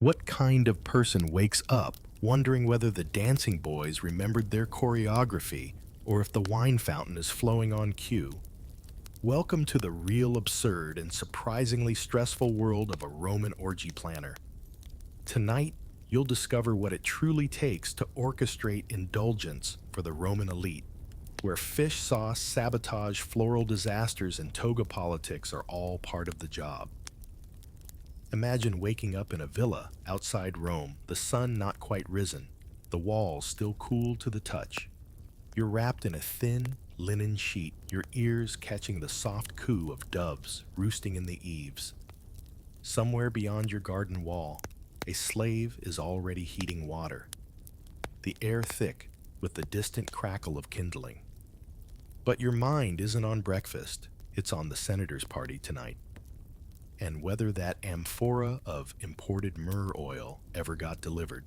What kind of person wakes up wondering whether the dancing boys remembered their choreography or if the wine fountain is flowing on cue? Welcome to the real absurd and surprisingly stressful world of a Roman orgy planner. Tonight, you'll discover what it truly takes to orchestrate indulgence for the Roman elite, where fish sauce, sabotage, floral disasters, and toga politics are all part of the job. Imagine waking up in a villa outside Rome, the sun not quite risen, the walls still cool to the touch. You're wrapped in a thin, linen sheet, your ears catching the soft coo of doves roosting in the eaves. Somewhere beyond your garden wall, a slave is already heating water, the air thick with the distant crackle of kindling. But your mind isn't on breakfast, it's on the senator's party tonight. And whether that amphora of imported myrrh oil ever got delivered.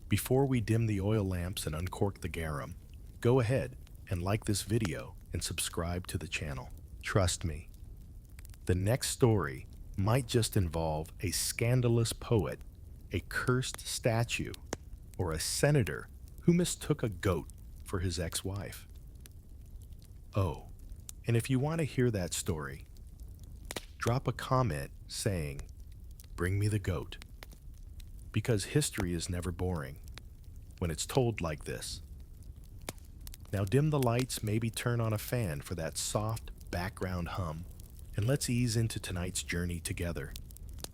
Before we dim the oil lamps and uncork the garum, go ahead and like this video and subscribe to the channel. Trust me, the next story might just involve a scandalous poet, a cursed statue, or a senator who mistook a goat for his ex-wife. Oh, and if you want to hear that story, drop a comment saying, "Bring me the goat," because history is never boring when it's told like this. Now dim the lights, maybe turn on a fan for that soft background hum, and let's ease into tonight's journey together.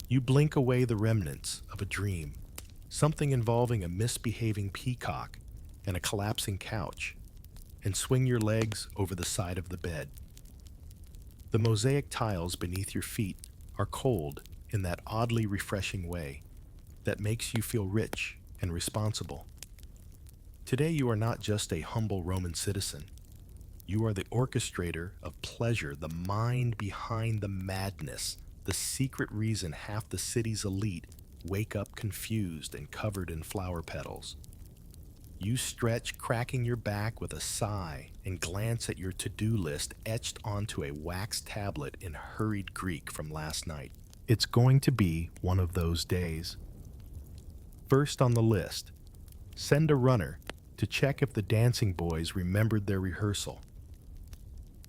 You blink away the remnants of a dream, something involving a misbehaving peacock and a collapsing couch, and swing your legs over the side of the bed. The mosaic tiles beneath your feet are cold in that oddly refreshing way that makes you feel rich and responsible. Today you are not just a humble Roman citizen. You are the orchestrator of pleasure, the mind behind the madness, the secret reason half the city's elite wake up confused and covered in flower petals. You stretch, cracking your back with a sigh, and glance at your to-do list etched onto a wax tablet in hurried Greek from last night. It's going to be one of those days. First on the list, send a runner to check if the dancing boys remembered their rehearsal.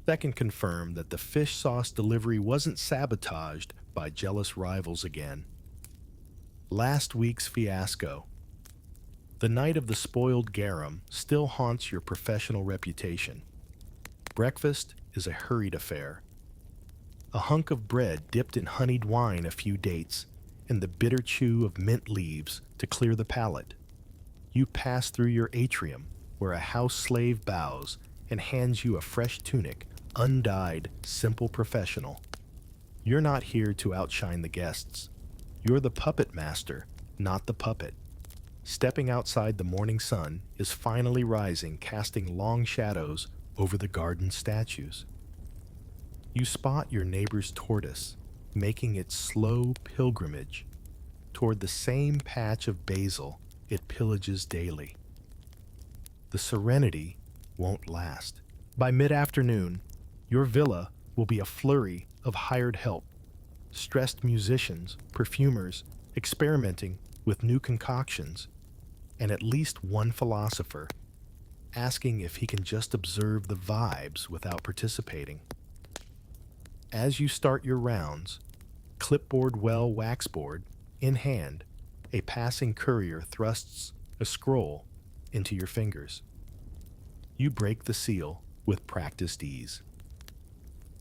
Second, confirm that the fish sauce delivery wasn't sabotaged by jealous rivals again. Last week's fiasco. The night of the spoiled garum still haunts your professional reputation. Breakfast is a hurried affair. A hunk of bread dipped in honeyed wine, a few dates, and the bitter chew of mint leaves to clear the palate. You pass through your atrium, where a house slave bows and hands you a fresh tunic, undyed, simple professional. You're not here to outshine the guests. You're the puppet master, not the puppet. Stepping outside, the morning sun is finally rising, casting long shadows over the garden statues. You spot your neighbor's tortoise, making its slow pilgrimage toward the same patch of basil it pillages daily. The serenity won't last. By mid-afternoon, your villa will be a flurry of hired help, stressed musicians, perfumers, experimenting with new concoctions, and at least one philosopher asking if he can just observe the vibes without participating. As you start your rounds, clipboard waxboard in hand, a passing courier thrusts a scroll into your fingers. You break the seal with practiced ease.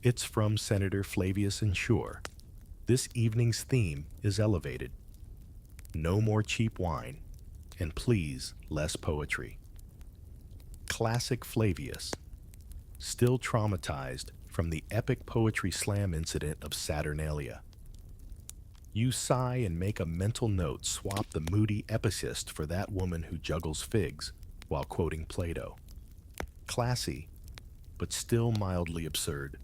It's from Senator Flavius Ensure. This evening's theme is elevated. No more cheap wine, and please, less poetry. Classic Flavius, still traumatized from the epic poetry slam incident of Saturnalia. You sigh and make a mental note, swap the moody epicist for that woman who juggles figs while quoting Plato. Classy, but still mildly absurd.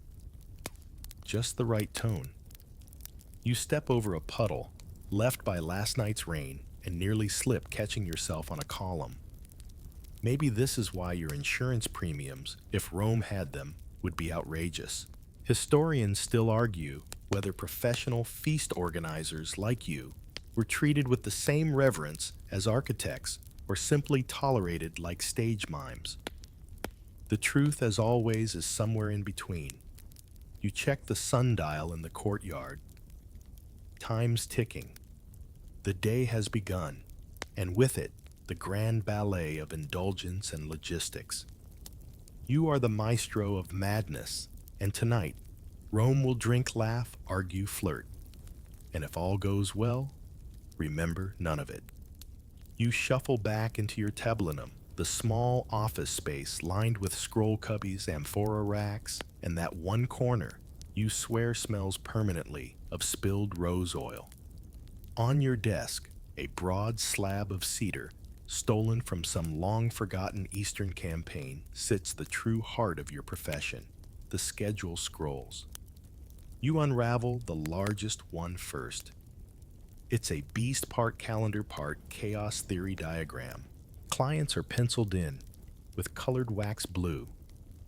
Just the right tone. You step over a puddle left by last night's rain and nearly slip, catching yourself on a column. Maybe this is why your insurance premiums, if Rome had them, would be outrageous. Historians still argue whether professional feast organizers like you were treated with the same reverence as architects or simply tolerated like stage mimes. The truth, as always, is somewhere in between. You check the sundial in the courtyard. Time's ticking. The day has begun, and with it, the grand ballet of indulgence and logistics. You are the maestro of madness, and tonight, Rome will drink, laugh, argue, flirt. And if all goes well, remember none of it. You shuffle back into your tablinum, the small office space lined with scroll cubbies, amphora racks, and that one corner you swear smells permanently of spilled rose oil. On your desk, a broad slab of cedar, stolen from some long-forgotten Eastern campaign, sits the true heart of your profession, the schedule scrolls. You unravel the largest one first. It's a beast part calendar, part chaos theory diagram. Clients are penciled in with colored wax blue.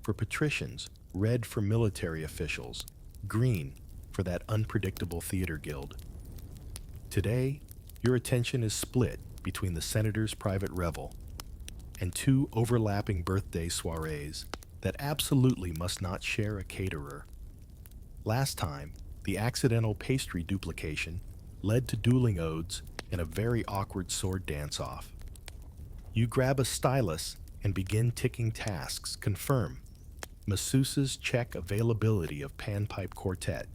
For patricians, red for military officials, green for that unpredictable theater guild. Today, your attention is split between the senator's private revel and two overlapping birthday soirees that absolutely must not share a caterer. Last time, the accidental pastry duplication led to dueling odes and a very awkward sword dance-off. You grab a stylus and begin ticking tasks. Confirm. Masseuses check availability of panpipe quartet.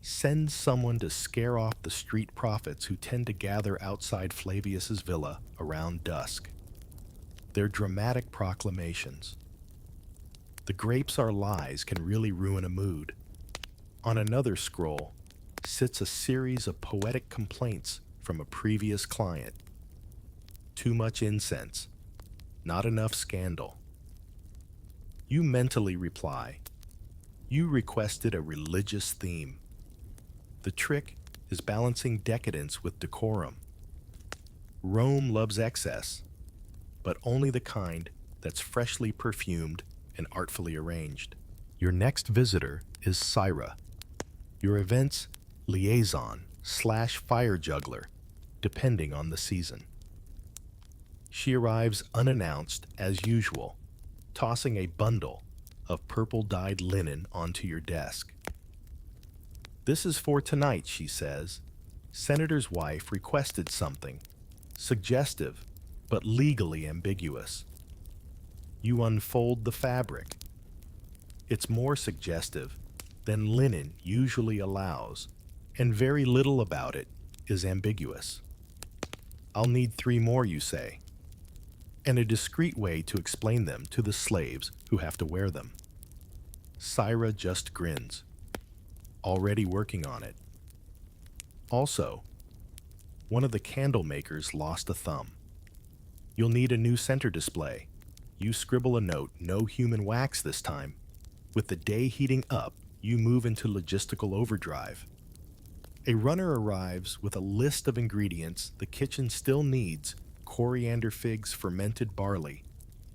Send someone to scare off the street prophets who tend to gather outside Flavius's villa around dusk. Their dramatic proclamations. The grapes are lies can really ruin a mood. On another scroll sits a series of poetic complaints from a previous client. Too much incense. Not enough scandal. You mentally reply. You requested a religious theme. The trick is balancing decadence with decorum. Rome loves excess, but only the kind that's freshly perfumed and artfully arranged. Your next visitor is Syra, your event's liaison/fire juggler, depending on the season. She arrives unannounced as usual, tossing a bundle of purple-dyed linen onto your desk. "This is for tonight," she says. "Senator's wife requested something, suggestive but legally ambiguous." You unfold the fabric. It's more suggestive than linen usually allows, and very little about it is ambiguous. "I'll need 3 more, you say, and a discreet way to explain them to the slaves who have to wear them." Syra just grins. Already working on it. Also, one of the candle makers lost a thumb. You'll need a new center display. You scribble a note, no human wax this time. With the day heating up, you move into logistical overdrive. A runner arrives with a list of ingredients the kitchen still needs: coriander figs, fermented barley,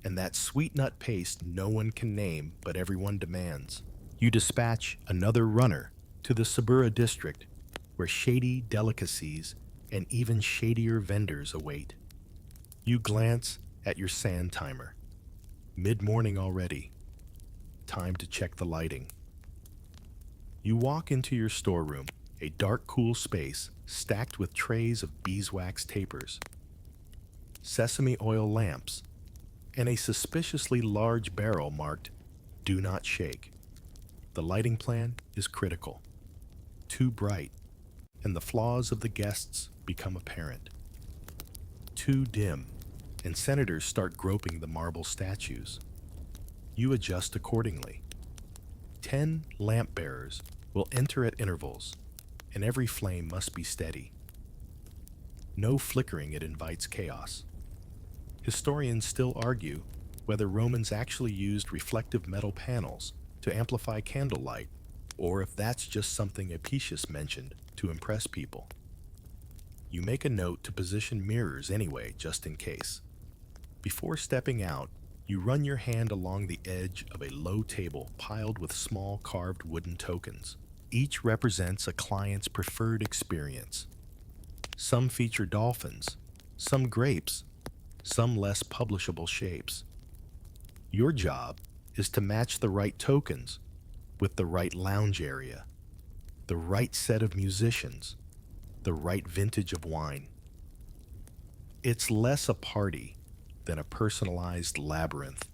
and that sweet nut paste no one can name but everyone demands. You dispatch another runner to the Sabura district, where shady delicacies and even shadier vendors await. You glance at your sand timer. Mid-morning already. Time to check the lighting. You walk into your storeroom, a dark, cool space stacked with trays of beeswax tapers, sesame oil lamps, and a suspiciously large barrel marked "Do Not Shake." The lighting plan is critical. Too bright, and the flaws of the guests become apparent. Too dim, and senators start groping the marble statues. You adjust accordingly. 10 lamp bearers will enter at intervals, and every flame must be steady. No flickering, it invites chaos. Historians still argue whether Romans actually used reflective metal panels to amplify candlelight, or if that's just something Apicius mentioned to impress people. You make a note to position mirrors anyway, just in case. Before stepping out, you run your hand along the edge of a low table piled with small carved wooden tokens. Each represents a client's preferred experience. Some feature dolphins, some grapes, some less publishable shapes. Your job is to match the right tokens with the right lounge area, the right set of musicians, the right vintage of wine. It's less a party than a personalized labyrinth.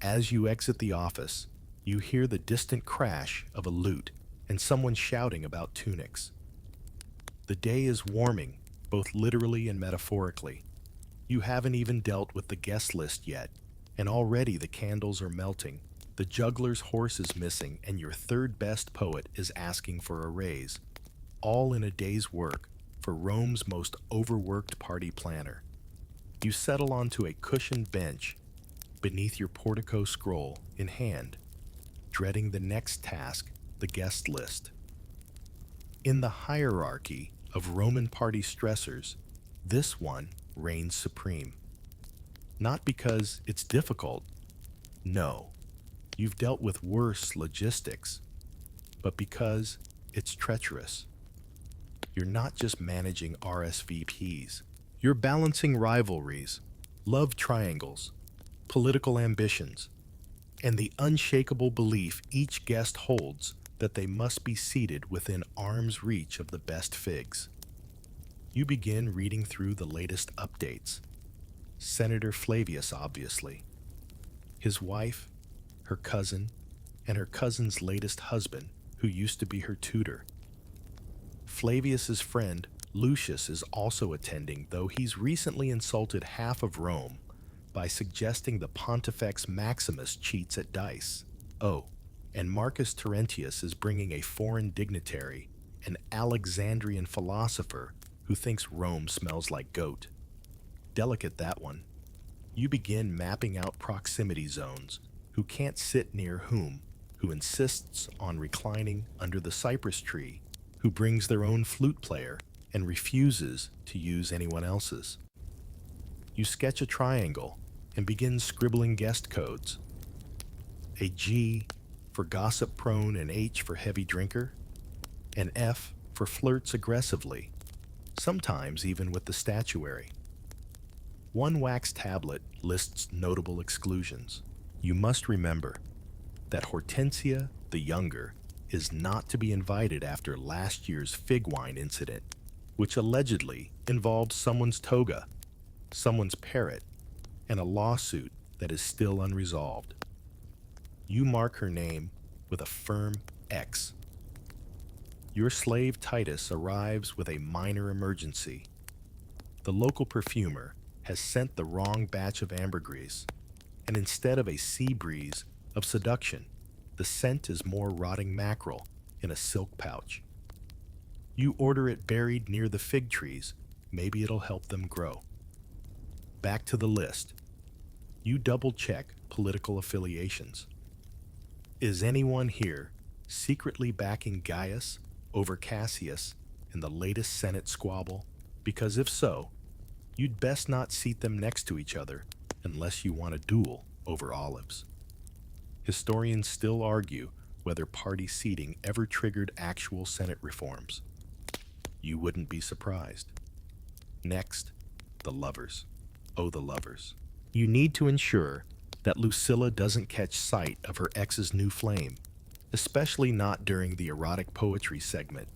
As you exit the office, you hear the distant crash of a lute and someone shouting about tunics. The day is warming, both literally and metaphorically. You haven't even dealt with the guest list yet, and already the candles are melting, the juggler's horse is missing, and your third best poet is asking for a raise. All in a day's work for Rome's most overworked party planner. You settle onto a cushioned bench beneath your portico scroll in hand, dreading the next task, the guest list. In the hierarchy of Roman party stressors, this one reigns supreme. Not because it's difficult, no, you've dealt with worse logistics, but because it's treacherous. You're not just managing RSVPs, you're balancing rivalries, love triangles, political ambitions, and the unshakable belief each guest holds that they must be seated within arm's reach of the best figs. You begin reading through the latest updates. Senator Flavius, obviously. His wife, her cousin, and her cousin's latest husband, who used to be her tutor. Flavius's friend, Lucius, is also attending, though he's recently insulted half of Rome by suggesting the Pontifex Maximus cheats at dice. Oh, and Marcus Terentius is bringing a foreign dignitary, an Alexandrian philosopher who thinks Rome smells like goat. Delicate, that one. You begin mapping out proximity zones, who can't sit near whom, who insists on reclining under the cypress tree, who brings their own flute player and refuses to use anyone else's. You sketch a triangle and begin scribbling guest codes. A G for gossip-prone, an H for heavy drinker, an F for flirts aggressively, sometimes even with the statuary. One wax tablet lists notable exclusions. You must remember that Hortensia the Younger is not to be invited after last year's fig wine incident, which allegedly involved someone's toga, someone's parrot, and a lawsuit that is still unresolved. You mark her name with a firm X. Your slave Titus arrives with a minor emergency. The local perfumer has sent the wrong batch of ambergris, and instead of a sea breeze of seduction, the scent is more rotting mackerel in a silk pouch. You order it buried near the fig trees, maybe it'll help them grow. Back to the list. You double-check political affiliations. Is anyone here secretly backing Gaius over Cassius in the latest Senate squabble? Because if so, you'd best not seat them next to each other unless you want a duel over olives. Historians still argue whether party seating ever triggered actual Senate reforms. You wouldn't be surprised. Next, the lovers. Oh, the lovers. You need to ensure that Lucilla doesn't catch sight of her ex's new flame, especially not during the erotic poetry segment.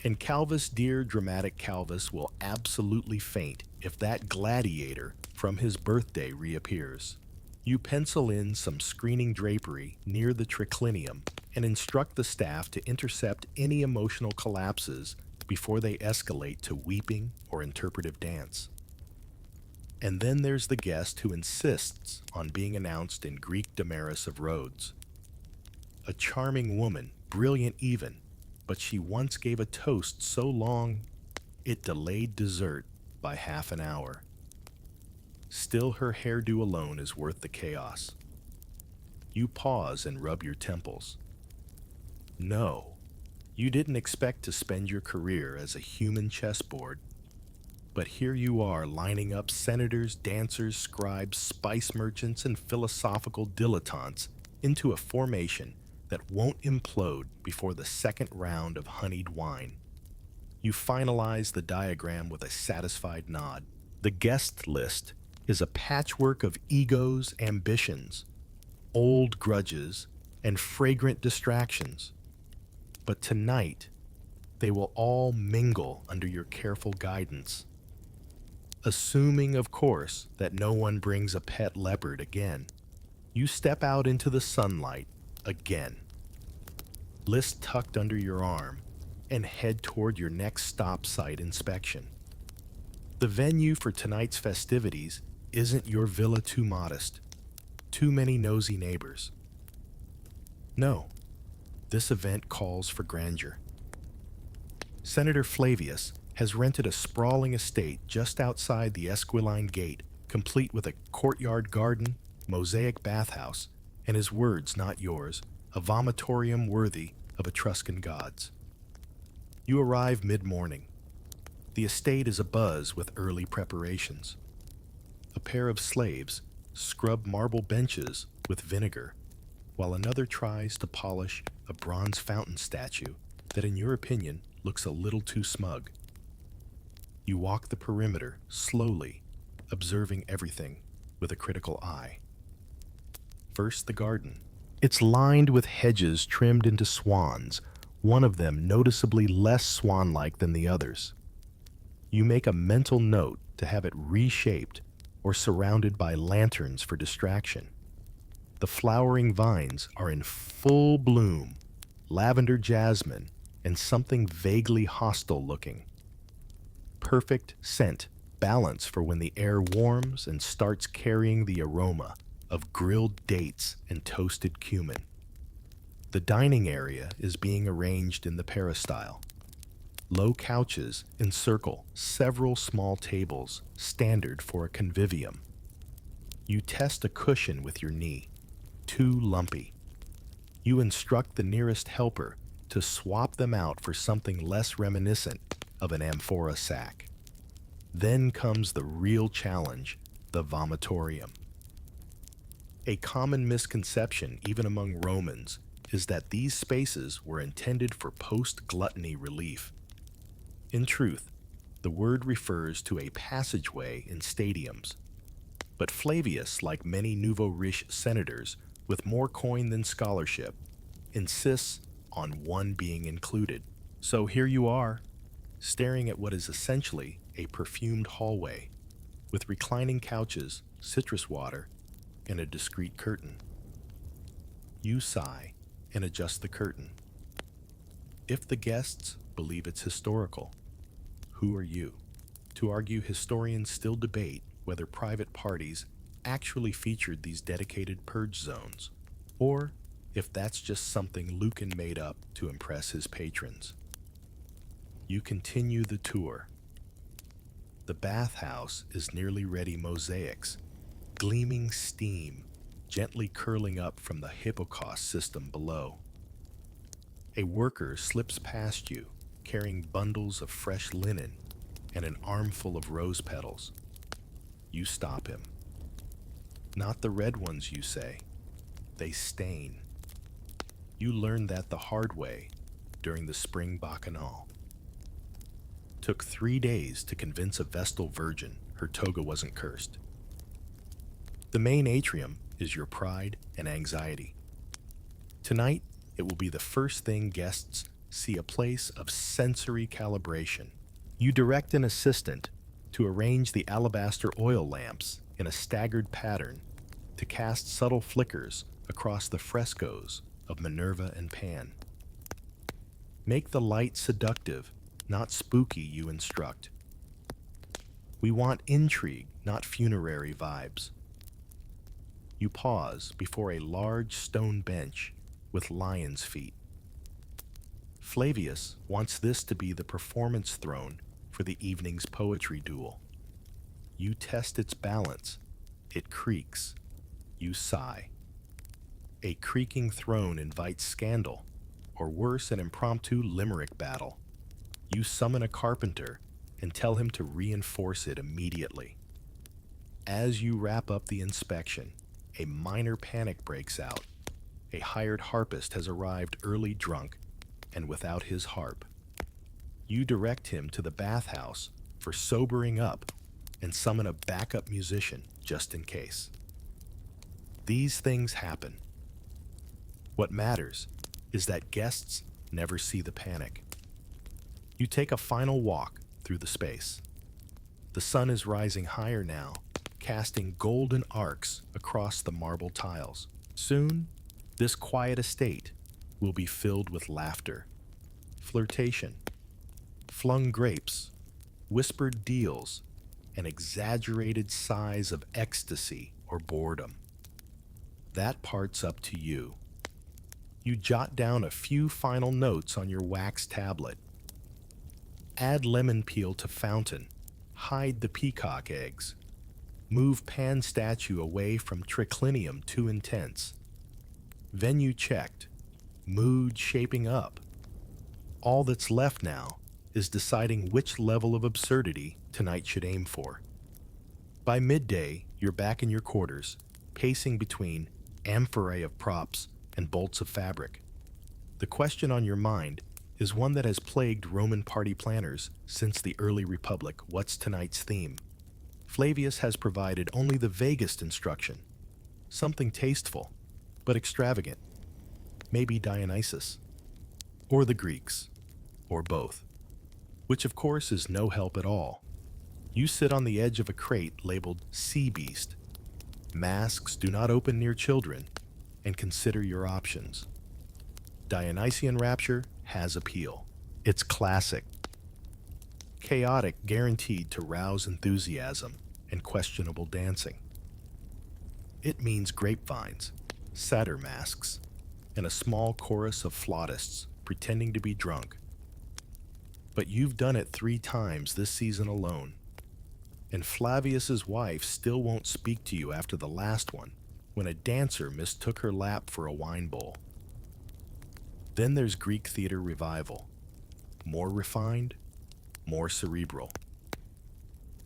And Calvus, dear dramatic Calvus, will absolutely faint if that gladiator from his birthday reappears. You pencil in some screening drapery near the triclinium and instruct the staff to intercept any emotional collapses before they escalate to weeping or interpretive dance. And then there's the guest who insists on being announced in Greek Damaris of Rhodes. A charming woman, brilliant even, but she once gave a toast so long it delayed dessert by half an hour. Still, her hairdo alone is worth the chaos. You pause and rub your temples. No, you didn't expect to spend your career as a human chessboard. But here you are lining up senators, dancers, scribes, spice merchants, and philosophical dilettantes into a formation that won't implode before the second round of honeyed wine. You finalize the diagram with a satisfied nod. The guest list is a patchwork of egos, ambitions, old grudges, and fragrant distractions. But tonight, they will all mingle under your careful guidance. Assuming, of course, that no one brings a pet leopard again, you step out into the sunlight again. List tucked under your arm, and head toward your next stop site inspection. The venue for tonight's festivities isn't your villa too modest, too many nosy neighbors. No, this event calls for grandeur. Senator Flavius has rented a sprawling estate just outside the Esquiline Gate, complete with a courtyard garden, mosaic bathhouse, and his words, not yours, a vomitorium worthy of Etruscan gods. You arrive mid-morning. The estate is abuzz with early preparations. A pair of slaves scrub marble benches with vinegar, while another tries to polish a bronze fountain statue that, in your opinion, looks a little too smug. You walk the perimeter slowly, observing everything with a critical eye. First, the garden. It's lined with hedges trimmed into swans, one of them noticeably less swan-like than the others. You make a mental note to have it reshaped or surrounded by lanterns for distraction. The flowering vines are in full bloom, lavender jasmine, and something vaguely hostile looking. Perfect scent balance for when the air warms and starts carrying the aroma of grilled dates and toasted cumin. The dining area is being arranged in the peristyle. Low couches encircle several small tables, standard for a convivium. You test a cushion with your knee. Too lumpy. You instruct the nearest helper to swap them out for something less reminiscent of an amphora sack. Then comes the real challenge, the vomitorium. A common misconception, even among Romans, is that these spaces were intended for post-gluttony relief. In truth, the word refers to a passageway in stadiums. But Flavius, like many nouveau riche senators with more coin than scholarship, insists on one being included. So here you are, staring at what is essentially a perfumed hallway, with reclining couches, citrus water, and a discreet curtain. You sigh and adjust the curtain. If the guests believe it's historical, who are you to argue historians still debate whether private parties actually featured these dedicated purge zones, or if that's just something Lucan made up to impress his patrons? You continue the tour. The bathhouse is nearly ready mosaics, gleaming steam gently curling up from the hypocaust system below. A worker slips past you, carrying bundles of fresh linen and an armful of rose petals. You stop him. Not the red ones, you say. They stain. You learned that the hard way during the spring bacchanal. Took 3 days to convince a Vestal virgin her toga wasn't cursed. The main atrium is your pride and anxiety. Tonight, it will be the first thing guests see, a place of sensory calibration. You direct an assistant to arrange the alabaster oil lamps in a staggered pattern to cast subtle flickers across the frescoes of Minerva and Pan. Make the light seductive, not spooky, you instruct. We want intrigue, not funerary vibes. You pause before a large stone bench with lion's feet. Flavius wants this to be the performance throne for the evening's poetry duel. You test its balance. It creaks. You sigh. A creaking throne invites scandal, or worse, an impromptu limerick battle. You summon a carpenter and tell him to reinforce it immediately. As you wrap up the inspection, a minor panic breaks out. A hired harpist has arrived early drunk and without his harp. You direct him to the bathhouse for sobering up and summon a backup musician just in case. These things happen. What matters is that guests never see the panic. You take a final walk through the space. The sun is rising higher now, casting golden arcs across the marble tiles. Soon, this quiet estate will be filled with laughter, flirtation, flung grapes, whispered deals, and exaggerated sighs of ecstasy or boredom. That part's up to you. You jot down a few final notes on your wax tablet. Add lemon peel to fountain. Hide the peacock eggs. Move pan statue away from triclinium too intense. Venue checked. Mood shaping up. All that's left now is deciding which level of absurdity tonight should aim for. By midday, you're back in your quarters, pacing between amphorae of props and bolts of fabric. The question on your mind is one that has plagued Roman party planners since the early Republic. What's tonight's theme? Flavius has provided only the vaguest instruction. Something tasteful, but extravagant. Maybe Dionysus. Or the Greeks. Or both. Which of course is no help at all. You sit on the edge of a crate labeled Sea Beast. Masks do not open near children, and consider your options. Dionysian rapture has appeal. It's classic. Chaotic, guaranteed to rouse enthusiasm and questionable dancing. It means grapevines, satyr masks, and a small chorus of flautists pretending to be drunk. But you've done it 3 times this season alone. And Flavius's wife still won't speak to you after the last one, when a dancer mistook her lap for a wine bowl. Then there's Greek theater revival. More refined, more cerebral.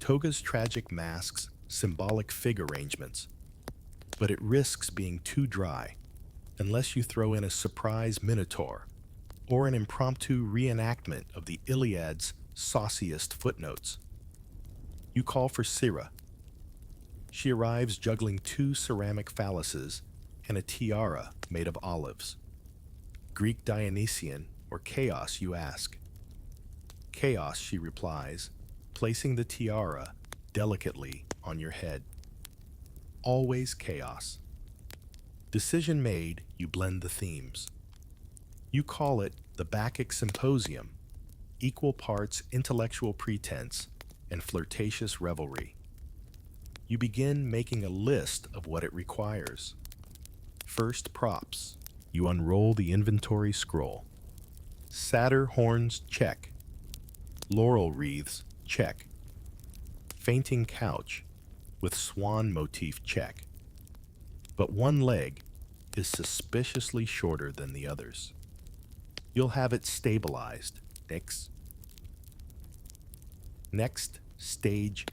Toga's tragic masks, symbolic fig arrangements. But it risks being too dry, unless you throw in a surprise minotaur, or an impromptu reenactment of the Iliad's sauciest footnotes. You call for Syrah. She arrives juggling 2 ceramic phalluses and a tiara made of olives. Greek Dionysian or chaos, you ask. Chaos, she replies, placing the tiara delicately on your head. Always chaos. Decision made, you blend the themes. You call it the Bacchic Symposium, equal parts intellectual pretense and flirtatious revelry. You begin making a list of what it requires. First, props. You unroll the inventory scroll. Satyr horns, check. Laurel wreaths, check. Fainting couch with swan motif, check. But one leg is suspiciously shorter than the others. You'll have it stabilized. Next, stage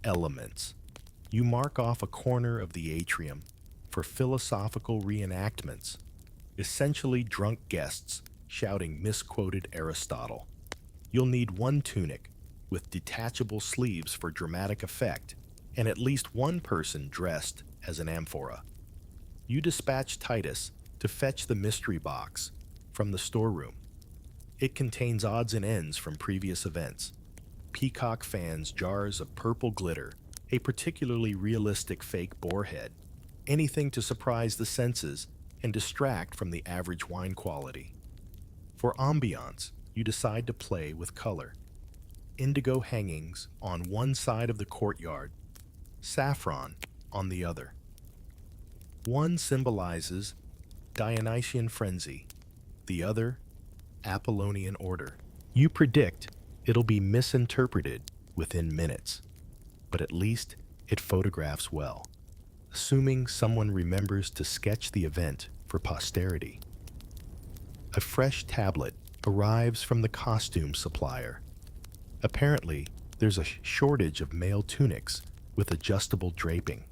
elements. You mark off a corner of the atrium for philosophical reenactments, essentially drunk guests shouting misquoted Aristotle. You'll need 1 tunic with detachable sleeves for dramatic effect, and at least 1 person dressed as an amphora. You dispatch Titus to fetch the mystery box from the storeroom. It contains odds and ends from previous events. Peacock fans, jars of purple glitter, a particularly realistic fake boar head, anything to surprise the senses and distract from the average wine quality. For ambiance, you decide to play with color. Indigo hangings on one side of the courtyard, saffron on the other. One symbolizes Dionysian frenzy, the other, Apollonian order. You predict it'll be misinterpreted within minutes, but at least it photographs well, assuming someone remembers to sketch the event for posterity. A fresh tablet arrives from the costume supplier. Apparently, there's a shortage of male tunics with adjustable draping.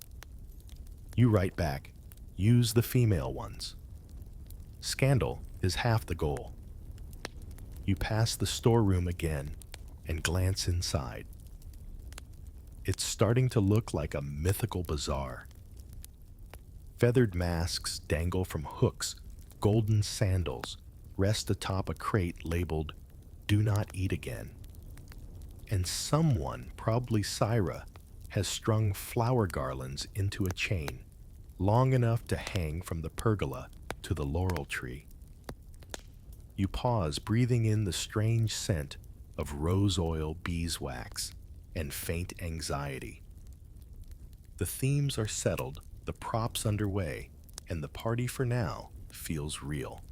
You write back, use the female ones. Scandal is half the goal. You pass the storeroom again and glance inside. It's starting to look like a mythical bazaar. Feathered masks dangle from hooks, golden sandals rest atop a crate labeled, "Do not eat again." And someone, probably Syra, has strung flower garlands into a chain, long enough to hang from the pergola to the laurel tree. You pause, breathing in the strange scent of rose oil, beeswax, and faint anxiety. The themes are settled, the props underway, and the party for now feels real.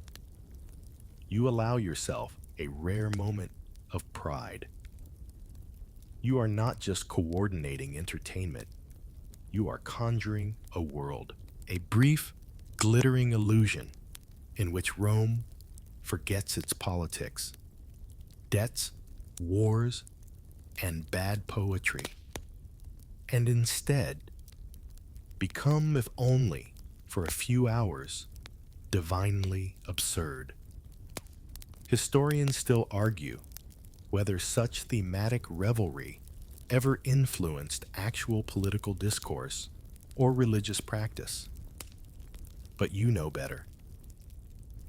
You allow yourself a rare moment of pride. You are not just coordinating entertainment, you are conjuring a world, a brief, glittering illusion in which Rome forgets its politics, debts, wars, and bad poetry, and instead become, if only for a few hours, divinely absurd. Historians still argue whether such thematic revelry ever influenced actual political discourse or religious practice. But you know better.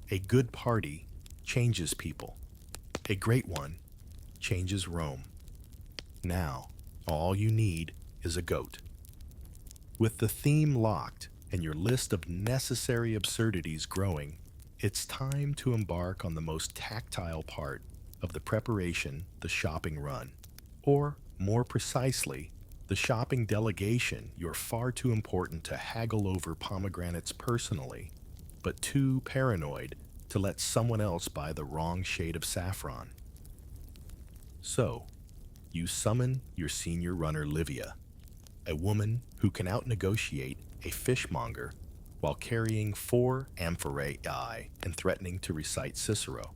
A good party changes people. A great one changes Rome. Now, all you need is a goat. With the theme locked and your list of necessary absurdities growing, it's time to embark on the most tactile part of the preparation, the shopping run. Or, more precisely, the shopping delegation you're far too important to haggle over pomegranates personally, but too paranoid to let someone else buy the wrong shade of saffron. So, you summon your senior runner Livia, a woman who can out-negotiate a fishmonger while carrying 4 amphorae and threatening to recite Cicero.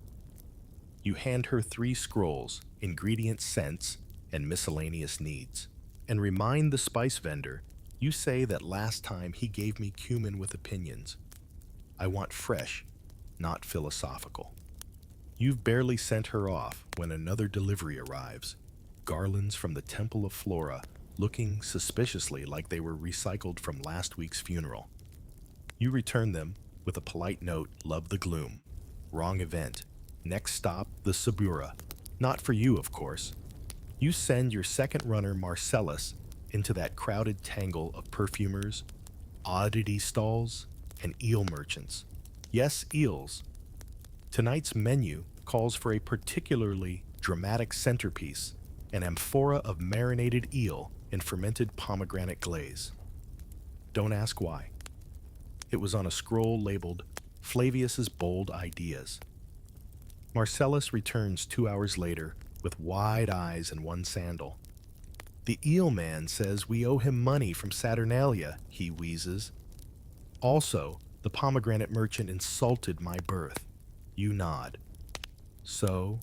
You hand her 3 scrolls, ingredient scents, and miscellaneous needs, and remind the spice vendor you say that last time he gave me cumin with opinions. I want fresh, not philosophical. You've barely sent her off when another delivery arrives, garlands from the Temple of Flora looking suspiciously like they were recycled from last week's funeral. You return them with a polite note, "Love the gloom. Wrong event. Next stop, the Subura." Not for you, of course. You send your second runner, Marcellus, into that crowded tangle of perfumers, oddity stalls, and eel merchants. Yes, eels. Tonight's menu calls for a particularly dramatic centerpiece, an amphora of marinated eel in fermented pomegranate glaze. Don't ask why. It was on a scroll labeled Flavius's Bold Ideas. Marcellus returns 2 hours later with wide eyes and 1 sandal. "The eel man says we owe him money from Saturnalia," he wheezes. "Also, the pomegranate merchant insulted my birth." You nod. "So,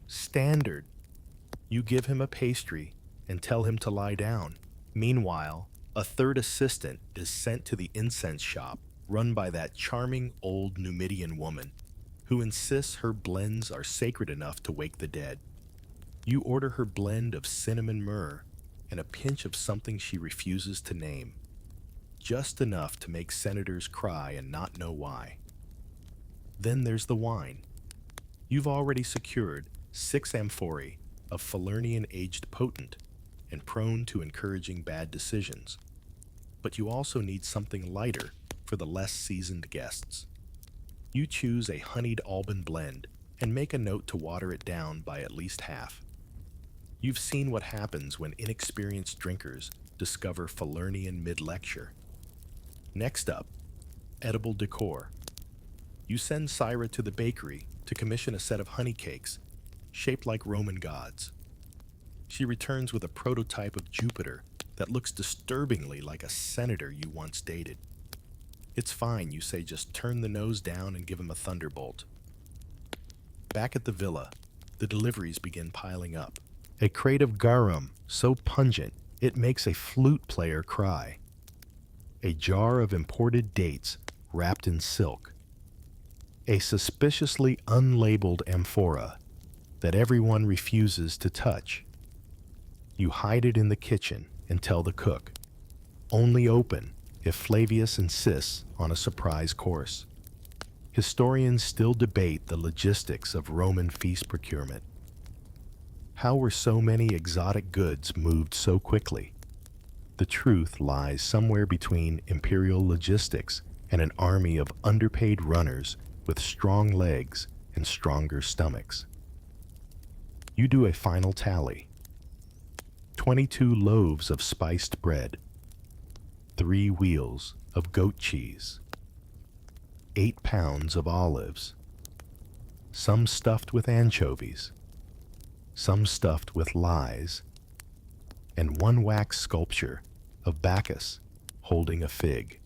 standard." You give him a pastry and tell him to lie down. Meanwhile, a third assistant is sent to the incense shop run by that charming old Numidian woman who insists her blends are sacred enough to wake the dead. You order her blend of cinnamon myrrh and a pinch of something she refuses to name, just enough to make senators cry and not know why. Then there's the wine. You've already secured 6 amphorae of Falernian aged potent and prone to encouraging bad decisions. But you also need something lighter for the less seasoned guests. You choose a honeyed Alban blend and make a note to water it down by at least half. You've seen what happens when inexperienced drinkers discover Falernian mid-lecture. Next up, edible decor. You send Syra to the bakery to commission a set of honey cakes shaped like Roman gods. She returns with a prototype of Jupiter that looks disturbingly like a senator you once dated. "It's fine," you say, "just turn the nose down and give him a thunderbolt." Back at the villa, the deliveries begin piling up. A crate of garum so pungent it makes a flute player cry. A jar of imported dates wrapped in silk. A suspiciously unlabeled amphora, that everyone refuses to touch. You hide it in the kitchen and tell the cook, only open if Flavius insists on a surprise course. Historians still debate the logistics of Roman feast procurement. How were so many exotic goods moved so quickly? The truth lies somewhere between imperial logistics and an army of underpaid runners with strong legs and stronger stomachs. You do a final tally. 22 loaves of spiced bread, 3 wheels of goat cheese, 8 pounds of olives, some stuffed with anchovies, some stuffed with lies, and 1 wax sculpture of Bacchus holding a fig.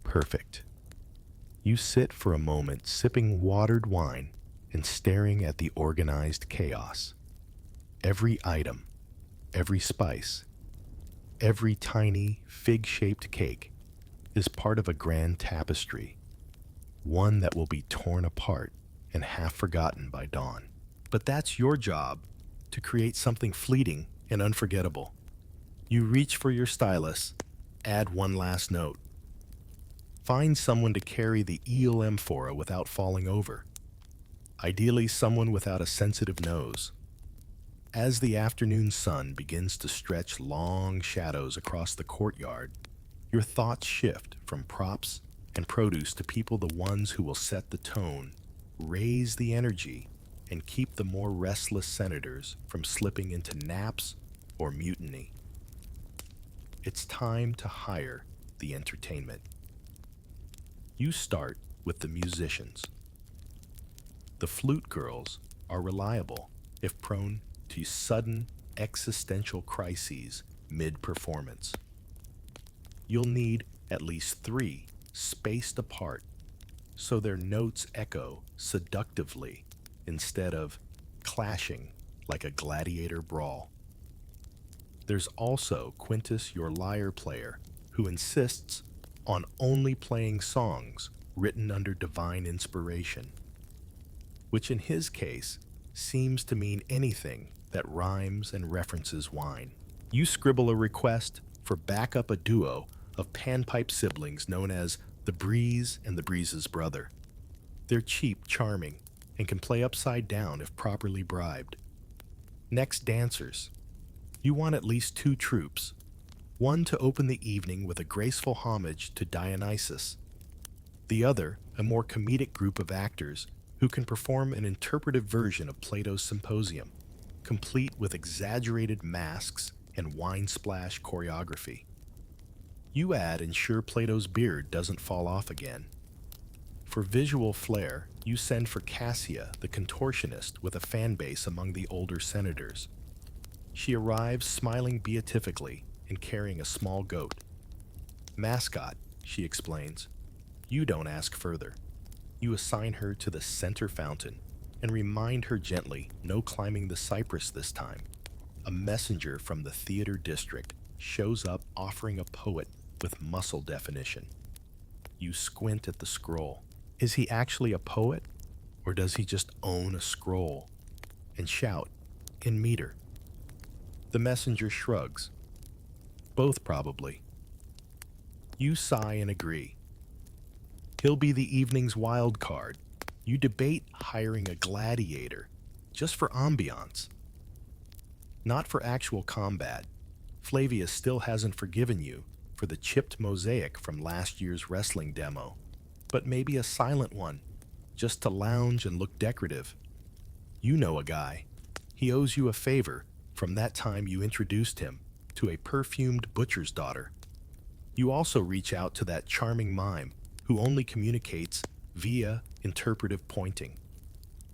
Perfect. You sit for a moment sipping watered wine and staring at the organized chaos. Every item, every spice, every tiny fig-shaped cake is part of a grand tapestry, one that will be torn apart and half forgotten by dawn. But that's your job, to create something fleeting and unforgettable. You reach for your stylus, add one last note. Find someone to carry the eel amphora without falling over. Ideally, someone without a sensitive nose. As the afternoon sun begins to stretch long shadows across the courtyard, your thoughts shift from props and produce to people, the ones who will set the tone, raise the energy, and keep the more restless senators from slipping into naps or mutiny. It's time to hire the entertainment. You start with the musicians. The flute girls are reliable if prone to sudden existential crises mid-performance. You'll need at least 3 spaced apart so their notes echo seductively instead of clashing like a gladiator brawl. There's also Quintus, your lyre player, who insists on only playing songs written under divine inspiration, which in his case seems to mean anything that rhymes and references wine. You scribble a request for back up a duo of panpipe siblings known as the Breeze and the Breeze's brother. They're cheap, charming, and can play upside down if properly bribed. Next, dancers. You want at least 2 troupes, one to open the evening with a graceful homage to Dionysus, the other a more comedic group of actors who can perform an interpretive version of Plato's Symposium, complete with exaggerated masks and wine-splash choreography. You ensure Plato's beard doesn't fall off again. For visual flair, you send for Cassia, the contortionist with a fan base among the older senators. She arrives smiling beatifically and carrying a small goat. Mascot, she explains. You don't ask further. You assign her to the center fountain and remind her gently no climbing the cypress this time. A messenger from the theater district shows up offering a poet with muscle definition. You squint at the scroll. Is he actually a poet, or does he just own a scroll? And shout, in meter. The messenger shrugs. Both probably. You sigh and agree. He'll be the evening's wild card. You debate hiring a gladiator, just for ambiance. Not for actual combat. Flavius still hasn't forgiven you for the chipped mosaic from last year's wrestling demo, but maybe a silent one, just to lounge and look decorative. You know a guy. He owes you a favor from that time you introduced him to a perfumed butcher's daughter. You also reach out to that charming mime who only communicates via interpretive pointing.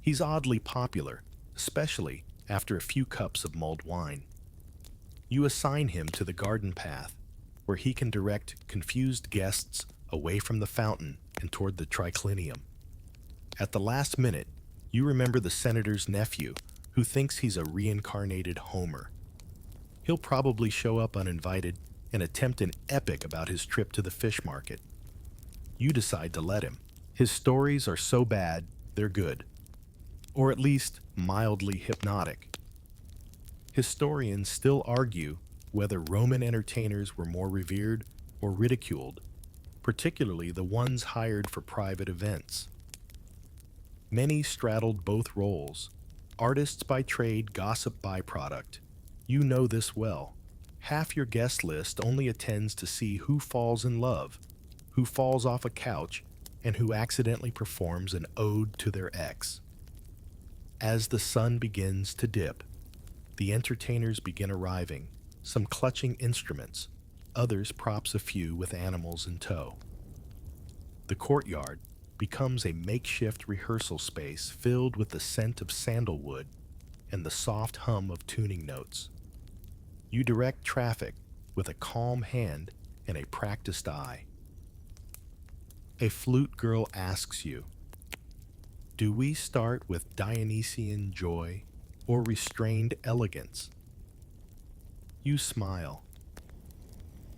He's oddly popular, especially after a few cups of mulled wine. You assign him to the garden path, where he can direct confused guests away from the fountain and toward the triclinium. At the last minute, you remember the senator's nephew, who thinks he's a reincarnated Homer. He'll probably show up uninvited and attempt an epic about his trip to the fish market. You decide to let him. His stories are so bad, they're good. or at least mildly hypnotic. Historians still argue whether Roman entertainers were more revered or ridiculed, particularly the ones hired for private events. Many straddled both roles. Artists by trade, gossip byproduct. You know this well. Half your guest list only attends to see who falls in love, who falls off a couch, and who accidentally performs an ode to their ex. As the sun begins to dip, the entertainers begin arriving, some clutching instruments, others props a few with animals in tow. The courtyard becomes a makeshift rehearsal space filled with the scent of sandalwood and the soft hum of tuning notes. You direct traffic with a calm hand and a practiced eye. A flute girl asks you, do we start with Dionysian joy or restrained elegance? You smile.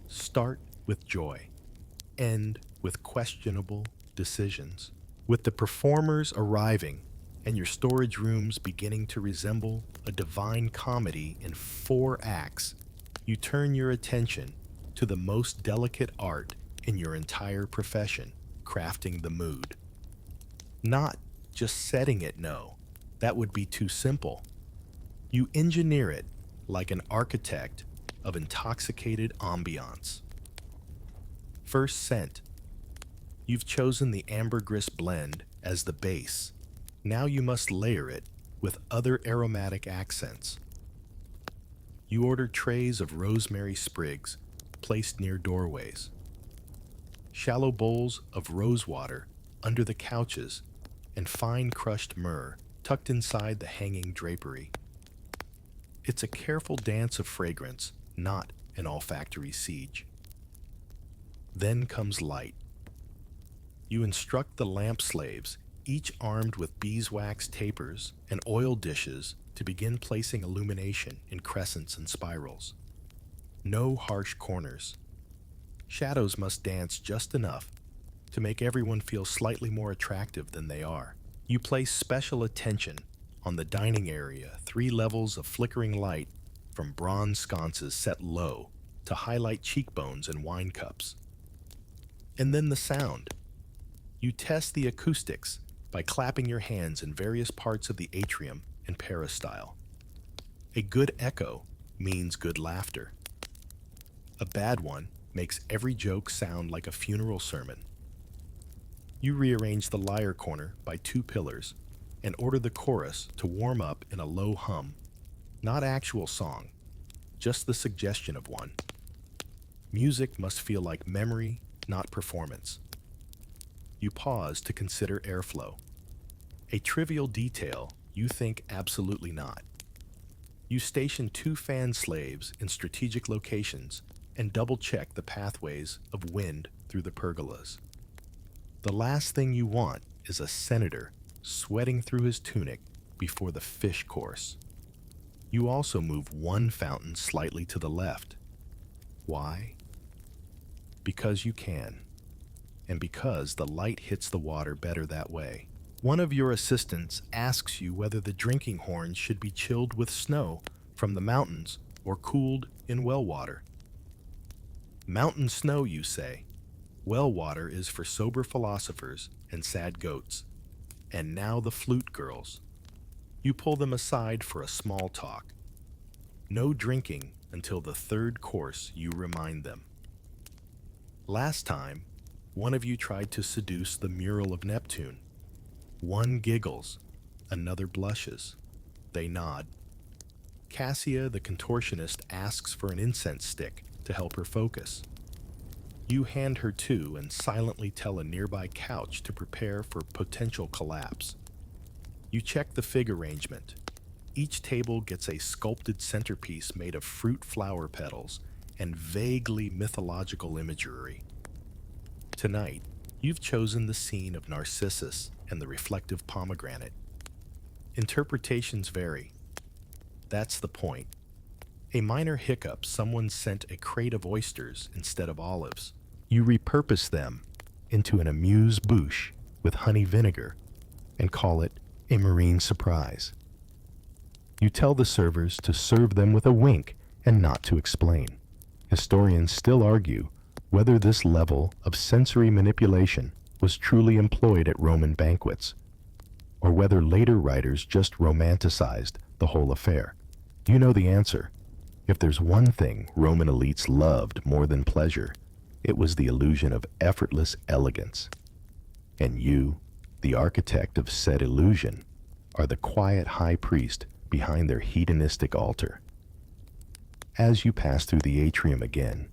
Start with joy. End with questionable decisions. With the performers arriving and your storage rooms beginning to resemble a divine comedy in 4 acts, you turn your attention to the most delicate art in your entire profession, crafting the mood. Not just setting it, no, that would be too simple. You engineer it like an architect of intoxicated ambiance. First scent. You've chosen the ambergris blend as the base. Now you must layer it with other aromatic accents. You order trays of rosemary sprigs placed near doorways. Shallow bowls of rosewater under the couches and fine crushed myrrh tucked inside the hanging drapery. It's a careful dance of fragrance, not an olfactory siege. Then comes light. You instruct the lamp slaves, each armed with beeswax tapers and oil dishes, to begin placing illumination in crescents and spirals. No harsh corners. Shadows must dance just enough to make everyone feel slightly more attractive than they are. You place special attention on the dining area, 3 levels of flickering light from bronze sconces set low to highlight cheekbones and wine cups. And then the sound. You test the acoustics by clapping your hands in various parts of the atrium in peristyle. A good echo means good laughter. A bad one makes every joke sound like a funeral sermon. You rearrange the lyre corner by 2 pillars and order the chorus to warm up in a low hum. Not actual song, just the suggestion of one. Music must feel like memory, not performance. You pause to consider airflow. A trivial detail, you think absolutely not. You station 2 fan slaves in strategic locations and double-check the pathways of wind through the pergolas. The last thing you want is a senator sweating through his tunic before the fish course. You also move 1 fountain slightly to the left. Why? Because you can, and because the light hits the water better that way. One of your assistants asks you whether the drinking horns should be chilled with snow from the mountains or cooled in well water. Mountain snow, you say. Well water is for sober philosophers and sad goats. And now the flute girls. You pull them aside for a small talk. No drinking until the 3rd course, you remind them. Last time, one of you tried to seduce the mural of Neptune. One giggles, another blushes. They nod. Cassia, the contortionist, asks for an incense stick to help her focus. You hand her 2 and silently tell a nearby couch to prepare for potential collapse. You check the fig arrangement. Each table gets a sculpted centerpiece made of fruit flower petals and vaguely mythological imagery. Tonight, you've chosen the scene of Narcissus and the reflective pomegranate. Interpretations vary. That's the point. A minor hiccup, someone sent a crate of oysters instead of olives. You repurpose them into an amuse-bouche with honey vinegar and call it A marine surprise. You tell the servers to serve them with a wink and not to explain. Historians still argue whether this level of sensory manipulation was truly employed at Roman banquets, or whether later writers just romanticized the whole affair. You know the answer. If there's one thing Roman elites loved more than pleasure, it was the illusion of effortless elegance. And you, the architect of said illusion, are the quiet high priest behind their hedonistic altar. As you pass through the atrium again,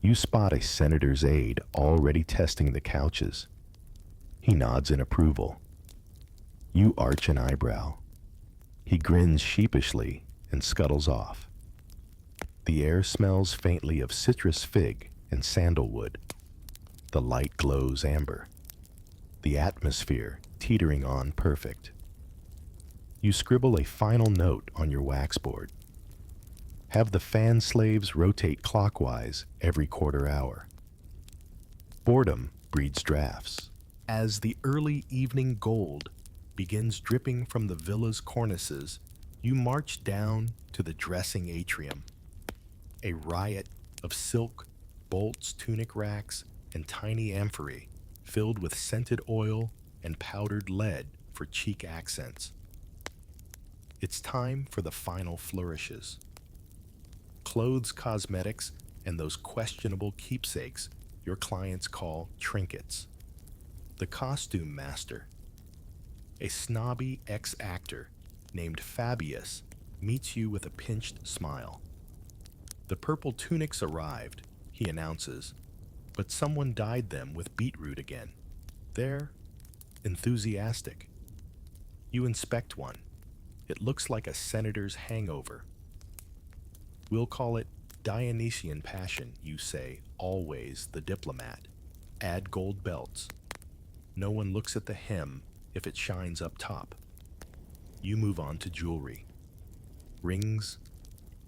you spot a senator's aide already testing the couches. He nods in approval. You arch an eyebrow. He grins sheepishly and scuttles off. The air smells faintly of citrus fig and sandalwood. The light glows amber. The atmosphere teetering on perfect. You scribble a final note on your waxboard. Have the fan slaves rotate clockwise every quarter hour. Boredom breeds drafts. As the early evening gold begins dripping from the villa's cornices, you march down to the dressing atrium. A riot of silk, bolts, tunic racks, and tiny amphorae filled with scented oil and powdered lead for cheek accents. It's time for the final flourishes. Clothes, cosmetics, and those questionable keepsakes your clients call trinkets. The costume master, a snobby ex-actor named Fabius, meets you with a pinched smile. The purple tunics arrived, he announces, but someone dyed them with beetroot again. They're enthusiastic. You inspect one. It looks like a senator's hangover. We'll call it Dionysian passion, you say, always the diplomat. Add gold belts. No one looks at the hem if it shines up top. You move on to jewelry. Rings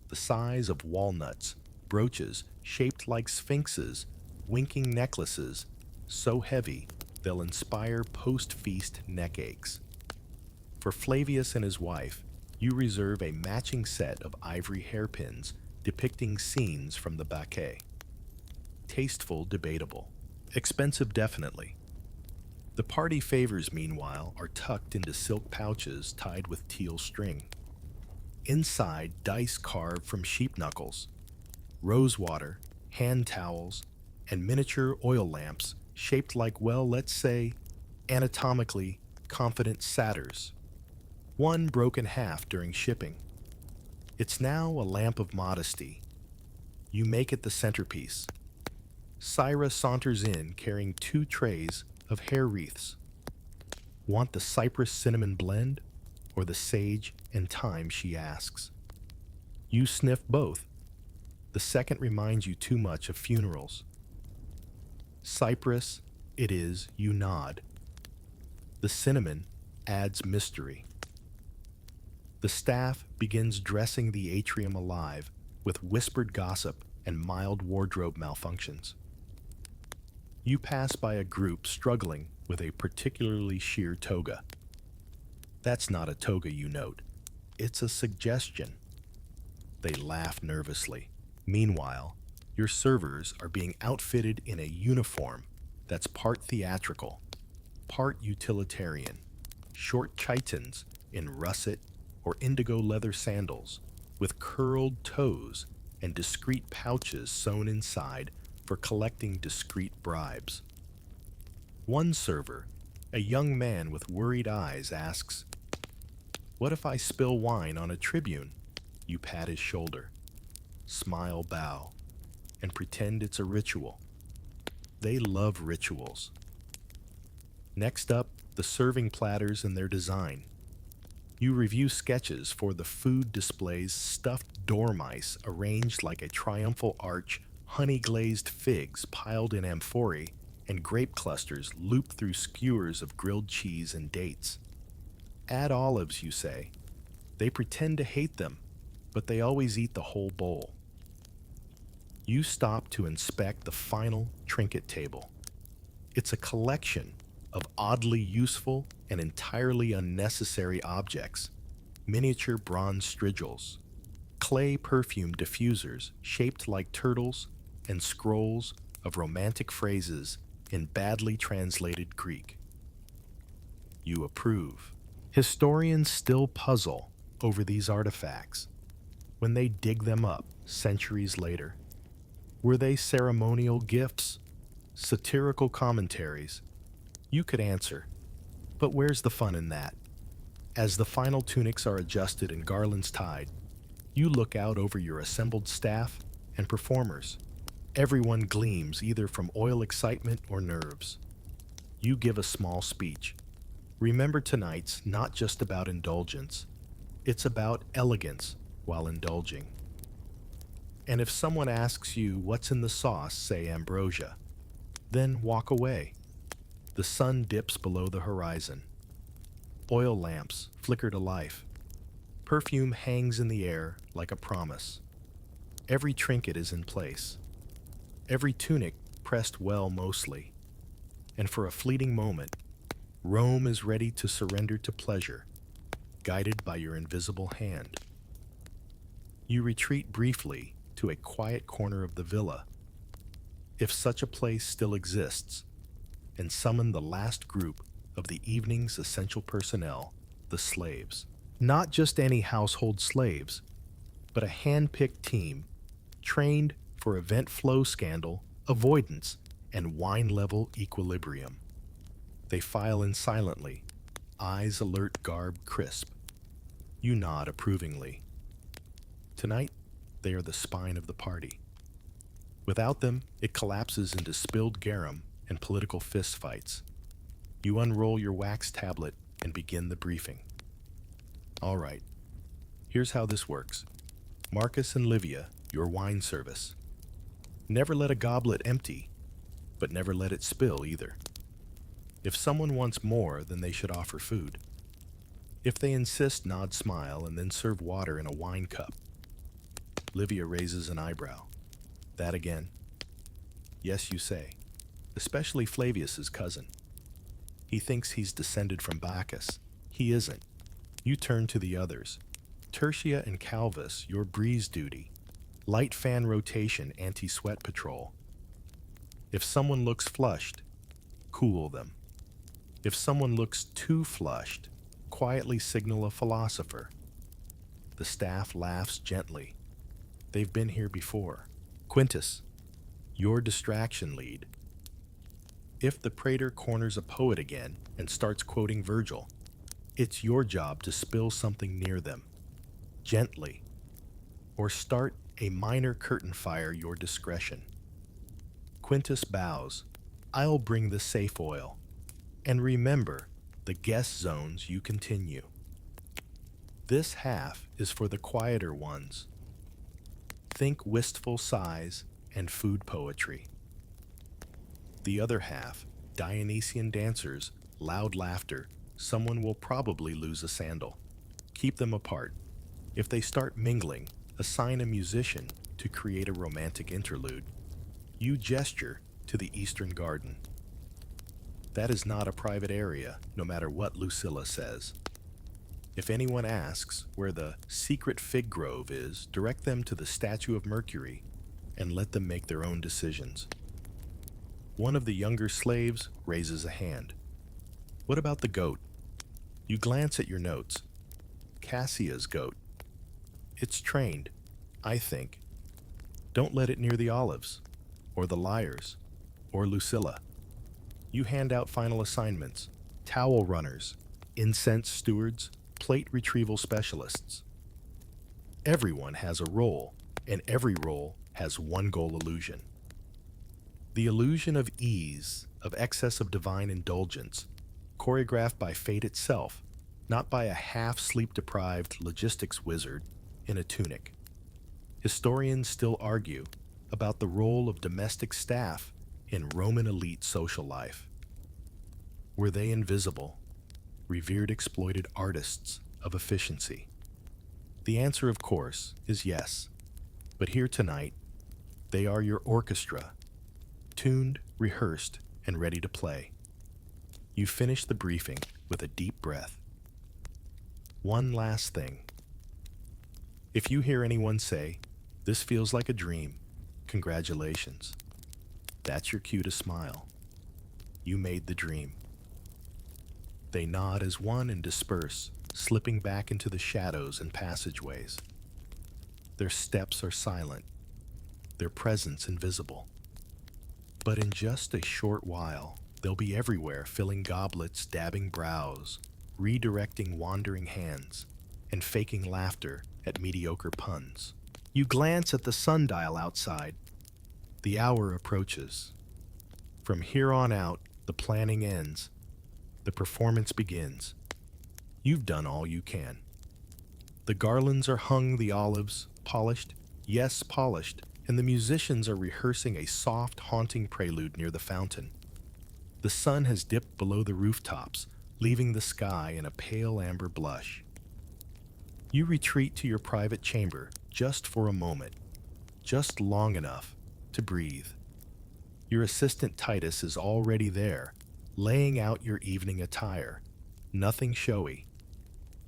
the size of walnuts, brooches shaped like sphinxes, winking necklaces so heavy they'll inspire post-feast neck aches. For Flavius and his wife, you reserve a matching set of ivory hairpins depicting scenes from the Bacchae. Tasteful, debatable. Expensive, definitely. The party favors, meanwhile, are tucked into silk pouches tied with teal string. Inside, dice carved from sheep knuckles, rosewater, hand towels, and miniature oil lamps shaped like, well, let's say, anatomically confident satyrs. One broke in half during shipping. It's now a lamp of modesty. You make it the centerpiece. Syra saunters in carrying 2 trays of hair wreaths. Want the cypress cinnamon blend or the sage and thyme, she asks. You sniff both. The second reminds you too much of funerals. Cypress, it is, you nod. The cinnamon adds mystery. The staff begins dressing the atrium alive with whispered gossip and mild wardrobe malfunctions. You pass by a group struggling with a particularly sheer toga. That's not a toga, you note. It's a suggestion. They laugh nervously. Meanwhile, your servers are being outfitted in a uniform that's part theatrical, part utilitarian. Short chitons in russet or indigo leather sandals with curled toes and discreet pouches sewn inside for collecting discreet bribes. One server, a young man with worried eyes, asks, "What if I spill wine on a tribune?" You pat his shoulder, smile, bow, and pretend it's a ritual. They love rituals. Next up, the serving platters and their design. You review sketches for the food displays, stuffed dormice arranged like a triumphal arch, honey-glazed figs piled in amphorae, and grape clusters looped through skewers of grilled cheese and dates. Add olives, you say. They pretend to hate them, but they always eat the whole bowl. You stop to inspect the final trinket table. It's a collection of oddly useful and entirely unnecessary objects, miniature bronze strigils, clay perfume diffusers shaped like turtles, and scrolls of romantic phrases in badly translated Greek. You approve. Historians still puzzle over these artifacts when they dig them up centuries later. Were they ceremonial gifts? Satirical commentaries? You could answer, but where's the fun in that? As the final tunics are adjusted and garlands tied, you look out over your assembled staff and performers. Everyone gleams either from oil excitement or nerves. You give a small speech. Remember, tonight's not just about indulgence, it's about elegance while indulging. And if someone asks you what's in the sauce, say ambrosia, then walk away. The sun dips below the horizon. Oil lamps flicker to life. Perfume hangs in the air like a promise. Every trinket is in place. Every tunic pressed well mostly. And for a fleeting moment, Rome is ready to surrender to pleasure, guided by your invisible hand. You retreat briefly to a quiet corner of the villa, if such a place still exists, and summon the last group of the evening's essential personnel, the slaves. Not just any household slaves, but a hand-picked team trained for event flow scandal, avoidance, and wine-level equilibrium. They file in silently, eyes alert, garb crisp. You nod approvingly. Tonight, they are the spine of the party. Without them, it collapses into spilled garum and political fistfights. You unroll your wax tablet and begin the briefing. All right, here's how this works. Marcus and Livia, your wine service. Never let a goblet empty, but never let it spill either. If someone wants more, then they should offer food. If they insist, nod, smile, and then serve water in a wine cup. Livia raises an eyebrow. That again? Yes, you say, especially Flavius's cousin. He thinks he's descended from Bacchus. He isn't. You turn to the others. Tertia and Calvus, your breeze duty. Light fan rotation, anti-sweat patrol. If someone looks flushed, cool them. If someone looks too flushed, quietly signal a philosopher. The staff laughs gently. They've been here before. Quintus, your distraction lead. If the praetor corners a poet again and starts quoting Virgil, it's your job to spill something near them, gently, or start a minor curtain fire, your discretion. Quintus bows. I'll bring the safe oil. And remember, the guest zones you continue. This half is for the quieter ones. Think wistful sighs and food poetry. The other half, Dionysian dancers, loud laughter, someone will probably lose a sandal. Keep them apart. If they start mingling, assign a musician to create a romantic interlude. You gesture to the eastern garden. That is not a private area, no matter what Lucilla says. If anyone asks where the secret fig grove is, direct them to the statue of Mercury and let them make their own decisions. One of the younger slaves raises a hand. What about the goat? You glance at your notes. Cassia's goat. It's trained, I think. Don't let it near the olives, or the lyres, or Lucilla. You hand out final assignments. Towel runners, incense stewards, plate retrieval specialists. Everyone has a role, and every role has one goal illusion. The illusion of ease, of excess of divine indulgence, choreographed by fate itself, not by a half-sleep-deprived logistics wizard in a tunic. Historians still argue about the role of domestic staff in Roman elite social life. Were they invisible, revered exploited artists of efficiency? The answer, of course, is yes. But here tonight, they are your orchestra, tuned, rehearsed, and ready to play. You finish the briefing with a deep breath. One last thing. If you hear anyone say, "This feels like a dream," congratulations. That's your cue to smile. You made the dream. They nod as one and disperse, slipping back into the shadows and passageways. Their steps are silent, their presence invisible. But in just a short while, they'll be everywhere, filling goblets, dabbing brows, redirecting wandering hands, and faking laughter at mediocre puns. You glance at the sundial outside. The hour approaches. From here on out, the planning ends. The performance begins. You've done all you can. The garlands are hung, the olives polished, yes, polished, and the musicians are rehearsing a soft, haunting prelude near the fountain. The sun has dipped below the rooftops, leaving the sky in a pale amber blush. You retreat to your private chamber just for a moment, just long enough to breathe. Your assistant Titus is already there, laying out your evening attire. Nothing showy.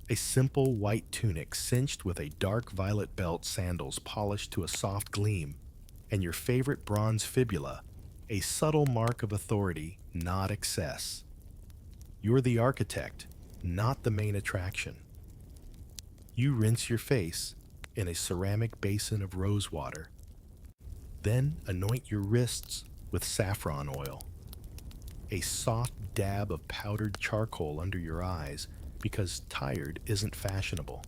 A simple white tunic cinched with a dark violet belt, sandals polished to a soft gleam, and your favorite bronze fibula, a subtle mark of authority, not excess. You're the architect, not the main attraction. You rinse your face in a ceramic basin of rose water. Then anoint your wrists with saffron oil. A soft dab of powdered charcoal under your eyes, because tired isn't fashionable.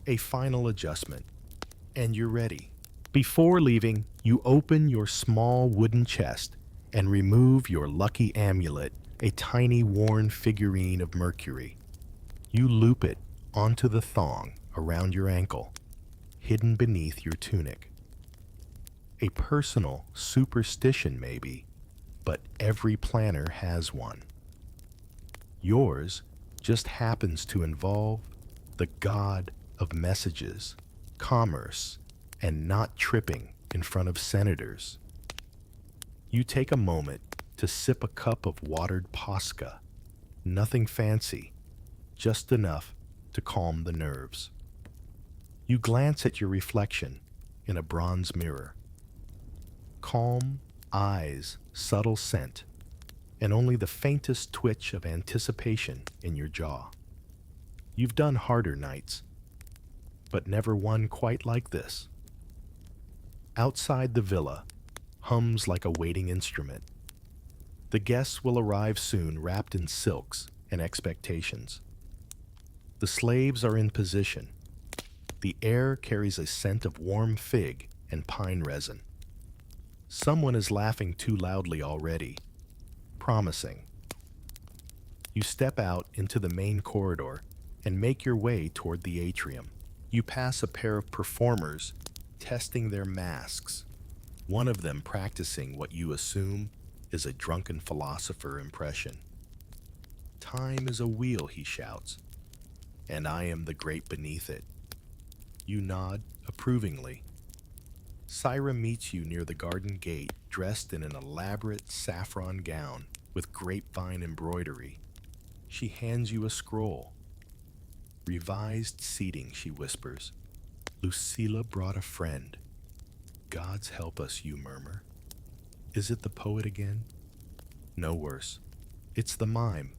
A final adjustment, and you're ready. Before leaving, you open your small wooden chest and remove your lucky amulet, a tiny worn figurine of Mercury. You loop it onto the thong around your ankle, hidden beneath your tunic. A personal superstition, maybe, but every planner has one. Yours just happens to involve the god of messages, commerce, and not tripping in front of senators. You take a moment to sip a cup of watered posca. Nothing fancy, just enough to calm the nerves. You glance at your reflection in a bronze mirror. Calm eyes, subtle scent, and only the faintest twitch of anticipation in your jaw. You've done harder nights, but never one quite like this. Outside the villa hums like a waiting instrument. The guests will arrive soon, wrapped in silks and expectations. The slaves are in position. The air carries a scent of warm fig and pine resin. Someone is laughing too loudly already, promising. You step out into the main corridor and make your way toward the atrium. You pass a pair of performers testing their masks, one of them practicing what you assume is a drunken philosopher impression. "Time is a wheel," he shouts, "and I am the great beneath it." You nod approvingly. Syra meets you near the garden gate, dressed in an elaborate saffron gown with grapevine embroidery. She hands you a scroll. "Revised seating," she whispers. "Lucilla brought a friend." "Gods help us," you murmur. Is it the poet again? No worse. It's the mime.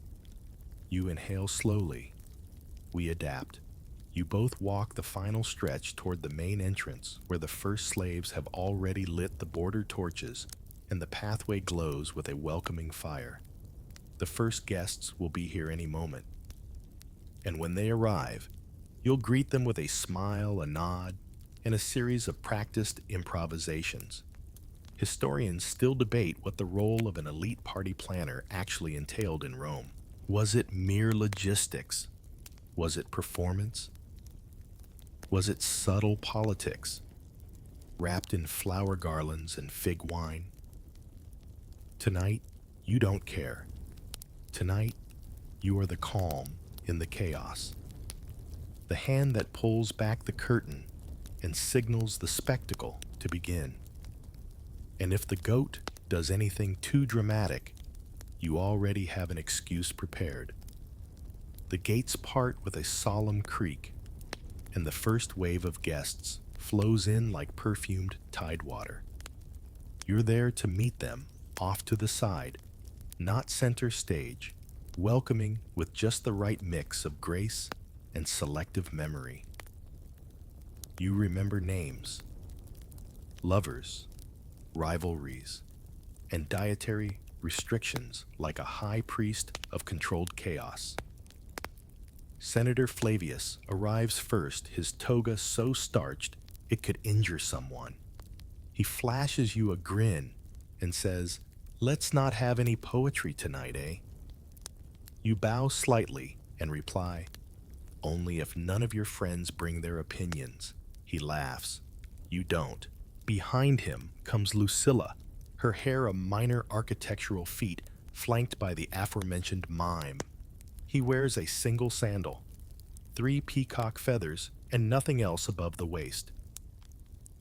You inhale slowly. We adapt. You both walk the final stretch toward the main entrance, where the first slaves have already lit the border torches and the pathway glows with a welcoming fire. The first guests will be here any moment. And when they arrive, you'll greet them with a smile, a nod, and a series of practiced improvisations. Historians still debate what the role of an elite party planner actually entailed in Rome. Was it mere logistics? Was it performance? Was it subtle politics, wrapped in flower garlands and fig wine? Tonight, you don't care. Tonight, you are the calm in the chaos. The hand that pulls back the curtain and signals the spectacle to begin. And if the goat does anything too dramatic, You already have an excuse prepared. The gates part with a solemn creak, and the first wave of guests flows in like perfumed tidewater. You're there to meet them off to the side, not center stage, welcoming with just the right mix of grace and selective memory. You remember names, lovers, rivalries, and dietary restrictions like a high priest of controlled chaos. Senator Flavius arrives first, his toga so starched it could injure someone. He flashes you a grin and says, "Let's not have any poetry tonight, eh?" You bow slightly and reply, "Only if none of your friends bring their opinions." He laughs. You don't. Behind him comes Lucilla, her hair a minor architectural feat, flanked by the aforementioned mime. He wears a single sandal, 3 peacock feathers, and nothing else above the waist.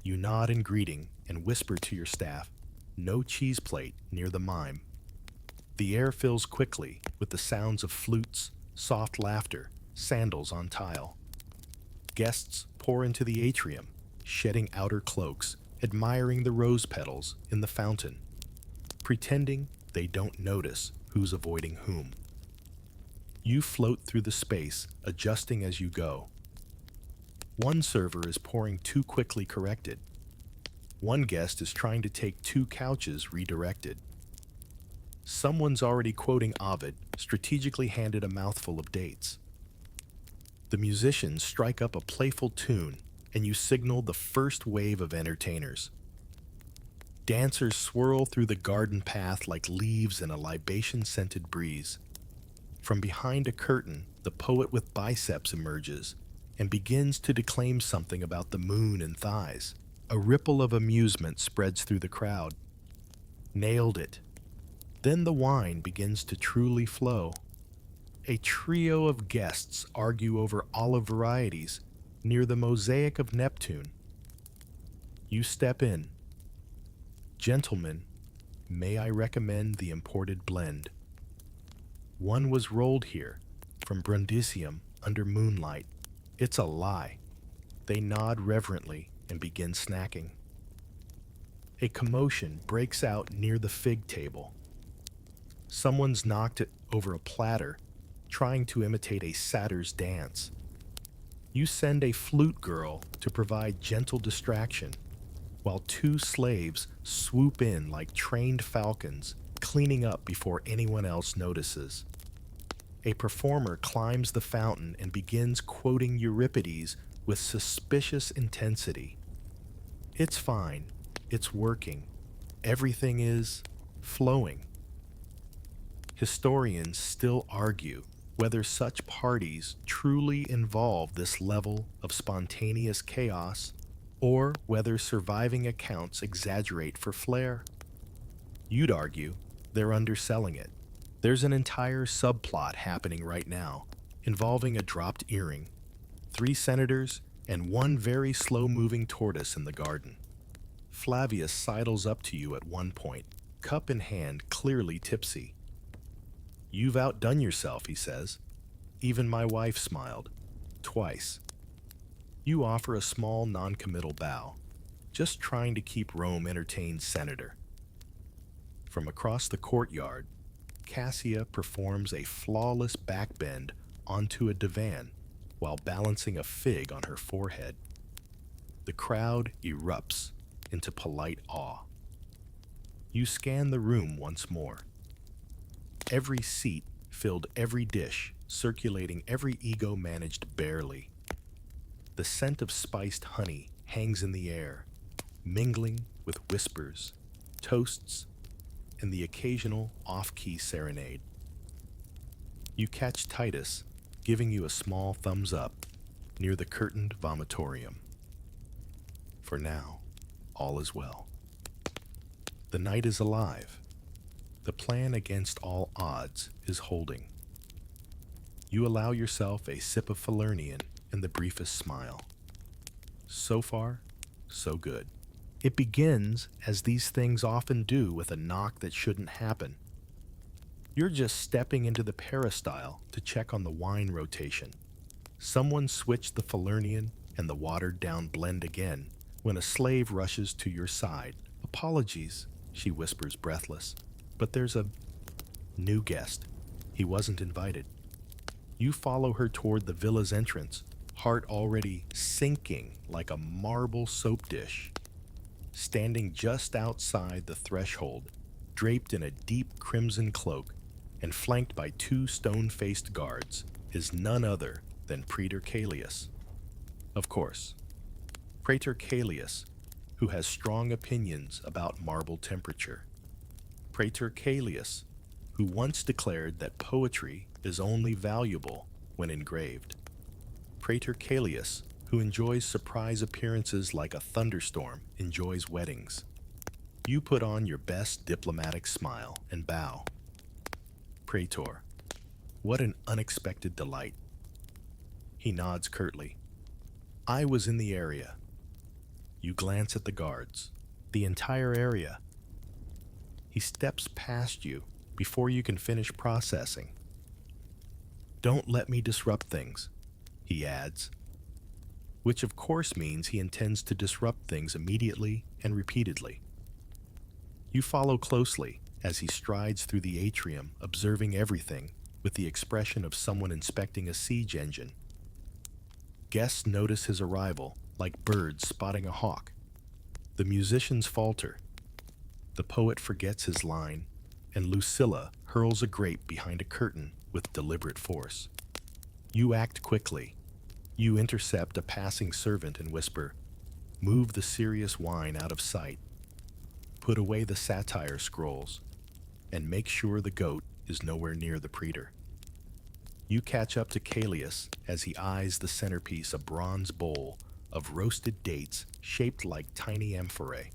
You nod in greeting and whisper to your staff, "No cheese plate near the mime." The air fills quickly with the sounds of flutes, soft laughter, sandals on tile. Guests pour into the atrium, shedding outer cloaks, admiring the rose petals in the fountain, pretending they don't notice who's avoiding whom. You float through the space, adjusting as you go. One server is pouring too quickly corrected. One guest is trying to take 2 couches redirected. Someone's already quoting Ovid, strategically handed a mouthful of dates. The musicians strike up a playful tune, and you signal the first wave of entertainers. Dancers swirl through the garden path like leaves in a libation-scented breeze. From behind a curtain, the poet with biceps emerges and begins to declaim something about the moon and thighs. A ripple of amusement spreads through the crowd. Nailed it. Then the wine begins to truly flow. A trio of guests argue over olive varieties near the mosaic of Neptune. You step in. "Gentlemen, may I recommend the imported blend? One was rolled here, from Brundisium, under moonlight." It's a lie. They nod reverently and begin snacking. A commotion breaks out near the fig table. Someone's knocked it over a platter, trying to imitate a satyr's dance. You send a flute girl to provide gentle distraction, while 2 slaves swoop in like trained falcons, cleaning up before anyone else notices. A performer climbs the fountain and begins quoting Euripides with suspicious intensity. It's fine. It's working. Everything is flowing. Historians still argue whether such parties truly involve this level of spontaneous chaos, or whether surviving accounts exaggerate for flair. You'd argue they're underselling it. There's an entire subplot happening right now, involving a dropped earring, 3 senators, and 1 very slow-moving tortoise in the garden. Flavius sidles up to you at one point, cup in hand, clearly tipsy. "You've outdone yourself," he says. Even my wife smiled. Twice. You offer a small non-committal bow, just trying to keep Rome entertained, Senator. From across the courtyard, Cassia performs a flawless backbend onto a divan while balancing a fig on her forehead. The crowd erupts into polite awe. You scan the room once more. Every seat filled, every dish circulating, every ego managed barely. The scent of spiced honey hangs in the air, mingling with whispers, toasts, and the occasional off-key serenade. You catch Titus giving you a small thumbs up near the curtained vomitorium. For now, all is well. The night is alive. The plan against all odds is holding. You allow yourself a sip of Falernian and the briefest smile. So far, so good. It begins, as these things often do, with a knock that shouldn't happen. You're just stepping into the peristyle to check on the wine rotation. Someone switched the Falernian and the watered-down blend again when a slave rushes to your side. "Apologies," she whispers, breathless, "but there's a new guest. He wasn't invited." You follow her toward the villa's entrance, heart already sinking like a marble soap dish. Standing just outside the threshold, draped in a deep crimson cloak and flanked by two stone-faced guards, is none other than Praetor Callias. Of course, Praetor Callias, who has strong opinions about marble temperature. Praetor Callias, who once declared that poetry is only valuable when engraved. Praetor Callias, who enjoys surprise appearances like a thunderstorm enjoys weddings. You put on your best diplomatic smile and bow. "Praetor, what an unexpected delight." He nods curtly. "I was in the area." You glance at the guards. "The entire area." He steps past you before you can finish processing. "Don't let me disrupt things," he adds, which of course means he intends to disrupt things immediately and repeatedly. You follow closely as he strides through the atrium, observing everything with the expression of someone inspecting a siege engine. Guests notice his arrival like birds spotting a hawk. The musicians falter. The poet forgets his line, and Lucilla hurls a grape behind a curtain with deliberate force. You act quickly. You intercept a passing servant and whisper, "Move the serious wine out of sight. Put away the satire scrolls, and make sure the goat is nowhere near the praetor." You catch up to Callias as he eyes the centerpiece, a bronze bowl of roasted dates shaped like tiny amphorae.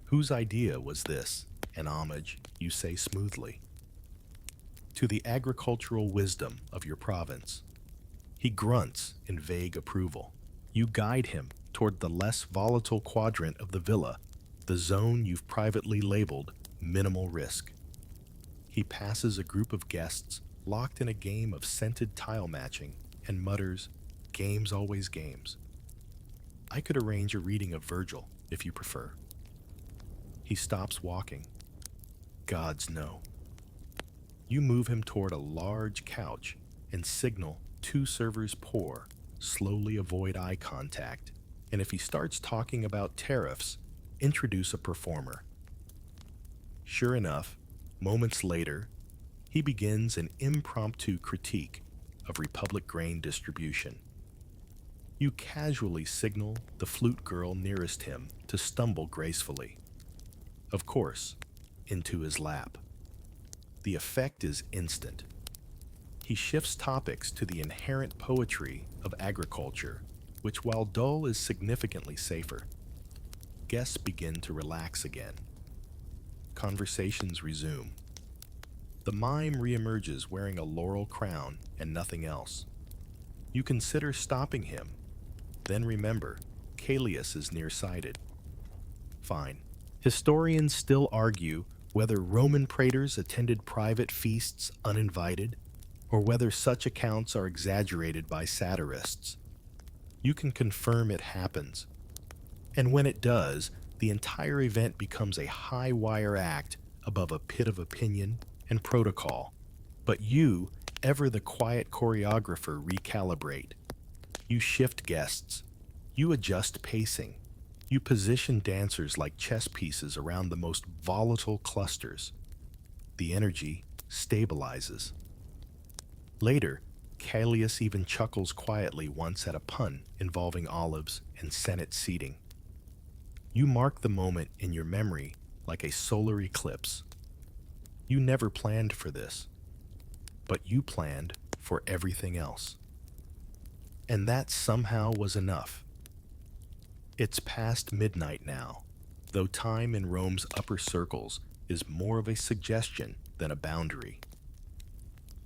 "Whose idea was this?" An homage, you say smoothly. "To the agricultural wisdom of your province." He grunts in vague approval. You guide him toward the less volatile quadrant of the villa, the zone you've privately labeled minimal risk. He passes a group of guests locked in a game of scented tile matching and mutters, "Games always games. I could arrange a reading of Virgil, if you prefer." He stops walking. "Gods, no." You move him toward a large couch and signal two servers pour, slowly avoid eye contact, and if he starts talking about tariffs, introduce a performer. Sure enough, moments later, he begins an impromptu critique of Republic grain distribution. You casually signal the flute girl nearest him to stumble gracefully. Of course, into his lap. The effect is instant. He shifts topics to the inherent poetry of agriculture, which, while dull, is significantly safer. Guests begin to relax again. Conversations resume. The mime reemerges wearing a laurel crown and nothing else. You consider stopping him, then remember, Callias is nearsighted. Fine. Historians still argue whether Roman praetors attended private feasts uninvited, or whether such accounts are exaggerated by satirists. You can confirm it happens. And when it does, the entire event becomes a high-wire act above a pit of opinion and protocol. But you, ever the quiet choreographer, recalibrate. You shift guests. You adjust pacing. You position dancers like chess pieces around the most volatile clusters. The energy stabilizes. Later, Callias even chuckles quietly once at a pun involving olives and Senate seating. You mark the moment in your memory like a solar eclipse. You never planned for this, but you planned for everything else. And that somehow was enough. It's past midnight now, though time in Rome's upper circles is more of a suggestion than a boundary.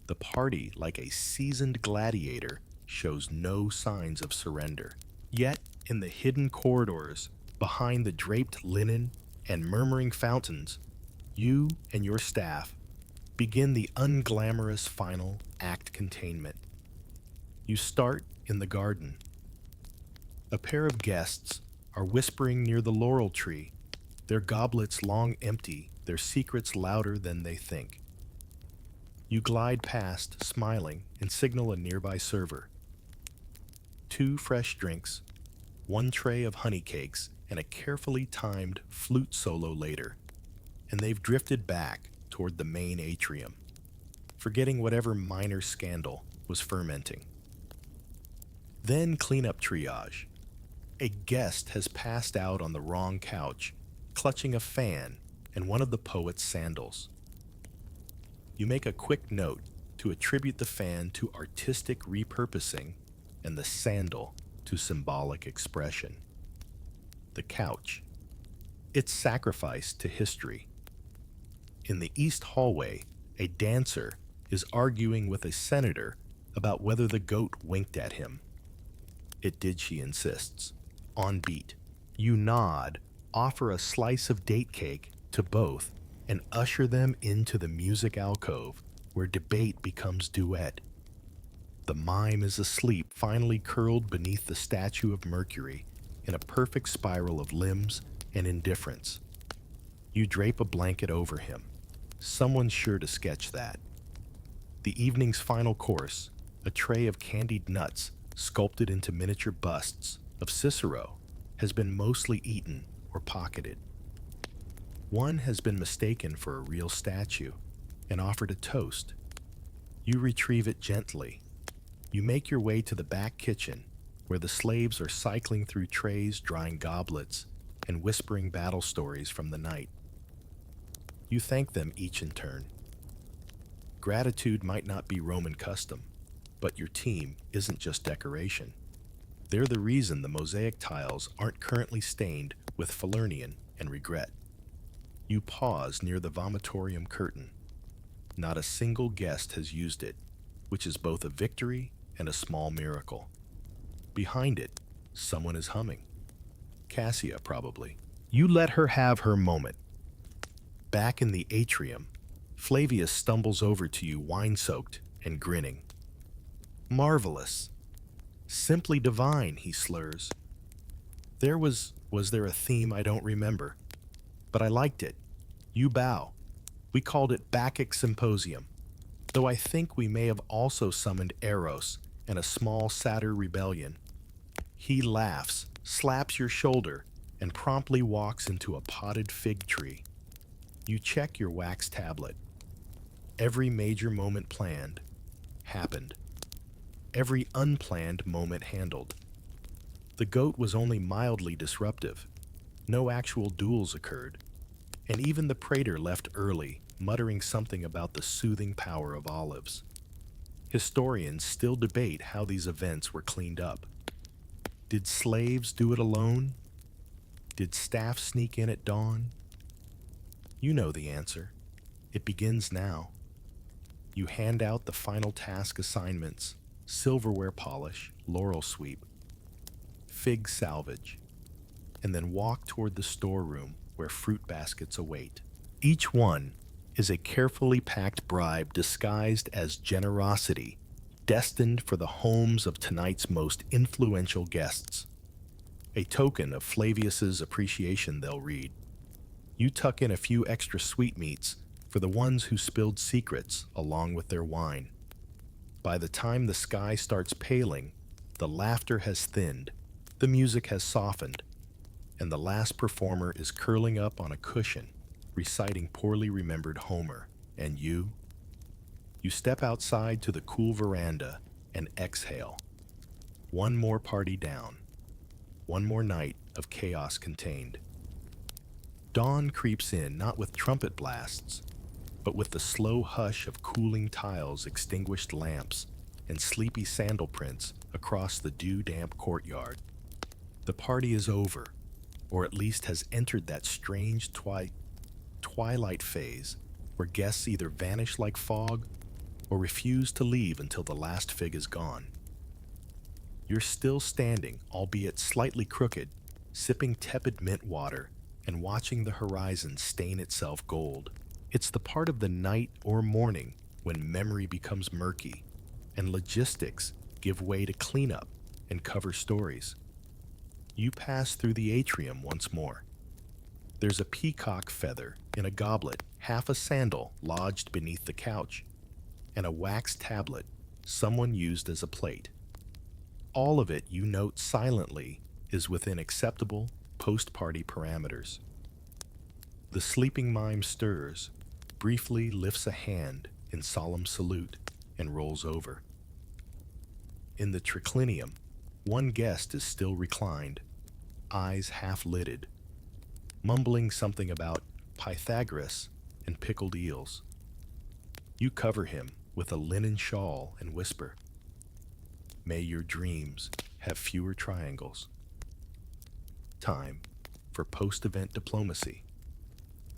The party, like a seasoned gladiator, shows no signs of surrender. Yet, in the hidden corridors, behind the draped linen and murmuring fountains, you and your staff begin the unglamorous final act containment. You start in the garden. A pair of guests are whispering near the laurel tree, their goblets long empty, their secrets louder than they think. You glide past, smiling, and signal a nearby server. 2 fresh drinks, 1 tray of honey cakes, and a carefully timed flute solo later, and they've drifted back toward the main atrium, forgetting whatever minor scandal was fermenting. Then cleanup triage. A guest has passed out on the wrong couch, clutching a fan and one of the poet's sandals. You make a quick note to attribute the fan to artistic repurposing and the sandal to symbolic expression. The couch. It's sacrificed to history. In the east hallway, a dancer is arguing with a senator about whether the goat winked at him. It did, she insists. On beat. You nod, offer a slice of date cake to both, and usher them into the music alcove where debate becomes duet. The mime is asleep, finally curled beneath the statue of Mercury in a perfect spiral of limbs and indifference. You drape a blanket over him. Someone's sure to sketch that. The evening's final course, a tray of candied nuts sculpted into miniature busts of Cicero, has been mostly eaten or pocketed. One has been mistaken for a real statue and offered a toast. You retrieve it gently. You make your way to the back kitchen, where the slaves are cycling through trays, drying goblets, and whispering battle stories from the night. You thank them each in turn. Gratitude might not be Roman custom, but your team isn't just decoration. They're the reason the mosaic tiles aren't currently stained with Falernian and regret. You pause near the vomitorium curtain. Not a single guest has used it, which is both a victory and a small miracle. Behind it, someone is humming. Cassia, probably. You let her have her moment. Back in the atrium, Flavius stumbles over to you, wine-soaked and grinning. Marvelous. Simply divine, he slurs. Was there a theme I don't remember? But I liked it. You bow. We called it Bacchic Symposium, though I think we may have also summoned Eros and a small satyr rebellion. He laughs, slaps your shoulder, and promptly walks into a potted fig tree. You check your wax tablet. Every major moment planned happened. Every unplanned moment handled. The goat was only mildly disruptive. No actual duels occurred, and even the praetor left early, muttering something about the soothing power of olives. Historians still debate how these events were cleaned up. Did slaves do it alone? Did staff sneak in at dawn? You know the answer. It begins now. You hand out the final task assignments: silverware polish, laurel sweep, fig salvage, and then walk toward the storeroom where fruit baskets await. Each one is a carefully packed bribe disguised as generosity, destined for the homes of tonight's most influential guests. A token of Flavius's appreciation, they'll read. You tuck in a few extra sweetmeats for the ones who spilled secrets along with their wine. By the time the sky starts paling, the laughter has thinned, the music has softened, and the last performer is curling up on a cushion, reciting poorly remembered Homer. And you step outside to the cool veranda and exhale. One more party down. One more night of chaos contained. Dawn creeps in, not with trumpet blasts, but with the slow hush of cooling tiles, extinguished lamps, and sleepy sandal prints across the dew-damp courtyard. The party is over, or at least has entered that strange twilight phase where guests either vanish like fog or refuse to leave until the last fig is gone. You're still standing, albeit slightly crooked, sipping tepid mint water and watching the horizon stain itself gold. It's the part of the night or morning when memory becomes murky and logistics give way to cleanup and cover stories. You pass through the atrium once more. There's a peacock feather in a goblet, half a sandal lodged beneath the couch, and a wax tablet someone used as a plate. All of it, you note silently, is within acceptable post-party parameters. The sleeping mime stirs, briefly lifts a hand in solemn salute, and rolls over. In the triclinium, one guest is still reclined, eyes half-lidded, mumbling something about Pythagoras and pickled eels. You cover him with a linen shawl and whisper, "May your dreams have fewer triangles." Time for post-event diplomacy.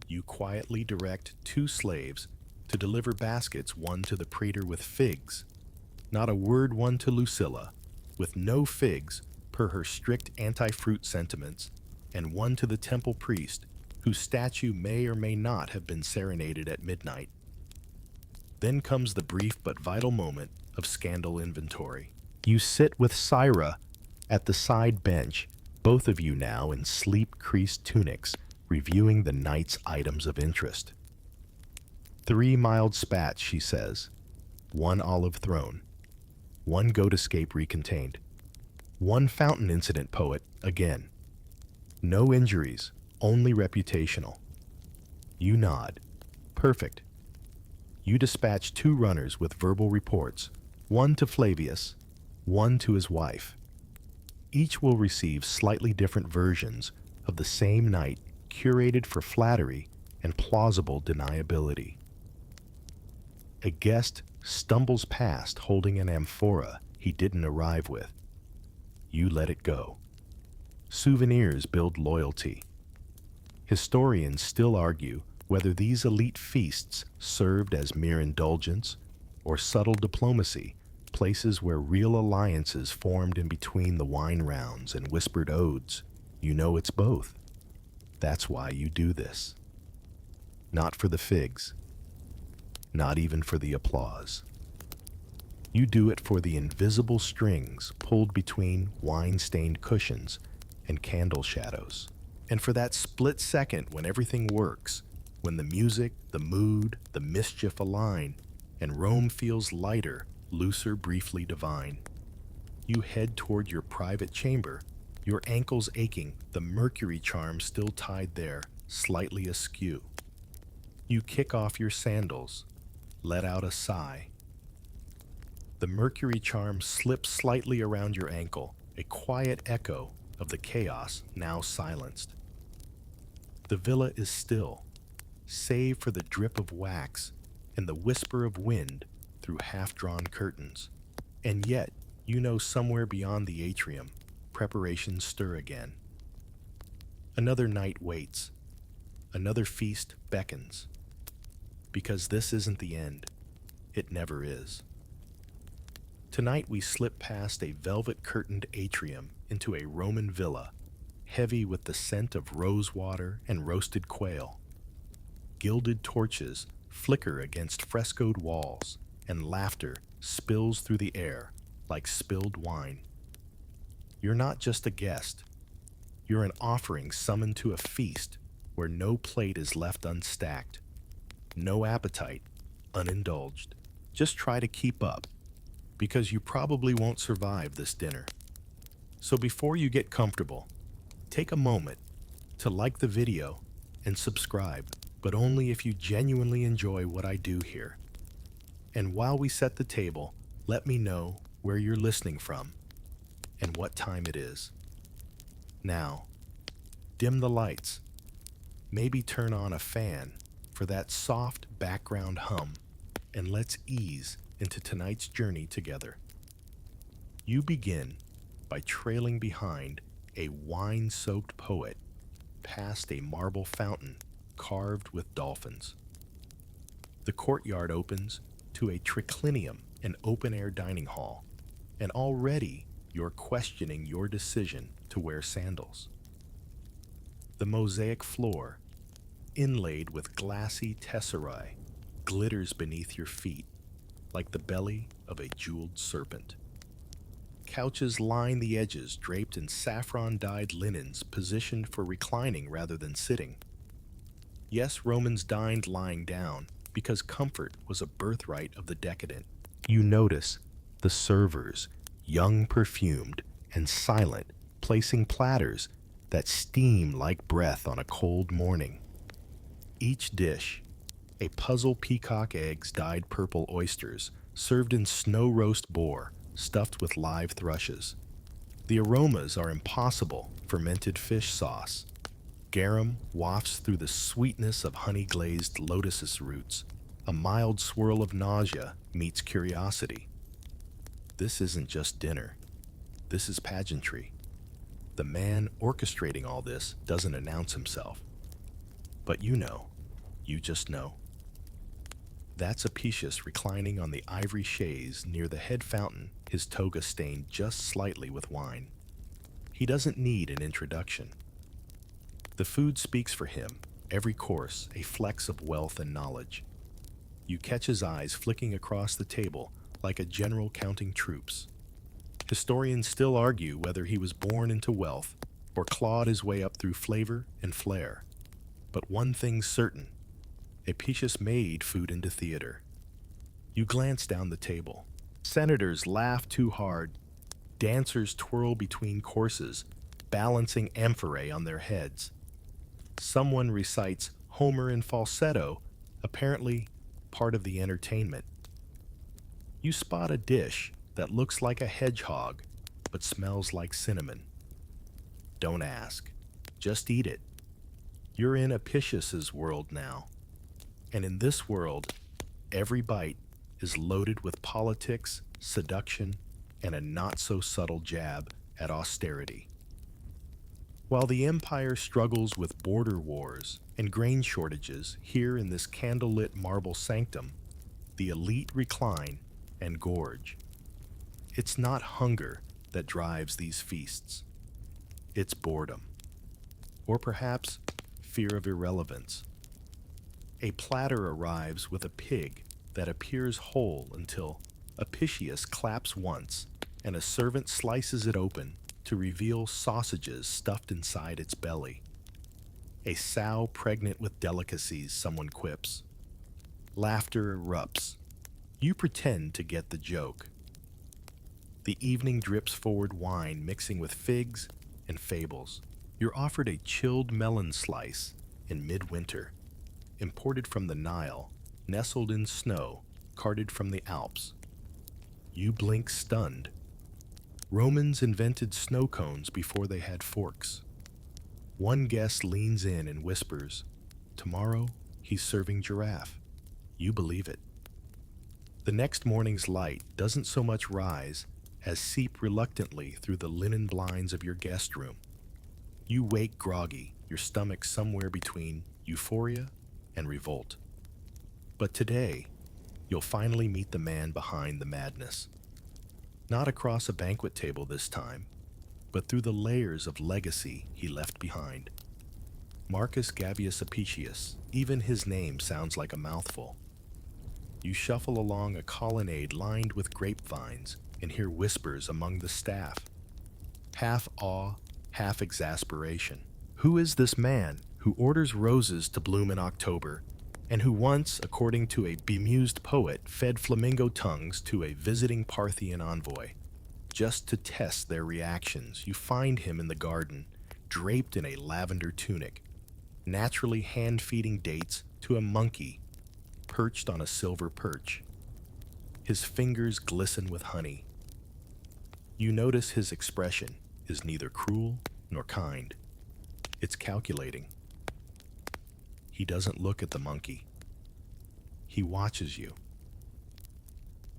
You quietly direct two slaves to deliver baskets, one to the praetor with figs, not a word one to Lucilla, with no figs per her strict anti-fruit sentiments, and one to the temple priest, whose statue may or may not have been serenaded at midnight. Then comes the brief but vital moment of scandal inventory. You sit with Syra at the side bench, both of you now in sleep-creased tunics, reviewing the night's items of interest. 3 mild spats, she says. 1 olive thrown. 1 goat escape recontained. 1 fountain incident, poet, again. No injuries, only reputational. You nod. Perfect. You dispatch 2 runners with verbal reports, 1 to Flavius, 1 to his wife. Each will receive slightly different versions of the same night, curated for flattery and plausible deniability. A guest stumbles past holding an amphora he didn't arrive with. You let it go. Souvenirs build loyalty. Historians still argue whether these elite feasts served as mere indulgence or subtle diplomacy, places where real alliances formed in between the wine rounds and whispered odes. You know it's both. That's why you do this. Not for the figs. Not even for the applause. You do it for the invisible strings pulled between wine-stained cushions and candle shadows. And for that split second when everything works, when the music, the mood, the mischief align, and Rome feels lighter, looser, briefly divine. You head toward your private chamber, your ankles aching, the mercury charm still tied there, slightly askew. You kick off your sandals, let out a sigh. The mercury charm slips slightly around your ankle, a quiet echo of the chaos now silenced. The villa is still, save for the drip of wax and the whisper of wind through half-drawn curtains. And yet, you know somewhere beyond the atrium, preparations stir again. Another night waits. Another feast beckons. Because this isn't the end. It never is. Tonight we slip past a velvet-curtained atrium into a Roman villa, heavy with the scent of rosewater and roasted quail. Gilded torches flicker against frescoed walls, and laughter spills through the air like spilled wine. You're not just a guest. You're an offering summoned to a feast where no plate is left unstacked, no appetite unindulged. Just try to keep up, because you probably won't survive this dinner. So before you get comfortable, take a moment to like the video and subscribe, but only if you genuinely enjoy what I do here. And while we set the table, let me know where you're listening from and what time it is. Now, dim the lights. Maybe turn on a fan for that soft background hum, and let's ease into tonight's journey together. You begin by trailing behind a wine-soaked poet past a marble fountain carved with dolphins. The courtyard opens to a triclinium, an open-air dining hall, and already you're questioning your decision to wear sandals. The mosaic floor, inlaid with glassy tesserae, glitters beneath your feet like the belly of a jeweled serpent. Couches line the edges, draped in saffron-dyed linens positioned for reclining rather than sitting. Yes, Romans dined lying down because comfort was a birthright of the decadent. You notice the servers, young, perfumed, and silent, placing platters that steam like breath on a cold morning. Each dish, a puzzle peacock eggs dyed purple oysters, served in snow roast boar, stuffed with live thrushes. The aromas are impossible, fermented fish sauce. Garum wafts through the sweetness of honey-glazed lotus roots. A mild swirl of nausea meets curiosity. This isn't just dinner. This is pageantry. The man orchestrating all this doesn't announce himself. But you just know. That's Apicius reclining on the ivory chaise near the head fountain, his toga stained just slightly with wine. He doesn't need an introduction. The food speaks for him, every course a flex of wealth and knowledge. You catch his eyes flicking across the table like a general counting troops. Historians still argue whether he was born into wealth or clawed his way up through flavor and flair. But one thing's certain: Apicius made food into theater. You glance down the table. Senators laugh too hard. Dancers twirl between courses, balancing amphorae on their heads. Someone recites Homer in falsetto, apparently part of the entertainment. You spot a dish that looks like a hedgehog, but smells like cinnamon. Don't ask. Just eat it. You're in Apicius's world now. And in this world, every bite is loaded with politics, seduction, and a not-so-subtle jab at austerity. While the empire struggles with border wars and grain shortages here in this candlelit marble sanctum, the elite recline and gorge. It's not hunger that drives these feasts. It's boredom. Or perhaps fear of irrelevance. A platter arrives with a pig that appears whole until Apicius claps once and a servant slices it open to reveal sausages stuffed inside its belly. A sow pregnant with delicacies, someone quips. Laughter erupts. You pretend to get the joke. The evening drips forward wine mixing with figs and fables. You're offered a chilled melon slice in midwinter, imported from the Nile, nestled in snow, carted from the Alps. You blink stunned. Romans invented snow cones before they had forks. One guest leans in and whispers, "Tomorrow he's serving giraffe." You believe it. The next morning's light doesn't so much rise as seep reluctantly through the linen blinds of your guest room. You wake groggy, your stomach somewhere between euphoria and revolt. But today, you'll finally meet the man behind the madness. Not across a banquet table this time, but through the layers of legacy he left behind. Marcus Gavius Apicius, even his name sounds like a mouthful. You shuffle along a colonnade lined with grapevines and hear whispers among the staff. Half awe, half exasperation. Who is this man who orders roses to bloom in October, and who once, according to a bemused poet, fed flamingo tongues to a visiting Parthian envoy? Just to test their reactions, you find him in the garden, draped in a lavender tunic, naturally hand-feeding dates to a monkey perched on a silver perch. His fingers glisten with honey. You notice his expression is neither cruel nor kind. It's calculating. He doesn't look at the monkey. He watches you.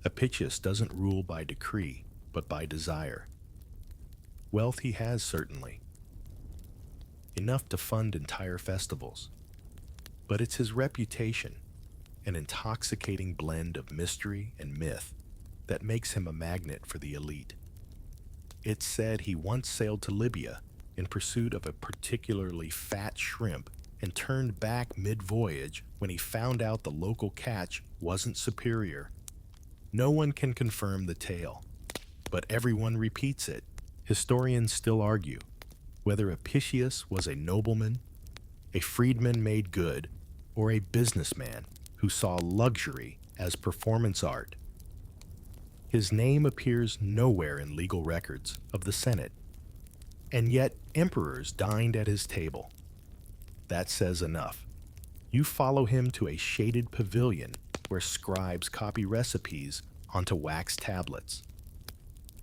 Apicius doesn't rule by decree, but by desire. Wealth he has, certainly. Enough to fund entire festivals. But it's his reputation, an intoxicating blend of mystery and myth, that makes him a magnet for the elite. It's said he once sailed to Libya in pursuit of a particularly fat shrimp and turned back mid-voyage when he found out the local catch wasn't superior. No one can confirm the tale, but everyone repeats it. Historians still argue whether Apicius was a nobleman, a freedman made good, or a businessman who saw luxury as performance art. His name appears nowhere in legal records of the Senate, and yet emperors dined at his table. That says enough. You follow him to a shaded pavilion where scribes copy recipes onto wax tablets.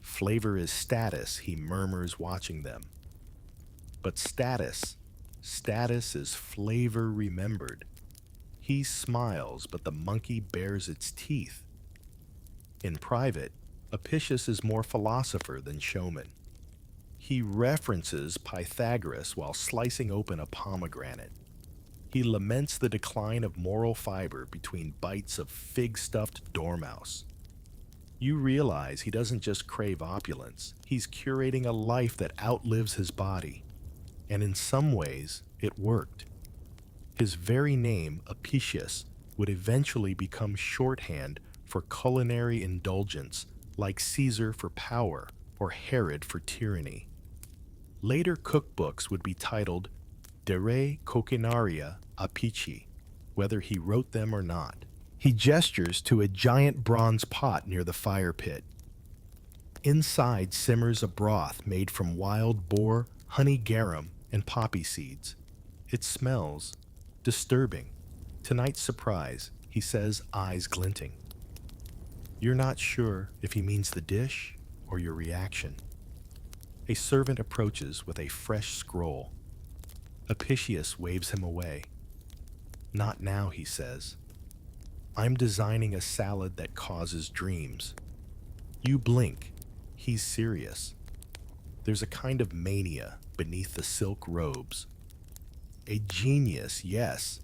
Flavor is status, he murmurs watching them. But status is flavor remembered. He smiles, but the monkey bares its teeth. In private, Apicius is more philosopher than showman. He references Pythagoras while slicing open a pomegranate. He laments the decline of moral fiber between bites of fig-stuffed dormouse. You realize he doesn't just crave opulence, he's curating a life that outlives his body. And in some ways, it worked. His very name, Apicius, would eventually become shorthand for culinary indulgence, like Caesar for power or Herod for tyranny. Later cookbooks would be titled De Re Coquinaria Apici, whether he wrote them or not. He gestures to a giant bronze pot near the fire pit. Inside simmers a broth made from wild boar, honey garum, and poppy seeds. It smells disturbing. Tonight's surprise, he says, eyes glinting. You're not sure if he means the dish or your reaction. A servant approaches with a fresh scroll. Apicius waves him away. Not now, he says. I'm designing a salad that causes dreams. You blink. He's serious. There's a kind of mania beneath the silk robes. A genius, yes,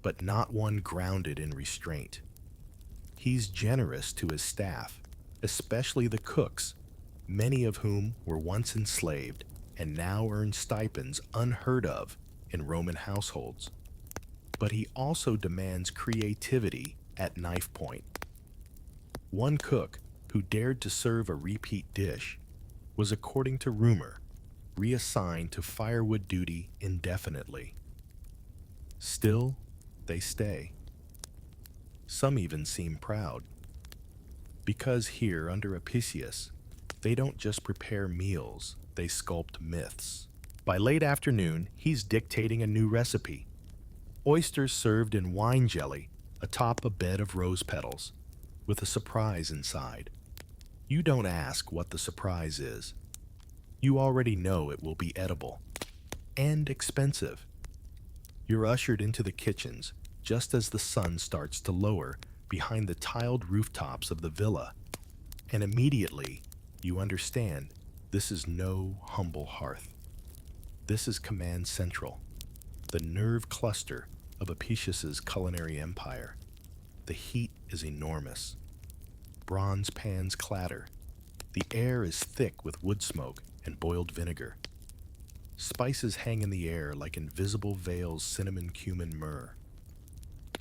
but not one grounded in restraint. He's generous to his staff, especially the cooks, many of whom were once enslaved and now earn stipends unheard of in Roman households. But he also demands creativity at knife point. One cook, who dared to serve a repeat dish, was, according to rumor, reassigned to firewood duty indefinitely. Still, they stay. Some even seem proud. Because here, under Apicius, they don't just prepare meals, they sculpt myths. By late afternoon, he's dictating a new recipe. Oysters served in wine jelly atop a bed of rose petals, with a surprise inside. You don't ask what the surprise is. You already know it will be edible and expensive. You're ushered into the kitchens just as the sun starts to lower behind the tiled rooftops of the villa, and immediately you understand this is no humble hearth. This is Command Central, the nerve cluster of Apicius's culinary empire. The heat is enormous. Bronze pans clatter. The air is thick with wood smoke and boiled vinegar. Spices hang in the air like invisible veils, cinnamon, cumin, myrrh.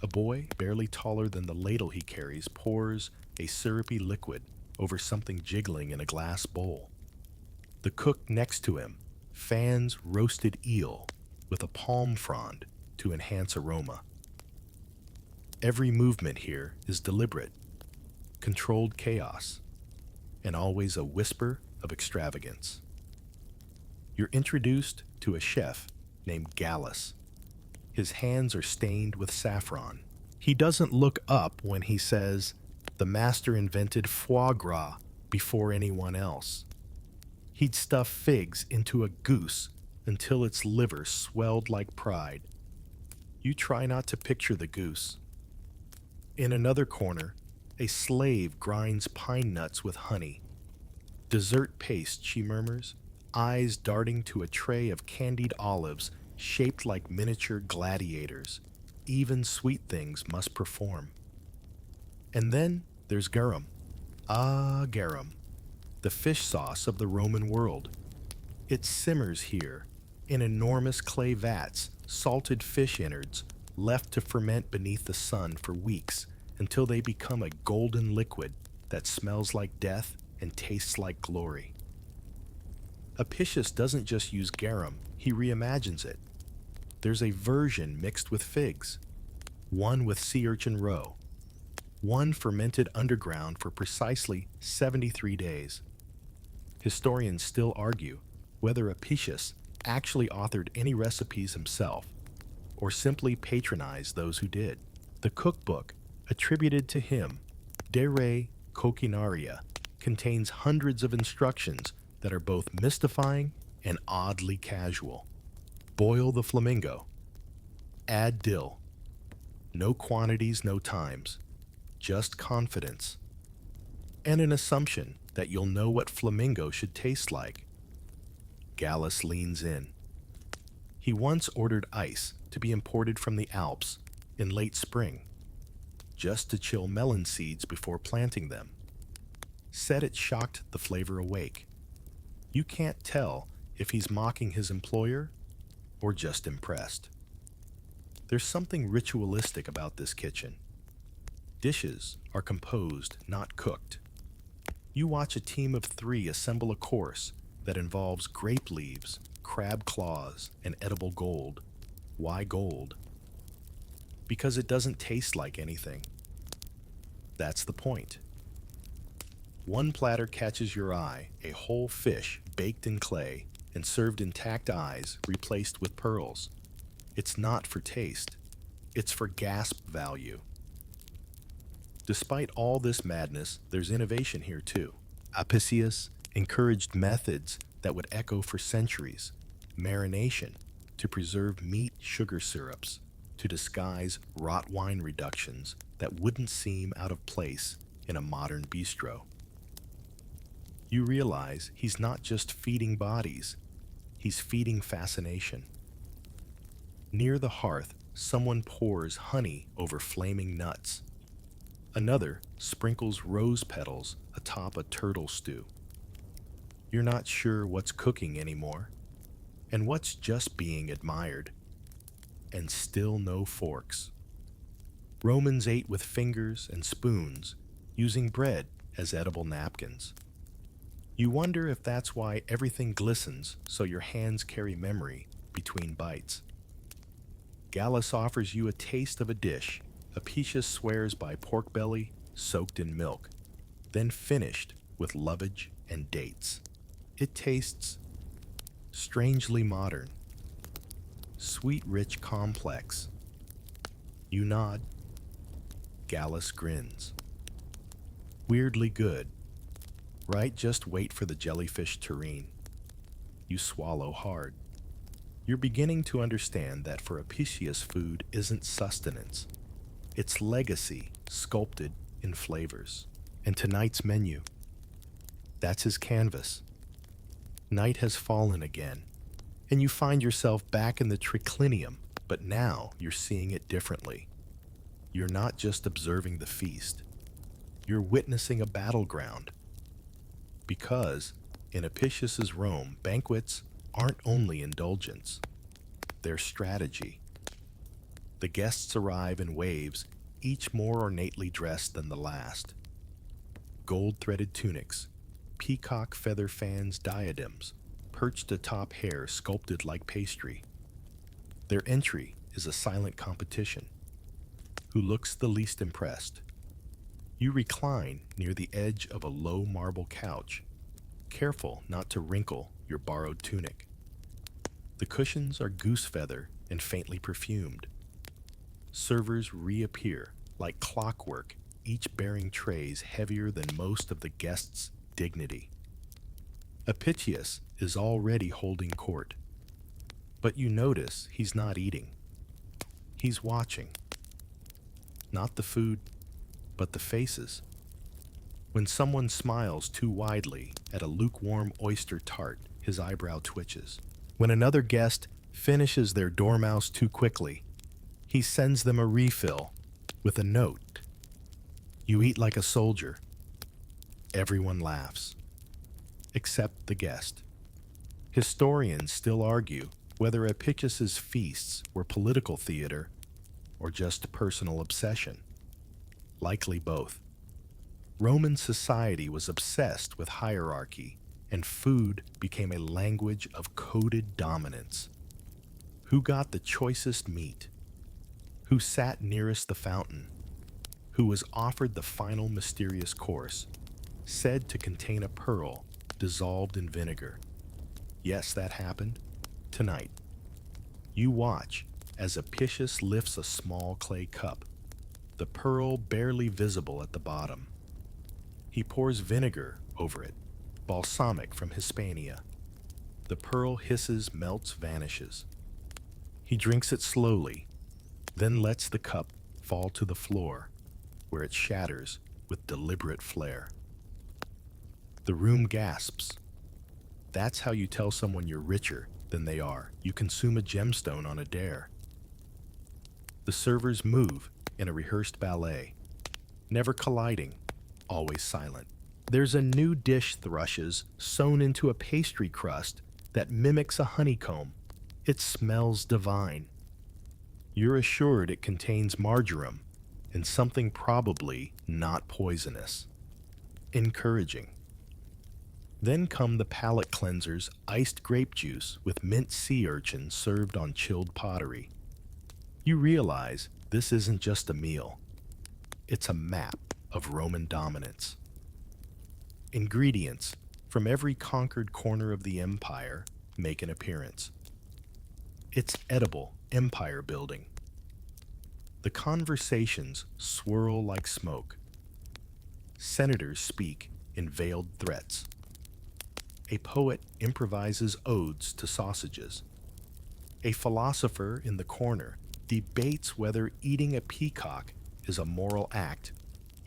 A boy, barely taller than the ladle he carries, pours a syrupy liquid over something jiggling in a glass bowl. The cook next to him fans roasted eel with a palm frond to enhance aroma. Every movement here is deliberate, controlled chaos, and always a whisper of extravagance. You're introduced to a chef named Gallus. His hands are stained with saffron. He doesn't look up when he says, the master invented foie gras before anyone else. He'd stuff figs into a goose until its liver swelled like pride. You try not to picture the goose. In another corner, a slave grinds pine nuts with honey. Dessert paste, she murmurs, eyes darting to a tray of candied olives shaped like miniature gladiators. Even sweet things must perform. And then there's garum. Ah, garum, the fish sauce of the Roman world. It simmers here, In enormous clay vats, salted fish innards left to ferment beneath the sun for weeks until they become a golden liquid that smells like death and tastes like glory. Apicius doesn't just use garum, he reimagines it. There's a version mixed with figs, one with sea urchin roe, one fermented underground for precisely 73 days. Historians still argue whether Apicius actually authored any recipes himself or simply patronized those who did. The cookbook, attributed to him, De Re Coquinaria, contains hundreds of instructions that are both mystifying and oddly casual. Boil the flamingo. Add dill. No quantities, no times. Just confidence. And an assumption that you'll know what flamingo should taste like. Gallus leans in. He once ordered ice to be imported from the Alps in late spring, just to chill melon seeds before planting them. Said it shocked the flavor awake. You can't tell if he's mocking his employer or just impressed. There's something ritualistic about this kitchen. Dishes are composed, not cooked. You watch a team of 3 assemble a course that involves grape leaves, crab claws, and edible gold. Why gold? Because it doesn't taste like anything. That's the point. One platter catches your eye, a whole fish baked in clay and served intact eyes replaced with pearls. It's not for taste. It's for gasp value. Despite all this madness, there's innovation here too. Apicius encouraged methods that would echo for centuries. Marination, to preserve meat sugar syrups, to disguise rot wine reductions that wouldn't seem out of place in a modern bistro. You realize he's not just feeding bodies, he's feeding fascination. Near the hearth, someone pours honey over flaming nuts. Another sprinkles rose petals atop a turtle stew. You're not sure what's cooking anymore, and what's just being admired. And still no forks. Romans ate with fingers and spoons, using bread as edible napkins. You wonder if that's why everything glistens so your hands carry memory between bites. Gallus offers you a taste of a dish Apicius swears by pork belly soaked in milk, then finished with lovage and dates. It tastes strangely modern, sweet, rich, complex. You nod. Gallus grins. Weirdly good. Right, just wait for the jellyfish tureen. You swallow hard. You're beginning to understand that for Apicius, food isn't sustenance. It's legacy sculpted in flavors. And tonight's menu, that's his canvas. Night has fallen again, and you find yourself back in the triclinium, but now you're seeing it differently. You're not just observing the feast. You're witnessing a battleground. Because in Apicius's Rome, banquets aren't only indulgence, they're strategy. The guests arrive in waves, each more ornately dressed than the last. Gold-threaded tunics, peacock feather fans, diadems, perched atop hair sculpted like pastry. Their entry is a silent competition. Who looks the least impressed? You recline near the edge of a low marble couch, careful not to wrinkle your borrowed tunic. The cushions are goose feather and faintly perfumed. Servers reappear like clockwork, each bearing trays heavier than most of the guests' dignity. Apicius is already holding court, but you notice he's not eating. He's watching. Not the food, but the faces. When someone smiles too widely at a lukewarm oyster tart, his eyebrow twitches. When another guest finishes their dormouse too quickly, he sends them a refill with a note. You eat like a soldier. Everyone laughs, except the guest. Historians still argue whether Apicius's feasts were political theater or just personal obsession. Likely both. Roman society was obsessed with hierarchy, and food became a language of coded dominance. Who got the choicest meat? Who sat nearest the fountain? Who was offered the final mysterious course, said to contain a pearl dissolved in vinegar? Yes, that happened. Tonight. You watch as Apicius lifts a small clay cup, the pearl barely visible at the bottom. He pours vinegar over it, balsamic from Hispania. The pearl hisses, melts, vanishes. He drinks it slowly, then lets the cup fall to the floor, where it shatters with deliberate flair. The room gasps. That's how you tell someone you're richer than they are. You consume a gemstone on a dare. The servers move in a rehearsed ballet, never colliding, always silent. There's a new dish thrushes sewn into a pastry crust that mimics a honeycomb. It smells divine. You're assured it contains marjoram and something probably not poisonous. Encouraging. Then come the palate cleansers, iced grape juice with mint sea urchin served on chilled pottery. You realize this isn't just a meal. It's a map of Roman dominance. Ingredients from every conquered corner of the empire make an appearance. It's edible empire building. The conversations swirl like smoke. Senators speak in veiled threats. A poet improvises odes to sausages. A philosopher in the corner debates whether eating a peacock is a moral act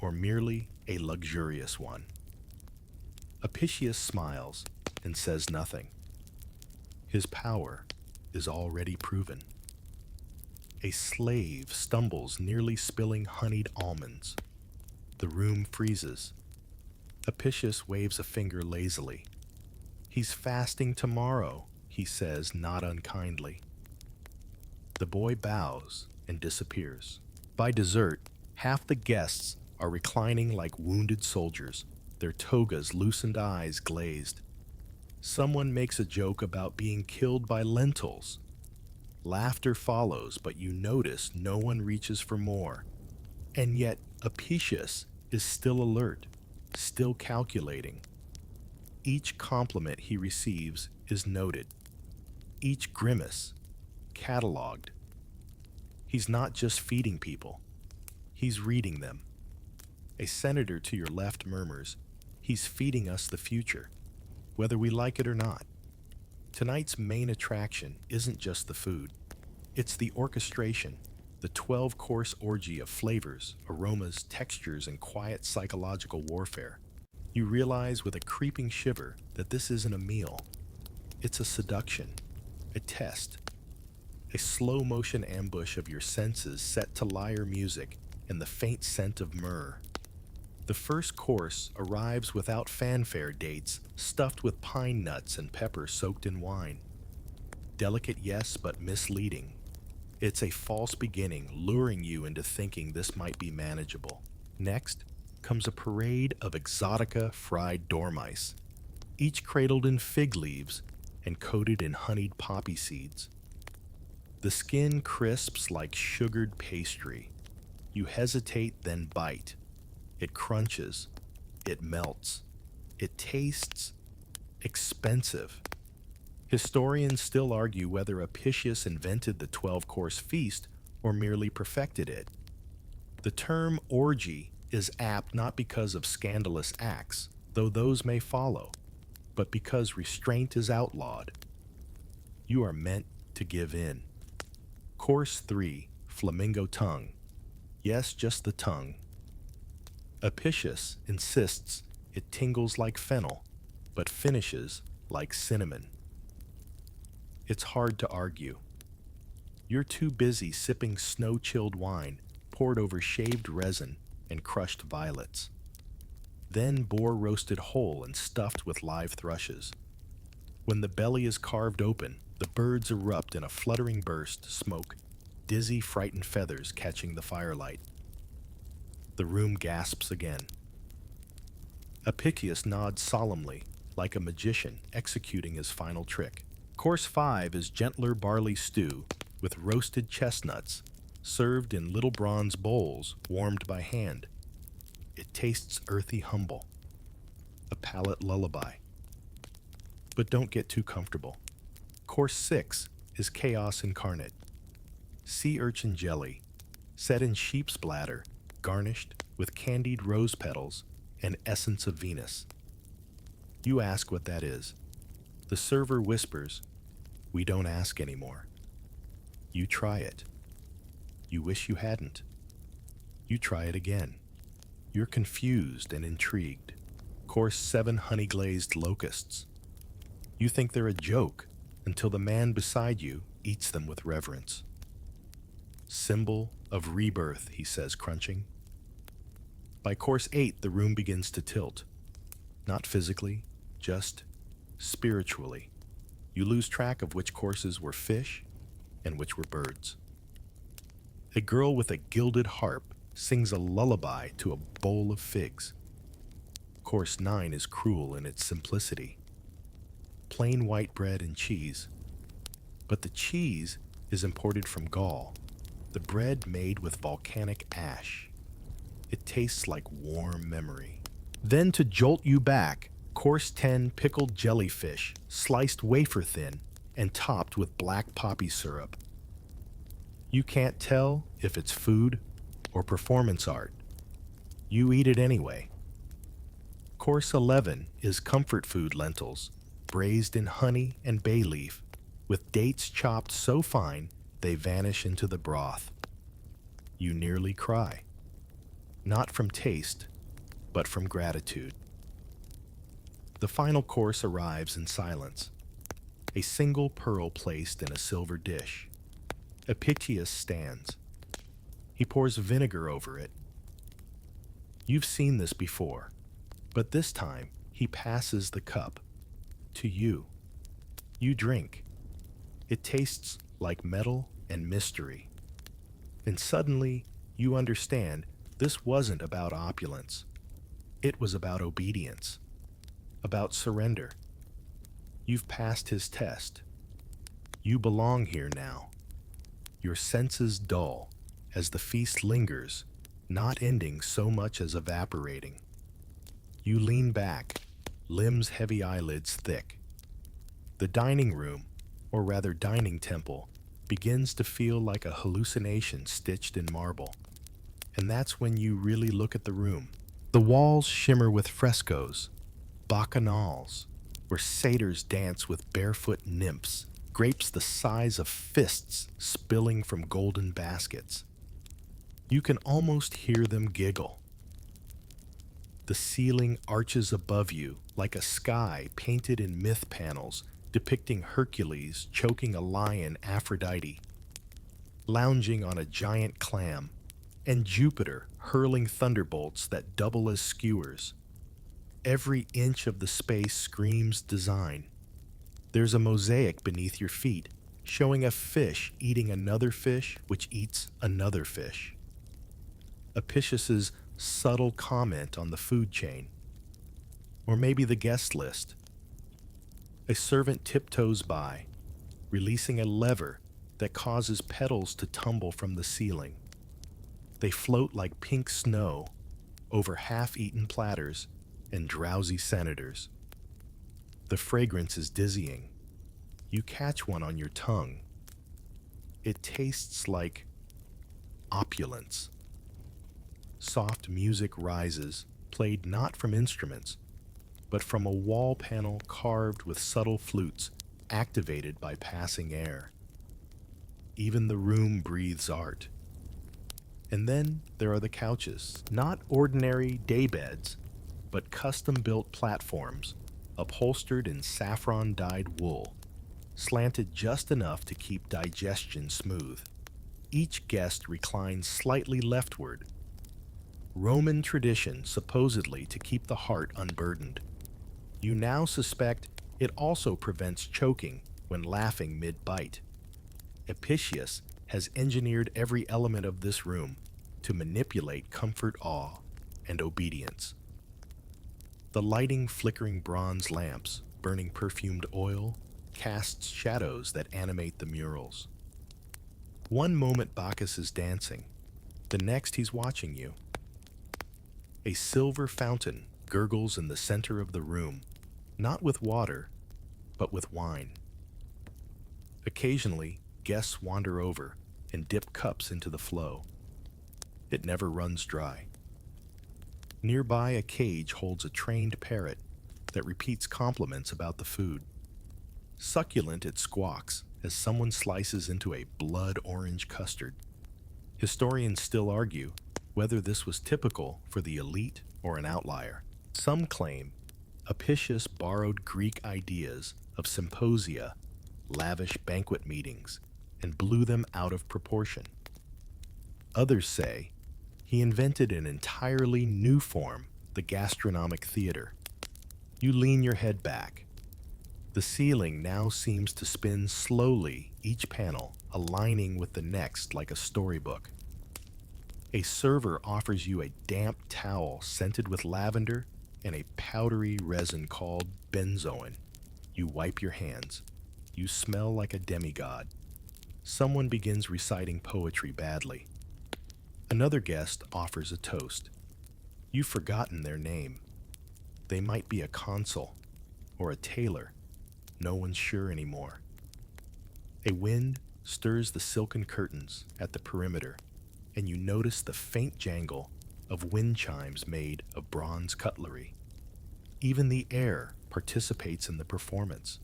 or merely a luxurious one. Apicius smiles and says nothing. His power is already proven. A slave stumbles, nearly spilling honeyed almonds. The room freezes. Apicius waves a finger lazily. He's fasting tomorrow, he says, not unkindly. The boy bows and disappears. By dessert, half the guests are reclining like wounded soldiers, their togas, loosened eyes glazed. Someone makes a joke about being killed by lentils. Laughter follows, but you notice no one reaches for more. And yet, Apicius is still alert, still calculating. Each compliment he receives is noted. Each grimace, cataloged. He's not just feeding people. He's reading them. A senator to your left murmurs, "He's feeding us the future, whether we like it or not." Tonight's main attraction isn't just the food. It's the orchestration, the 12-course orgy of flavors, aromas, textures, and quiet psychological warfare. You realize with a creeping shiver that this isn't a meal. It's a seduction, a test, a slow-motion ambush of your senses set to lyre music and the faint scent of myrrh. The first course arrives without fanfare dates, stuffed with pine nuts and pepper soaked in wine. Delicate, yes, but misleading. It's a false beginning, luring you into thinking this might be manageable. Next comes a parade of exotica fried dormice, each cradled in fig leaves and coated in honeyed poppy seeds. The skin crisps like sugared pastry. You hesitate, then bite. It crunches. It melts. It tastes expensive. Historians still argue whether Apicius invented the 12-course feast or merely perfected it. The term orgy is apt not because of scandalous acts, though those may follow, but because restraint is outlawed. You are meant to give in. Course 3, flamingo tongue. Yes, just the tongue. Apicius insists it tingles like fennel, but finishes like cinnamon. It's hard to argue. You're too busy sipping snow-chilled wine poured over shaved resin and crushed violets. Then boar roasted whole and stuffed with live thrushes. When the belly is carved open, The birds erupt in a fluttering burst, smoke, dizzy, frightened feathers catching the firelight. The room gasps again. Apicius nods solemnly, like a magician executing his final trick. Course 5 is gentler barley stew with roasted chestnuts, served in little bronze bowls warmed by hand. It tastes earthy humble, a palate lullaby. But don't get too comfortable. Course 6 is chaos incarnate. Sea urchin jelly, set in sheep's bladder, garnished with candied rose petals and essence of Venus. You ask what that is. The server whispers, "We don't ask anymore." You try it. You wish you hadn't. You try it again. You're confused and intrigued. Course 7 honey-glazed locusts. You think they're a joke until the man beside you eats them with reverence. "Symbol of rebirth," he says, crunching. By course 8, the room begins to tilt. Not physically, just spiritually. You lose track of which courses were fish and which were birds. A girl with a gilded harp sings a lullaby to a bowl of figs. Course 9 is cruel in its simplicity. Plain white bread and cheese. But the cheese is imported from Gaul, the bread made with volcanic ash. It tastes like warm memory. Then to jolt you back, course 10 pickled jellyfish, sliced wafer thin and topped with black poppy syrup. You can't tell if it's food or performance art. You eat it anyway. Course 11 is comfort food lentils, braised in honey and bay leaf, with dates chopped so fine they vanish into the broth. You nearly cry. Not from taste, but from gratitude. The final course arrives in silence. A single pearl placed in a silver dish. Apicius stands. He pours vinegar over it. You've seen this before, but this time he passes the cup to you. You drink. It tastes like metal and mystery. And suddenly you understand this wasn't about opulence. It was about obedience, about surrender. You've passed his test. You belong here now. Your senses dull as the feast lingers, not ending so much as evaporating. You lean back, limbs heavy, eyelids thick. The dining room, or rather dining temple, begins to feel like a hallucination stitched in marble. And that's when you really look at the room. The walls shimmer with frescoes, bacchanals, where satyrs dance with barefoot nymphs, grapes the size of fists spilling from golden baskets. You can almost hear them giggle. The ceiling arches above you like a sky painted in myth panels depicting Hercules choking a lion Aphrodite, lounging on a giant clam, and Jupiter hurling thunderbolts that double as skewers. Every inch of the space screams design. There's a mosaic beneath your feet, showing a fish eating another fish which eats another fish. Apicius's subtle comment on the food chain. Or maybe the guest list. A servant tiptoes by, releasing a lever that causes petals to tumble from the ceiling. They float like pink snow over half-eaten platters and drowsy senators. The fragrance is dizzying. You catch one on your tongue. It tastes like opulence. Soft music rises, played not from instruments, but from a wall panel carved with subtle flutes activated by passing air. Even the room breathes art. And then there are the couches, not ordinary daybeds, but custom-built platforms, upholstered in saffron-dyed wool, slanted just enough to keep digestion smooth. Each guest reclines slightly leftward. Roman tradition, supposedly to keep the heart unburdened. You now suspect it also prevents choking when laughing mid-bite. Apicius has engineered every element of this room to manipulate comfort, awe, and obedience. The lighting flickering bronze lamps, burning perfumed oil, casts shadows that animate the murals. One moment Bacchus is dancing, the next he's watching you. A silver fountain gurgles in the center of the room, not with water, but with wine. Occasionally, guests wander over and dip cups into the flow. It never runs dry. Nearby, a cage holds a trained parrot that repeats compliments about the food. Succulent, it squawks as someone slices into a blood-orange custard. Historians still argue whether this was typical for the elite or an outlier. Some claim Apicius borrowed Greek ideas of symposia, lavish banquet meetings, and blew them out of proportion. Others say he invented an entirely new form, the gastronomic theater. You lean your head back. The ceiling now seems to spin slowly, each panel aligning with the next like a storybook. A server offers you a damp towel scented with lavender and a powdery resin called benzoin. You wipe your hands. You smell like a demigod. Someone begins reciting poetry badly. Another guest offers a toast. You've forgotten their name. They might be a consul or a tailor. No one's sure anymore. A wind stirs the silken curtains at the perimeter, and you notice the faint jangle of wind chimes made of bronze cutlery. Even the air participates in the performance.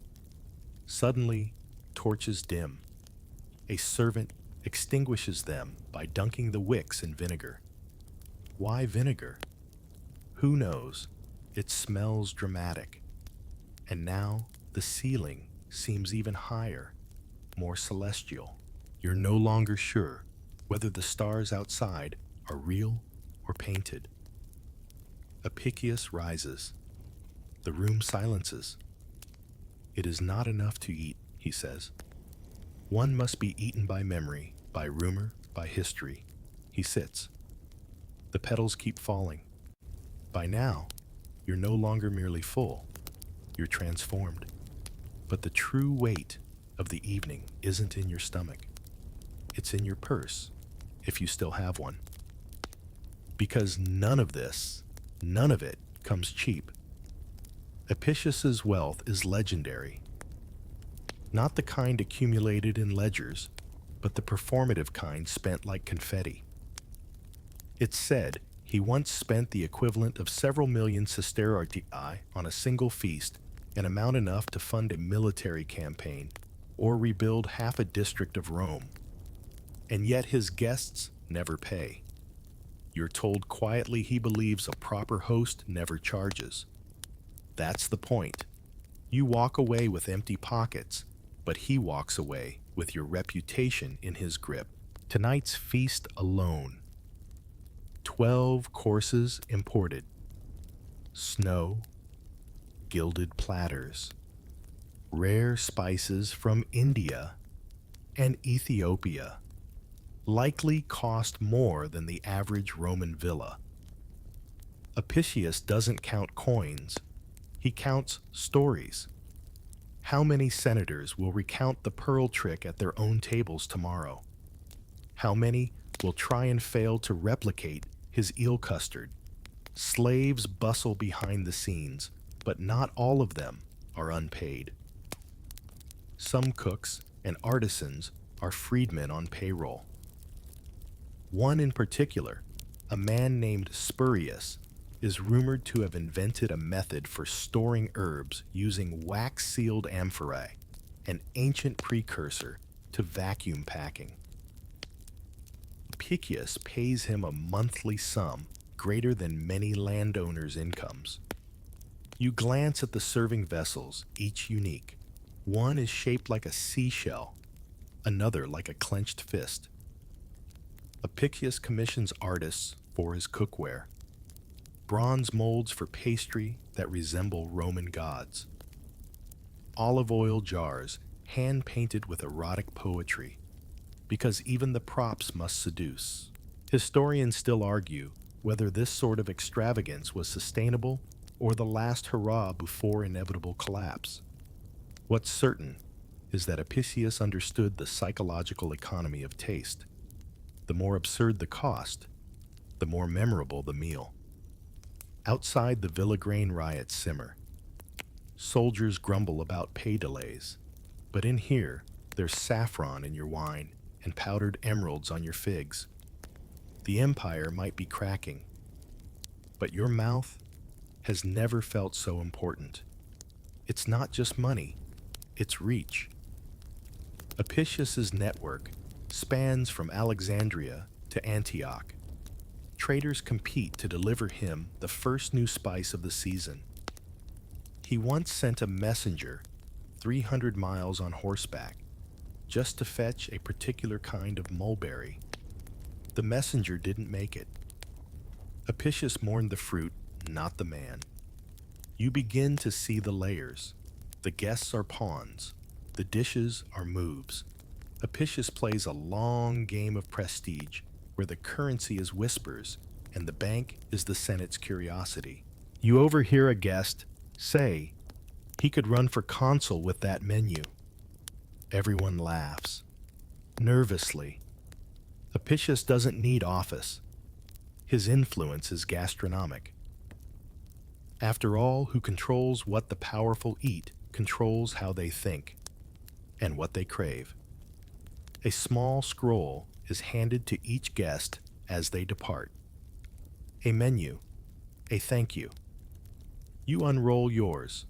Suddenly, torches dim. A servant extinguishes them by dunking the wicks in vinegar. Why vinegar? Who knows? It smells dramatic. And now the ceiling seems even higher, more celestial. You're no longer sure whether the stars outside are real or painted. Apicius rises. The room silences. It is not enough to eat, he says. One must be eaten by memory, by rumor, by history. He sits. The petals keep falling. By now, you're no longer merely full. You're transformed. But the true weight of the evening isn't in your stomach. It's in your purse, if you still have one. Because none of it comes cheap. Apicius's wealth is legendary. Not the kind accumulated in ledgers, but the performative kind spent like confetti. It's said he once spent the equivalent of several million sestertii on a single feast, an amount enough to fund a military campaign or rebuild half a district of Rome. And yet his guests never pay. You're told quietly he believes a proper host never charges. That's the point. You walk away with empty pockets, but he walks away with your reputation in his grip. Tonight's feast alone. 12 courses imported. Snow, gilded platters, rare spices from India and Ethiopia, likely cost more than the average Roman villa. Apicius doesn't count coins, he counts stories. How many senators will recount the pearl trick at their own tables tomorrow? How many will try and fail to replicate his eel custard? Slaves bustle behind the scenes, but not all of them are unpaid. Some cooks and artisans are freedmen on payroll. One in particular, a man named Spurius, is rumored to have invented a method for storing herbs using wax-sealed amphorae, an ancient precursor to vacuum packing. Apicius pays him a monthly sum greater than many landowners' incomes. You glance at the serving vessels, each unique. One is shaped like a seashell, another like a clenched fist. Apicius commissions artists for his cookware. Bronze molds for pastry that resemble Roman gods. Olive oil jars hand-painted with erotic poetry, because even the props must seduce. Historians still argue whether this sort of extravagance was sustainable or the last hurrah before inevitable collapse. What's certain is that Apicius understood the psychological economy of taste. The more absurd the cost, the more memorable the meal. Outside, the Villa grain riots simmer. Soldiers grumble about pay delays. But in here, there's saffron in your wine and powdered emeralds on your figs. The empire might be cracking, but your mouth has never felt so important. It's not just money, it's reach. Apicius's network spans from Alexandria to Antioch. Traders compete to deliver him the first new spice of the season. He once sent a messenger 300 miles on horseback just to fetch a particular kind of mulberry. The messenger didn't make it. Apicius mourned the fruit, not the man. You begin to see the layers. The guests are pawns. The dishes are moves. Apicius plays a long game of prestige where the currency is whispers and the bank is the Senate's curiosity. You overhear a guest say he could run for consul with that menu. Everyone laughs. Nervously. Apicius doesn't need office. His influence is gastronomic. After all, who controls what the powerful eat controls how they think and what they crave. A small scroll is handed to each guest as they depart. A menu, a thank you. You unroll yours.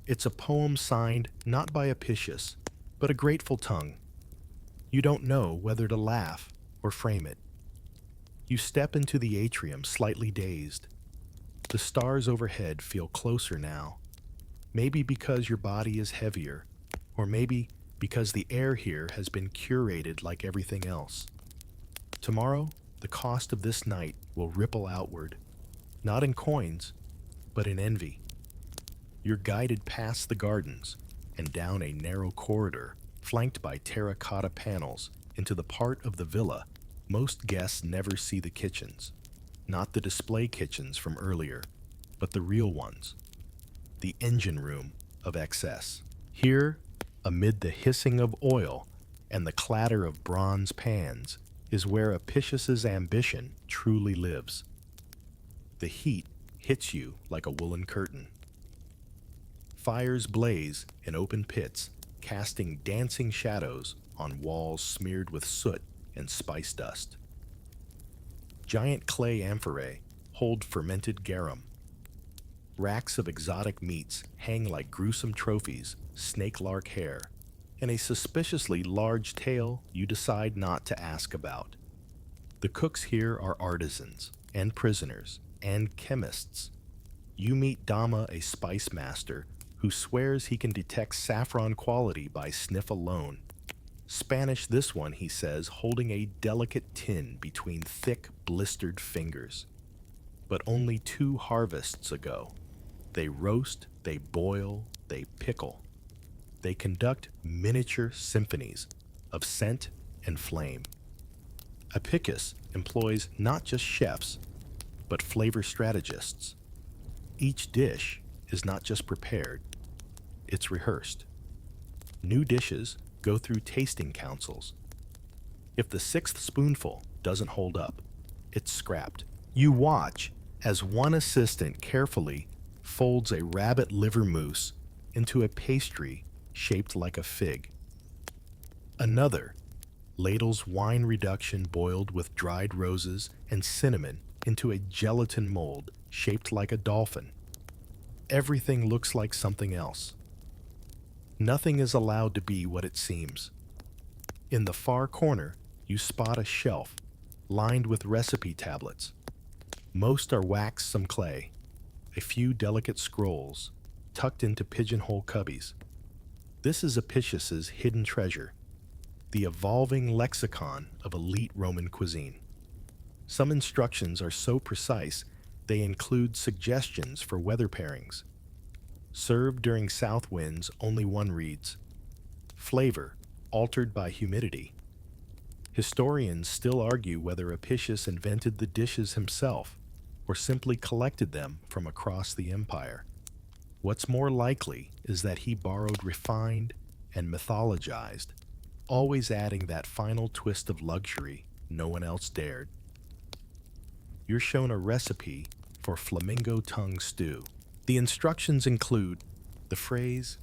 It's a poem signed not by Apicius, but a grateful tongue. You don't know whether to laugh or frame it. You step into the atrium slightly dazed. The stars overhead feel closer now. Maybe because your body is heavier, or maybe because the air here has been curated like everything else. Tomorrow, the cost of this night will ripple outward, not in coins, but in envy. You're guided past the gardens and down a narrow corridor flanked by terracotta panels into the part of the villa most guests never see: the kitchens. Not the display kitchens from earlier, but the real ones. The engine room of excess. Here, amid the hissing of oil and the clatter of bronze pans, is where Apicius's ambition truly lives. The heat hits you like a woolen curtain. Fires blaze in open pits, casting dancing shadows on walls smeared with soot and spice dust. Giant clay amphorae hold fermented garum. Racks of exotic meats hang like gruesome trophies, snake-lark hair, and a suspiciously large tail you decide not to ask about. The cooks here are artisans, and prisoners, and chemists. You meet Dama, a spice master, who swears he can detect saffron quality by sniff alone. Spanish this one, he says, holding a delicate tin between thick, blistered fingers. But only 2 harvests ago. They roast, they boil, they pickle. They conduct miniature symphonies of scent and flame. Apicius employs not just chefs, but flavor strategists. Each dish is not just prepared, it's rehearsed. New dishes go through tasting councils. If the 6th spoonful doesn't hold up, it's scrapped. You watch as one assistant carefully folds a rabbit liver mousse into a pastry shaped like a fig. Another ladles wine reduction boiled with dried roses and cinnamon into a gelatin mold shaped like a dolphin. Everything looks like something else. Nothing is allowed to be what it seems. In the far corner, you spot a shelf lined with recipe tablets. Most are wax some clay, a few delicate scrolls tucked into pigeonhole cubbies. This is Apicius's hidden treasure, the evolving lexicon of elite Roman cuisine. Some instructions are so precise they include suggestions for weather pairings. Served during south winds, only one reads, flavor altered by humidity. Historians still argue whether Apicius invented the dishes himself or simply collected them from across the empire. What's more likely is that he borrowed refined and mythologized, always adding that final twist of luxury no one else dared. You're shown a recipe for flamingo tongue stew. The instructions include the phrase,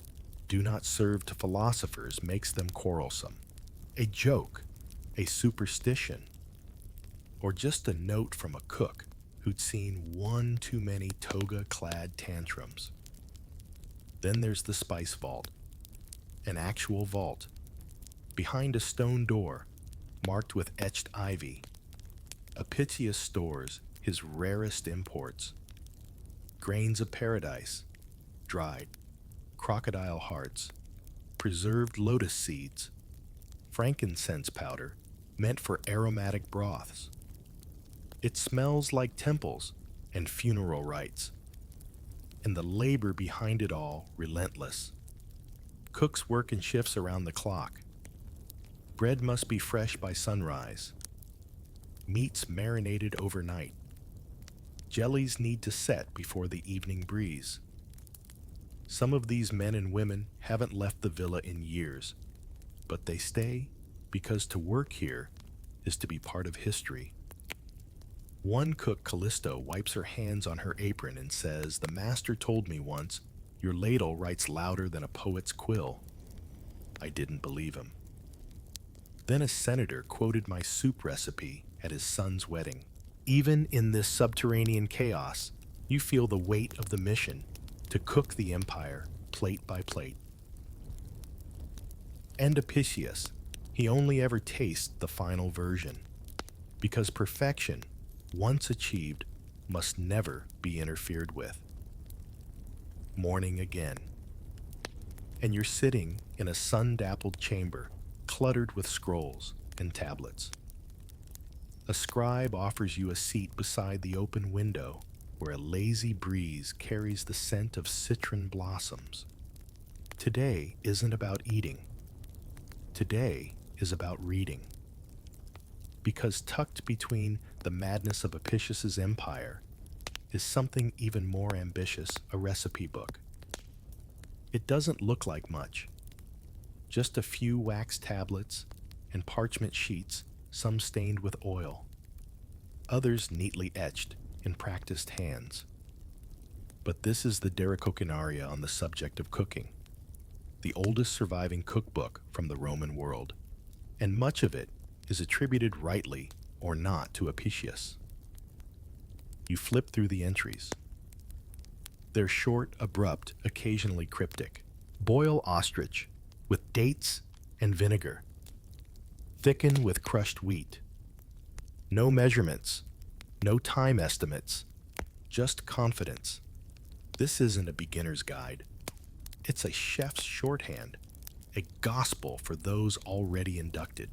"Do not serve to philosophers," makes them quarrelsome, a joke, a superstition, or just a note from a cook who'd seen one too many toga-clad tantrums. Then there's the spice vault, an actual vault, behind a stone door marked with etched ivy. Apicius stores his rarest imports: grains of paradise, dried, crocodile hearts, preserved lotus seeds, frankincense powder meant for aromatic broths. It smells like temples and funeral rites, and the labor behind it all relentless. Cooks work in shifts around the clock. Bread must be fresh by sunrise. Meats marinated overnight. Jellies need to set before the evening breeze. Some of these men and women haven't left the villa in years, but they stay because to work here is to be part of history. One cook, Callisto, wipes her hands on her apron and says, "The master told me once, your ladle writes louder than a poet's quill." I didn't believe him. Then a senator quoted my soup recipe at his son's wedding. Even in this subterranean chaos, you feel the weight of the mission to cook the empire plate by plate. And Apicius, he only ever tastes the final version, because perfection, once achieved, must never be interfered with. Morning again, and you're sitting in a sun-dappled chamber cluttered with scrolls and tablets. A scribe offers you a seat beside the open window where a lazy breeze carries the scent of citron blossoms. Today isn't about eating. Today is about reading. Because tucked between the madness of Apicius's empire is something even more ambitious, a recipe book. It doesn't look like much. Just a few wax tablets and parchment sheets, some stained with oil, others neatly etched in practiced hands. But this is the De Coquinaria on the subject of cooking, the oldest surviving cookbook from the Roman world, and much of it is attributed rightly or not to Apicius. You flip through the entries. They're short, abrupt, occasionally cryptic. Boil ostrich with dates and vinegar. Thicken with crushed wheat. No measurements, no time estimates, just confidence. This isn't a beginner's guide. It's a chef's shorthand, a gospel for those already inducted.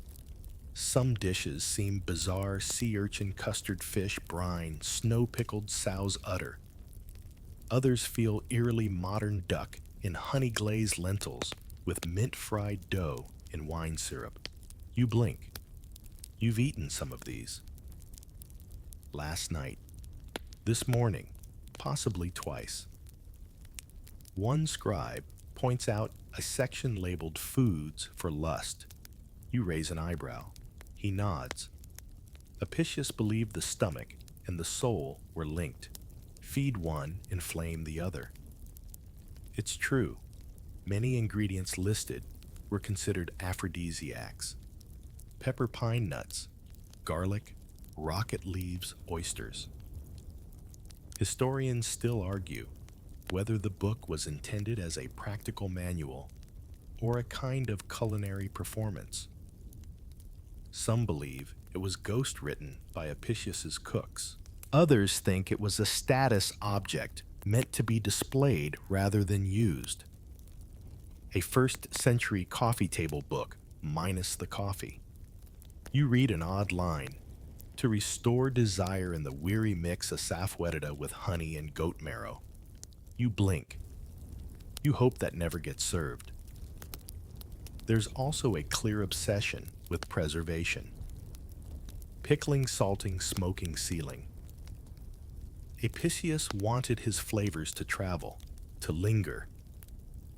Some dishes seem bizarre: sea urchin, custard fish, brine, snow-pickled sow's udder. Others feel eerily modern duck in honey-glazed lentils with mint-fried dough in wine syrup. You blink. You've eaten some of these. Last night. This morning. Possibly twice. One scribe points out a section labeled Foods for Lust. You raise an eyebrow. He nods. Apicius believed the stomach and the soul were linked. Feed one, inflame the other. It's true. Many ingredients listed were considered aphrodisiacs. Pepper pine nuts, garlic, rocket leaves, oysters. Historians still argue whether the book was intended as a practical manual or a kind of culinary performance. Some believe it was ghost-written by Apicius's cooks. Others think it was a status object meant to be displayed rather than used. A first-century coffee table book minus the coffee. You read an odd line: to restore desire in the weary mix of saffwedita with honey and goat marrow. You blink. You hope that never gets served. There's also a clear obsession with preservation. Pickling, salting, smoking, sealing. Apicius wanted his flavors to travel, to linger.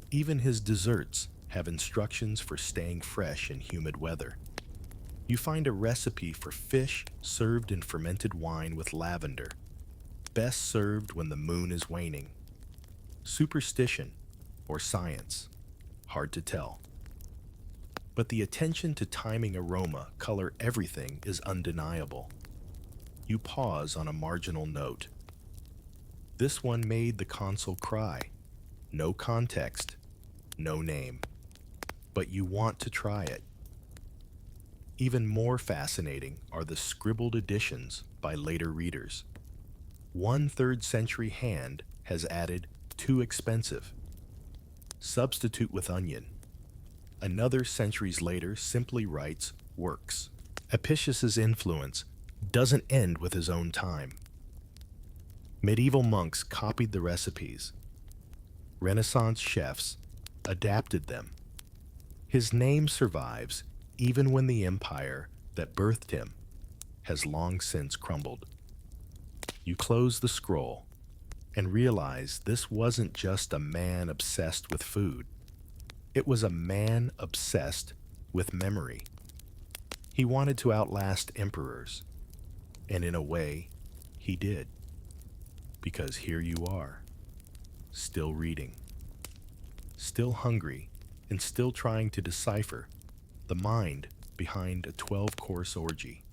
Even his desserts have instructions for staying fresh in humid weather. You find a recipe for fish served in fermented wine with lavender, best served when the moon is waning. Superstition or science? Hard to tell. But the attention to timing, aroma, color, everything is undeniable. You pause on a marginal note. This one made the consul cry. No context, no name. But you want to try it. Even more fascinating are the scribbled additions by later readers. One 3rd century hand has added too expensive. Substitute with onion. Another centuries later simply writes works. Apicius's influence doesn't end with his own time. Medieval monks copied the recipes. Renaissance chefs adapted them. His name survives even when the empire that birthed him has long since crumbled. You close the scroll and realize this wasn't just a man obsessed with food. It was a man obsessed with memory. He wanted to outlast emperors, and in a way, he did. Because here you are, still reading, still hungry, and still trying to decipher the mind behind a 12-course orgy.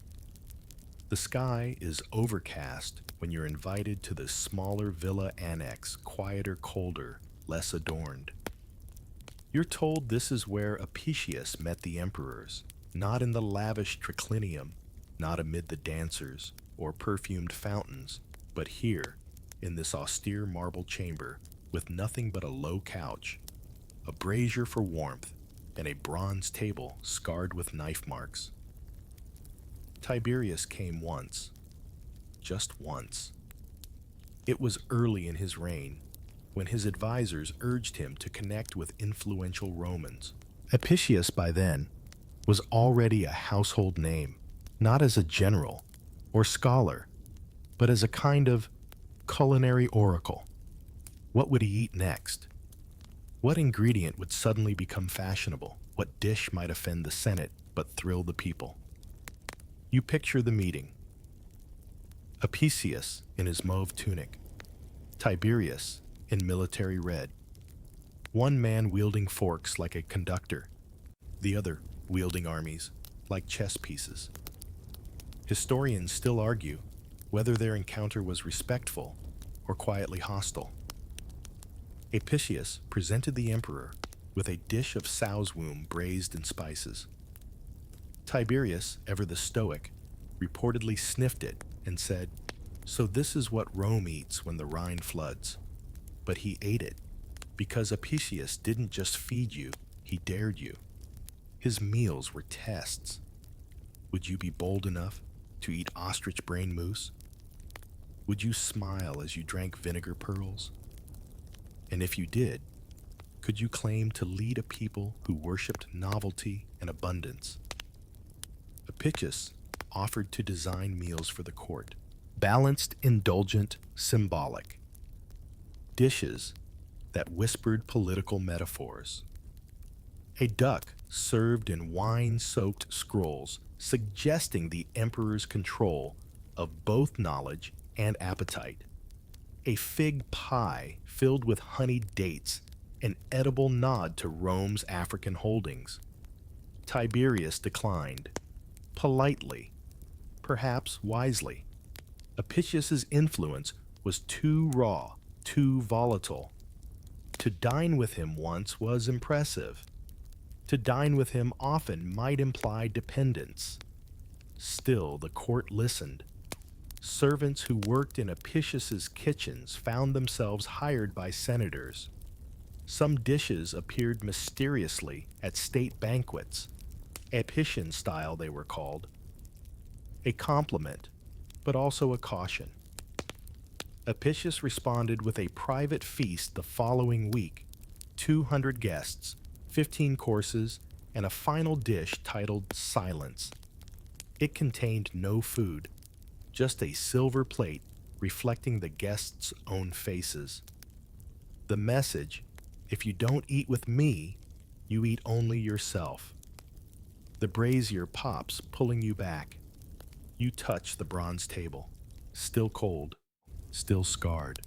The sky is overcast when you're invited to the smaller villa annex, quieter, colder, less adorned. You're told this is where Apicius met the emperors, not in the lavish triclinium, not amid the dancers or perfumed fountains, but here, in this austere marble chamber with nothing but a low couch, a brazier for warmth, and a bronze table scarred with knife marks. Tiberius came once, just once. It was early in his reign, when his advisors urged him to connect with influential Romans. Apicius, by then, was already a household name, not as a general or scholar, but as a kind of culinary oracle. What would he eat next? What ingredient would suddenly become fashionable? What dish might offend the Senate but thrill the people? You picture the meeting. Apicius in his mauve tunic, Tiberius in military red. One man wielding forks like a conductor, the other wielding armies like chess pieces. Historians still argue whether their encounter was respectful or quietly hostile. Apicius presented the emperor with a dish of sow's womb braised in spices. Tiberius, ever the stoic, reportedly sniffed it and said, "So this is what Rome eats when the Rhine floods." But he ate it because Apicius didn't just feed you, he dared you. His meals were tests. Would you be bold enough to eat ostrich brain mousse? Would you smile as you drank vinegar pearls? And if you did, could you claim to lead a people who worshipped novelty and abundance? Apicius offered to design meals for the court, balanced, indulgent, symbolic. Dishes that whispered political metaphors. A duck served in wine-soaked scrolls, suggesting the emperor's control of both knowledge and appetite. A fig pie filled with honeyed dates, an edible nod to Rome's African holdings. Tiberius declined, politely, perhaps wisely. Apicius's influence was too raw, too volatile. To dine with him once was impressive. To dine with him often might imply dependence. Still, the court listened. Servants who worked in Apicius's kitchens found themselves hired by senators. Some dishes appeared mysteriously at state banquets. Apician style, they were called. A compliment, but also a caution. Apicius responded with a private feast the following week. 200 guests, 15 courses, and a final dish titled Silence. It contained no food, just a silver plate reflecting the guests' own faces. The message, if you don't eat with me, you eat only yourself. The brazier pops, pulling you back. You touch the bronze table, still cold, still scarred.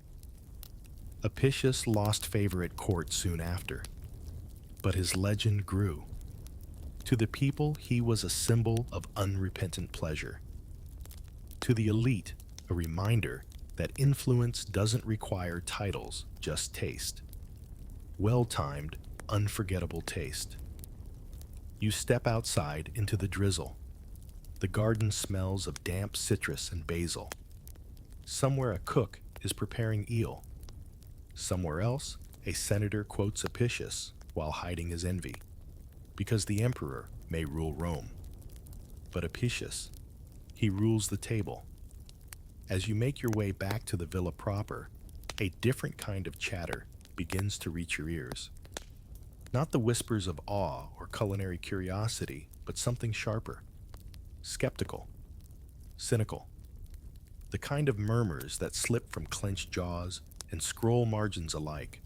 Apicius lost favor at court soon after, but his legend grew. To the people, he was a symbol of unrepentant pleasure. To the elite, a reminder that influence doesn't require titles, just taste. Well-timed, unforgettable taste. You step outside into the drizzle. The garden smells of damp citrus and basil. Somewhere a cook is preparing eel. Somewhere else, a senator quotes Apicius while hiding his envy, because the emperor may rule Rome. But Apicius, he rules the table. As you make your way back to the villa proper, a different kind of chatter begins to reach your ears. Not the whispers of awe or culinary curiosity, but something sharper, skeptical, cynical. The kind of murmurs that slip from clenched jaws and scroll margins alike,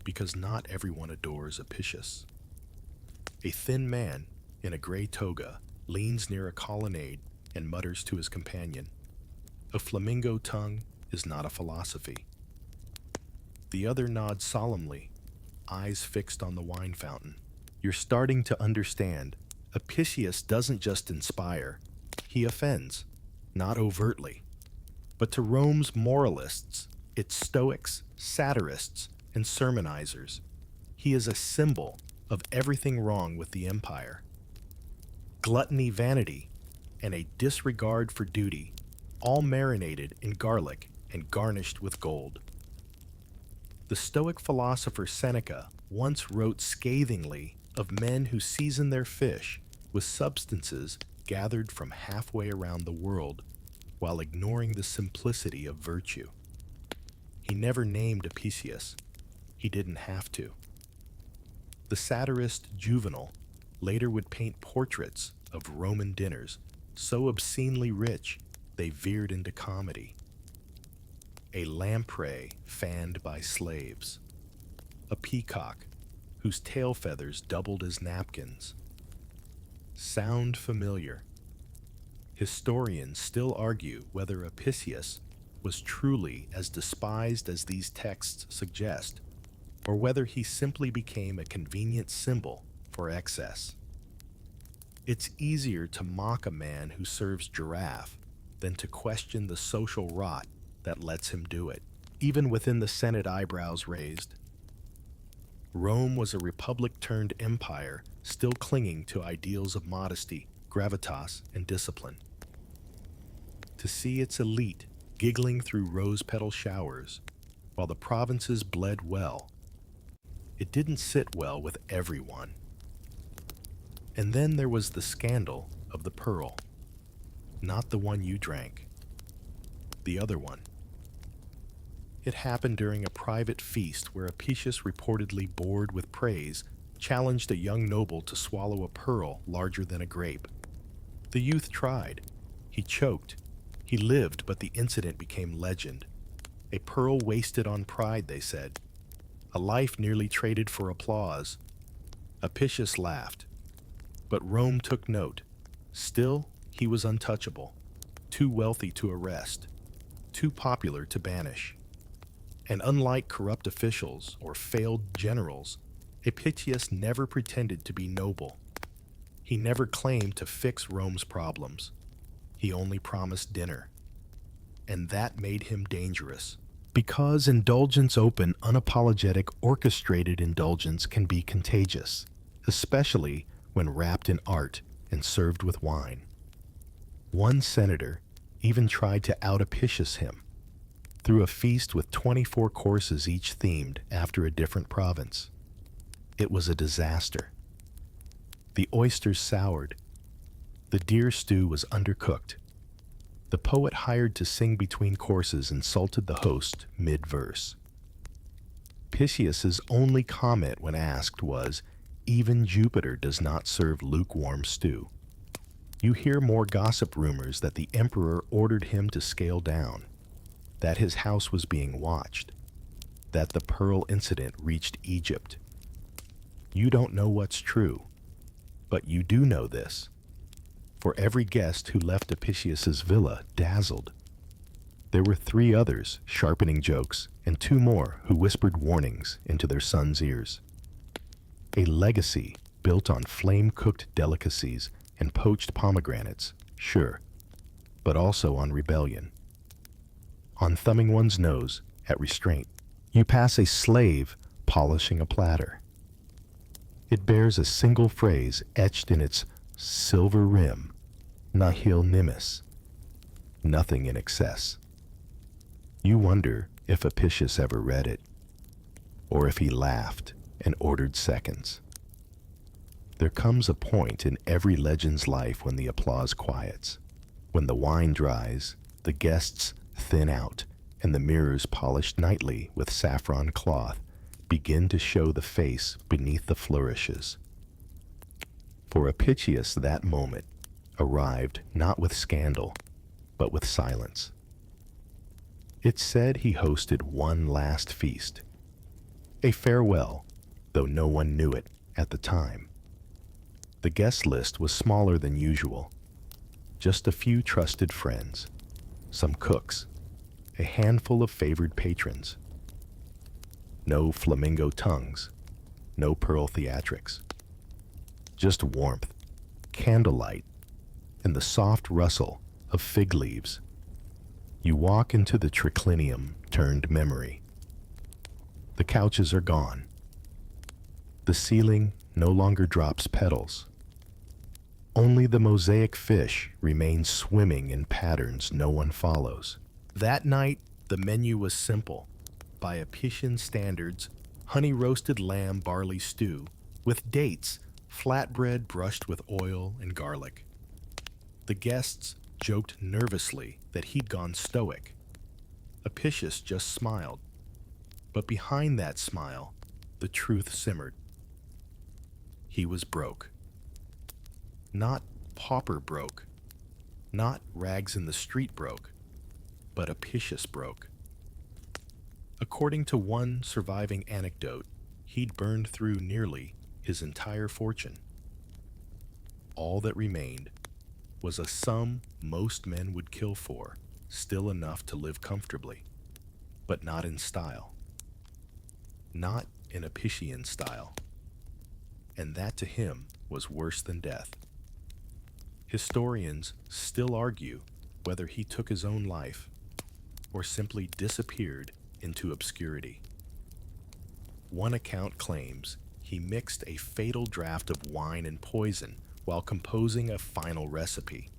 because not everyone adores Apicius. A thin man in a gray toga leans near a colonnade and mutters to his companion. A flamingo tongue is not a philosophy. The other nods solemnly, eyes fixed on the wine fountain. You're starting to understand. Apicius doesn't just inspire, he offends, not overtly, but to Rome's moralists, its stoics, satirists, and sermonizers. He is a symbol of everything wrong with the empire. Gluttony, vanity, and a disregard for duty, all marinated in garlic and garnished with gold. The Stoic philosopher Seneca once wrote scathingly of men who season their fish with substances gathered from halfway around the world while ignoring the simplicity of virtue. He never named Apicius. He didn't have to. The satirist Juvenal later would paint portraits of Roman dinners so obscenely rich they veered into comedy. A lamprey fanned by slaves. A peacock whose tail feathers doubled as napkins. Sound familiar? Historians still argue whether Apicius was truly as despised as these texts suggest, or whether he simply became a convenient symbol for excess. It's easier to mock a man who serves giraffe than to question the social rot that lets him do it, even within the Senate eyebrows raised. Rome was a republic turned empire, still clinging to ideals of modesty, gravitas, and discipline. To see its elite giggling through rose-petal showers while the provinces bled well, it didn't sit well with everyone. And then there was the scandal of the pearl. Not the one you drank. The other one. It happened during a private feast where Apicius, reportedly bored with praise, challenged a young noble to swallow a pearl larger than a grape. The youth tried. He choked. He lived, but the incident became legend. A pearl wasted on pride, they said. A life nearly traded for applause. Apicius laughed. But Rome took note. Still, he was untouchable. Too wealthy to arrest. Too popular to banish. And unlike corrupt officials or failed generals, Apicius never pretended to be noble. He never claimed to fix Rome's problems. He only promised dinner. And that made him dangerous. Because indulgence open, unapologetic, orchestrated indulgence can be contagious, especially when wrapped in art and served with wine. One senator even tried to out-Apicius him through a feast with 24 courses each themed after a different province. It was a disaster. The oysters soured. The deer stew was undercooked. The poet hired to sing between courses insulted the host mid-verse. Apicius's only comment when asked was, Even Jupiter does not serve lukewarm stew. You hear more gossip rumors that the emperor ordered him to scale down, that his house was being watched, that the pearl incident reached Egypt. You don't know what's true, but you do know this. For every guest who left Apicius's villa dazzled, there were 3 others sharpening jokes and 2 more who whispered warnings into their sons' ears. A legacy built on flame-cooked delicacies and poached pomegranates, sure, but also on rebellion. On thumbing one's nose at restraint, you pass a slave polishing a platter. It bears a single phrase etched in its silver rim, nihil nimis, nothing in excess. You wonder if Apicius ever read it, or if he laughed and ordered seconds. There comes a point in every legend's life when the applause quiets, when the wine dries, the guests thin out, and the mirrors polished nightly with saffron cloth begin to show the face beneath the flourishes. For Apicius, that moment arrived not with scandal, but with silence. It's said he hosted one last feast, a farewell, though no one knew it at the time. The guest list was smaller than usual, just a few trusted friends, some cooks, a handful of favored patrons. No flamingo tongues, no pearl theatrics, just warmth, candlelight, and the soft rustle of fig leaves. You walk into the triclinium turned memory. The couches are gone. The ceiling no longer drops petals. Only the mosaic fish remains swimming in patterns no one follows. That night, the menu was simple. By Apician standards, honey-roasted lamb barley stew with dates, flatbread brushed with oil and garlic. The guests joked nervously that he'd gone stoic. Apicius just smiled. But behind that smile, the truth simmered. He was broke. Not pauper broke, not rags in the street broke, but Apicius broke. According to one surviving anecdote, he'd burned through nearly his entire fortune. All that remained was a sum most men would kill for, still enough to live comfortably, but not in style. Not in Apician style. And that to him was worse than death. Historians still argue whether he took his own life or simply disappeared into obscurity. One account claims he mixed a fatal draught of wine and poison while composing a final recipe.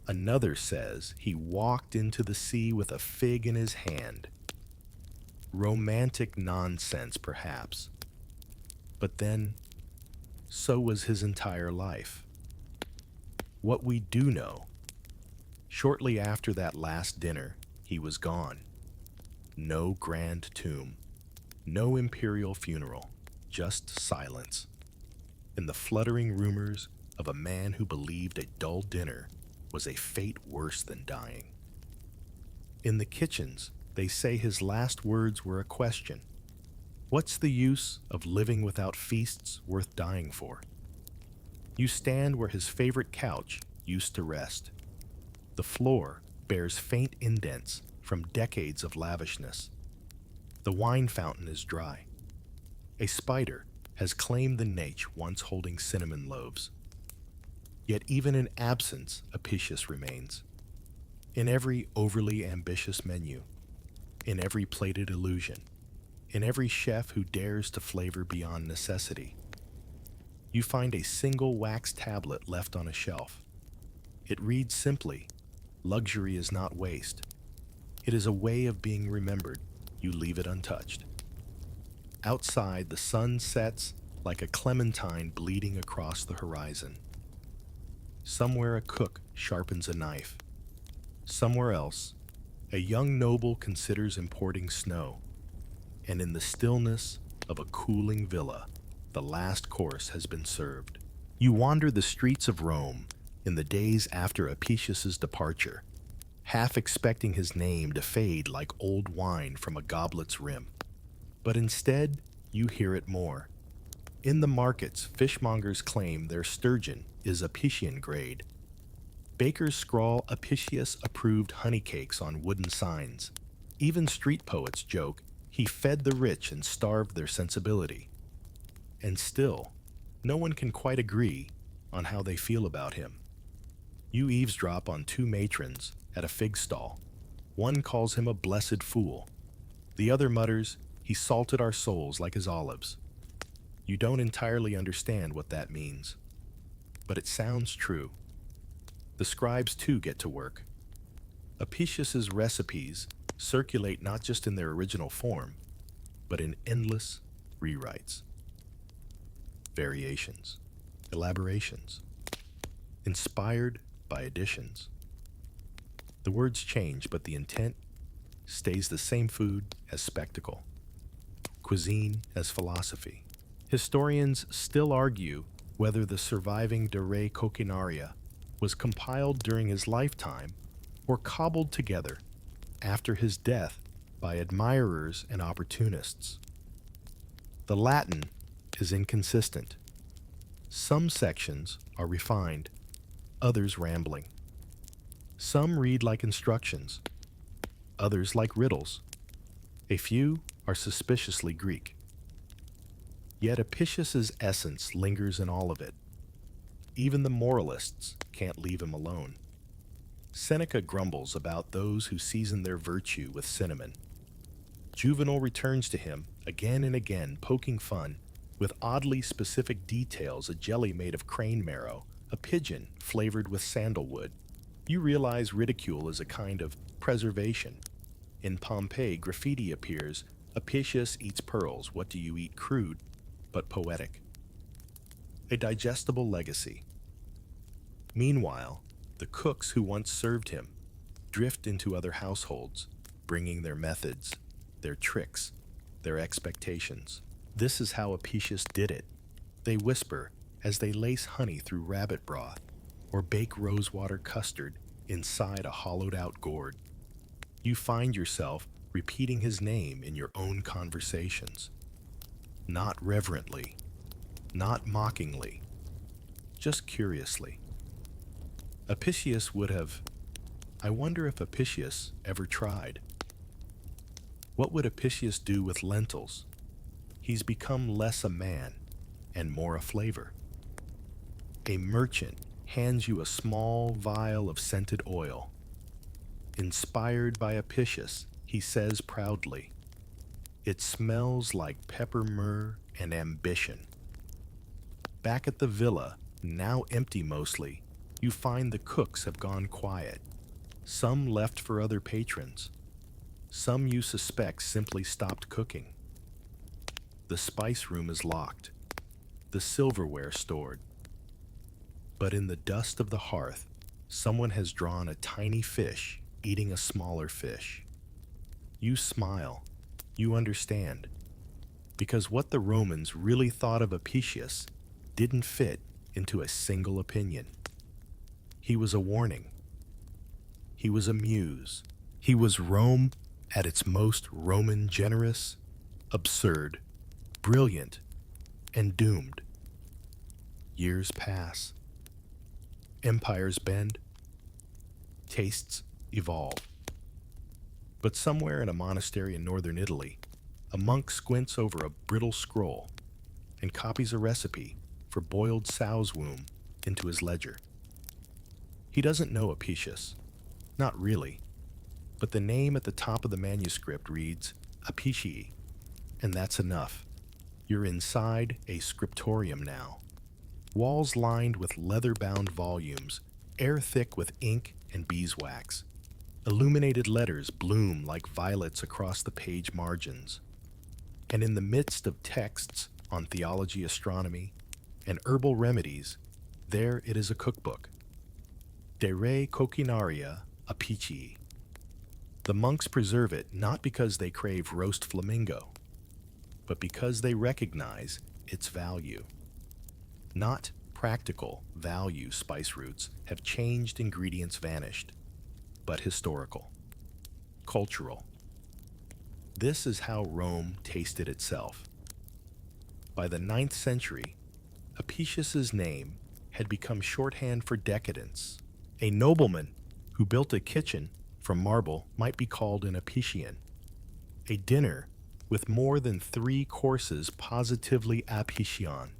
Another says he walked into the sea with a fig in his hand. Romantic nonsense, perhaps. But then, so was his entire life. What we do know, shortly after that last dinner, he was gone. No grand tomb, no imperial funeral, just silence, and the fluttering rumors of a man who believed a dull dinner was a fate worse than dying. In the kitchens, they say his last words were a question. What's the use of living without feasts worth dying for? You stand where his favorite couch used to rest. The floor bears faint indents from decades of lavishness. The wine fountain is dry. A spider has claimed the niche once holding cinnamon loaves. Yet even in absence, Apicius remains. In every overly ambitious menu, in every plated illusion, in every chef who dares to flavor beyond necessity, you find a single wax tablet left on a shelf. It reads simply, "Luxury is not waste. It is a way of being remembered. You leave it untouched." Outside, the sun sets like a clementine bleeding across the horizon. Somewhere a cook sharpens a knife. Somewhere else, a young noble considers importing snow. And in the stillness of a cooling villa, the last course has been served. You wander the streets of Rome in the days after Apicius's departure, half expecting his name to fade like old wine from a goblet's rim. But instead, you hear it more. In the markets, fishmongers claim their sturgeon is Apician grade. Bakers scrawl Apicius-approved honey cakes on wooden signs. Even street poets joke he fed the rich and starved their sensibility. And still, no one can quite agree on how they feel about him. You eavesdrop on two matrons at a fig stall. One calls him a blessed fool. The other mutters, he salted our souls like his olives. You don't entirely understand what that means, but it sounds true. The scribes too get to work. Apicius's recipes circulate not just in their original form, but in endless rewrites, variations, elaborations, inspired by additions. The words change, but the intent stays the same: food as spectacle, cuisine as philosophy. Historians still argue whether the surviving De Re Coquinaria was compiled during his lifetime or cobbled together after his death by admirers and opportunists. The Latin is inconsistent. Some sections are refined, others rambling. Some read like instructions, others like riddles. A few are suspiciously Greek. Yet Apicius's essence lingers in all of it. Even the moralists can't leave him alone. Seneca grumbles about those who season their virtue with cinnamon. Juvenal returns to him again and again, poking fun with oddly specific details: a jelly made of crane marrow, a pigeon flavored with sandalwood. You realize ridicule is a kind of preservation. In Pompeii, graffiti appears: Apicius eats pearls, what do you eat? Crude, but poetic. A digestible legacy. Meanwhile, the cooks who once served him drift into other households, bringing their methods, their tricks, their expectations. This is how Apicius did it. They whisper as they lace honey through rabbit broth or bake rosewater custard inside a hollowed-out gourd. You find yourself repeating his name in your own conversations. Not reverently, not mockingly, just curiously. Apicius would have... I wonder if Apicius ever tried. What would Apicius do with lentils? He's become less a man and more a flavor. A merchant hands you a small vial of scented oil. Inspired by Apicius, he says proudly, "It smells like pepper, myrrh, and ambition." Back at the villa, now empty mostly, you find the cooks have gone quiet. Some left for other patrons. Some you suspect simply stopped cooking. The spice room is locked, the silverware stored. But in the dust of the hearth, someone has drawn a tiny fish eating a smaller fish. You smile. You understand. Because what the Romans really thought of Apicius didn't fit into a single opinion. He was a warning. He was a muse. He was Rome at its most Roman: generous, absurd, brilliant, and doomed. Years pass. Empires bend. Tastes evolve. But somewhere in a monastery in northern Italy, a monk squints over a brittle scroll and copies a recipe for boiled sow's womb into his ledger. He doesn't know Apicius. Not really. But the name at the top of the manuscript reads Apicii, and that's enough. You're inside a scriptorium now. Walls lined with leather-bound volumes, air thick with ink and beeswax. Illuminated letters bloom like violets across the page margins. And in the midst of texts on theology, astronomy, and herbal remedies, there it is: a cookbook. De Re Coquinaria Apicii. The monks preserve it not because they crave roast flamingo, but because they recognize its value. Not practical value spice roots have changed, ingredients vanished, but historical, cultural. This is how Rome tasted itself. By the 9th century, Apicius's name had become shorthand for decadence. A nobleman who built a kitchen from marble might be called an Apician. A dinner with more than 3 courses positively Apician.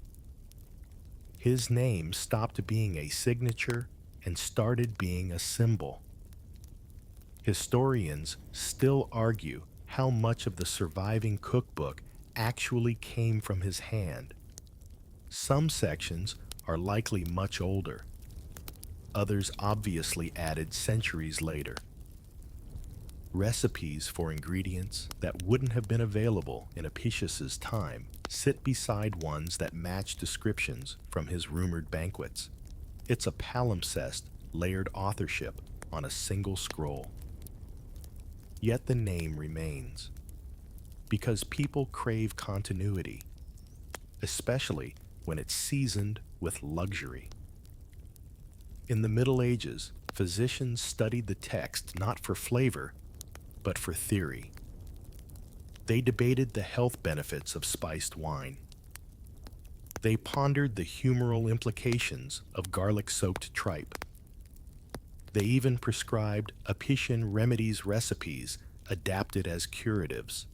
His name stopped being a signature and started being a symbol. Historians still argue how much of the surviving cookbook actually came from his hand. Some sections are likely much older, others obviously added centuries later. Recipes for ingredients that wouldn't have been available in Apicius's time sit beside ones that match descriptions from his rumored banquets. It's a palimpsest, layered authorship on a single scroll. Yet the name remains, because people crave continuity, especially when it's seasoned with luxury. In the Middle Ages, physicians studied the text not for flavor, but for theory. They debated the health benefits of spiced wine. They pondered the humoral implications of garlic-soaked tripe. They even prescribed Apician remedies recipes adapted as curatives.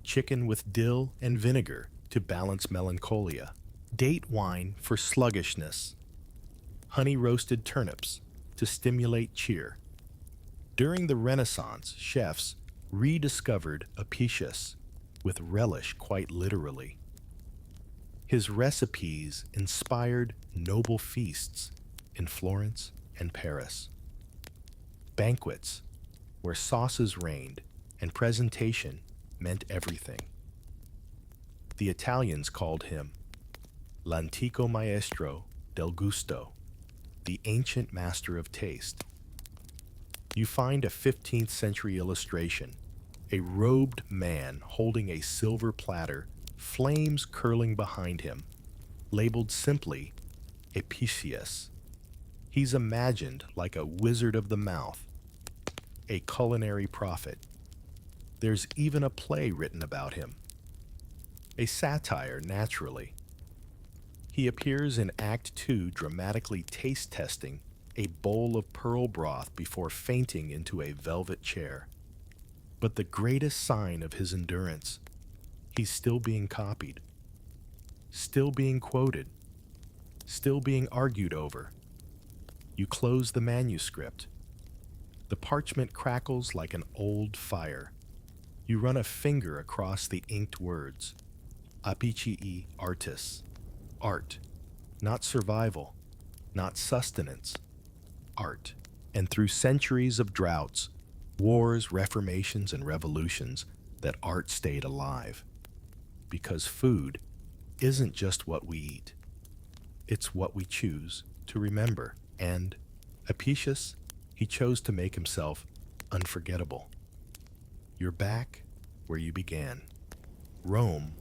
Chicken with dill and vinegar to balance melancholia. Date wine for sluggishness. Honey-roasted turnips to stimulate cheer. During the Renaissance, chefs rediscovered Apicius with relish, quite literally. His recipes inspired noble feasts in Florence and Paris. Banquets where sauces reigned and presentation meant everything. The Italians called him l'antico maestro del gusto, the ancient master of taste. You find a 15th century illustration, a robed man holding a silver platter, flames curling behind him, labeled simply Apicius. He's imagined like a wizard of the mouth, a culinary prophet. There's even a play written about him, a satire naturally. He appears in Act 2 dramatically taste-testing a bowl of pearl broth before fainting into a velvet chair. But the greatest sign of his endurance, he's still being copied, still being quoted, still being argued over. You close the manuscript. The parchment crackles like an old fire. You run a finger across the inked words. Apicii artis. Art. Not survival. Not sustenance. Art. And through centuries of droughts, wars, reformations, and revolutions, that art stayed alive. Because food isn't just what we eat. It's what we choose to remember. And Apicius, he chose to make himself unforgettable. You're back where you began. Rome,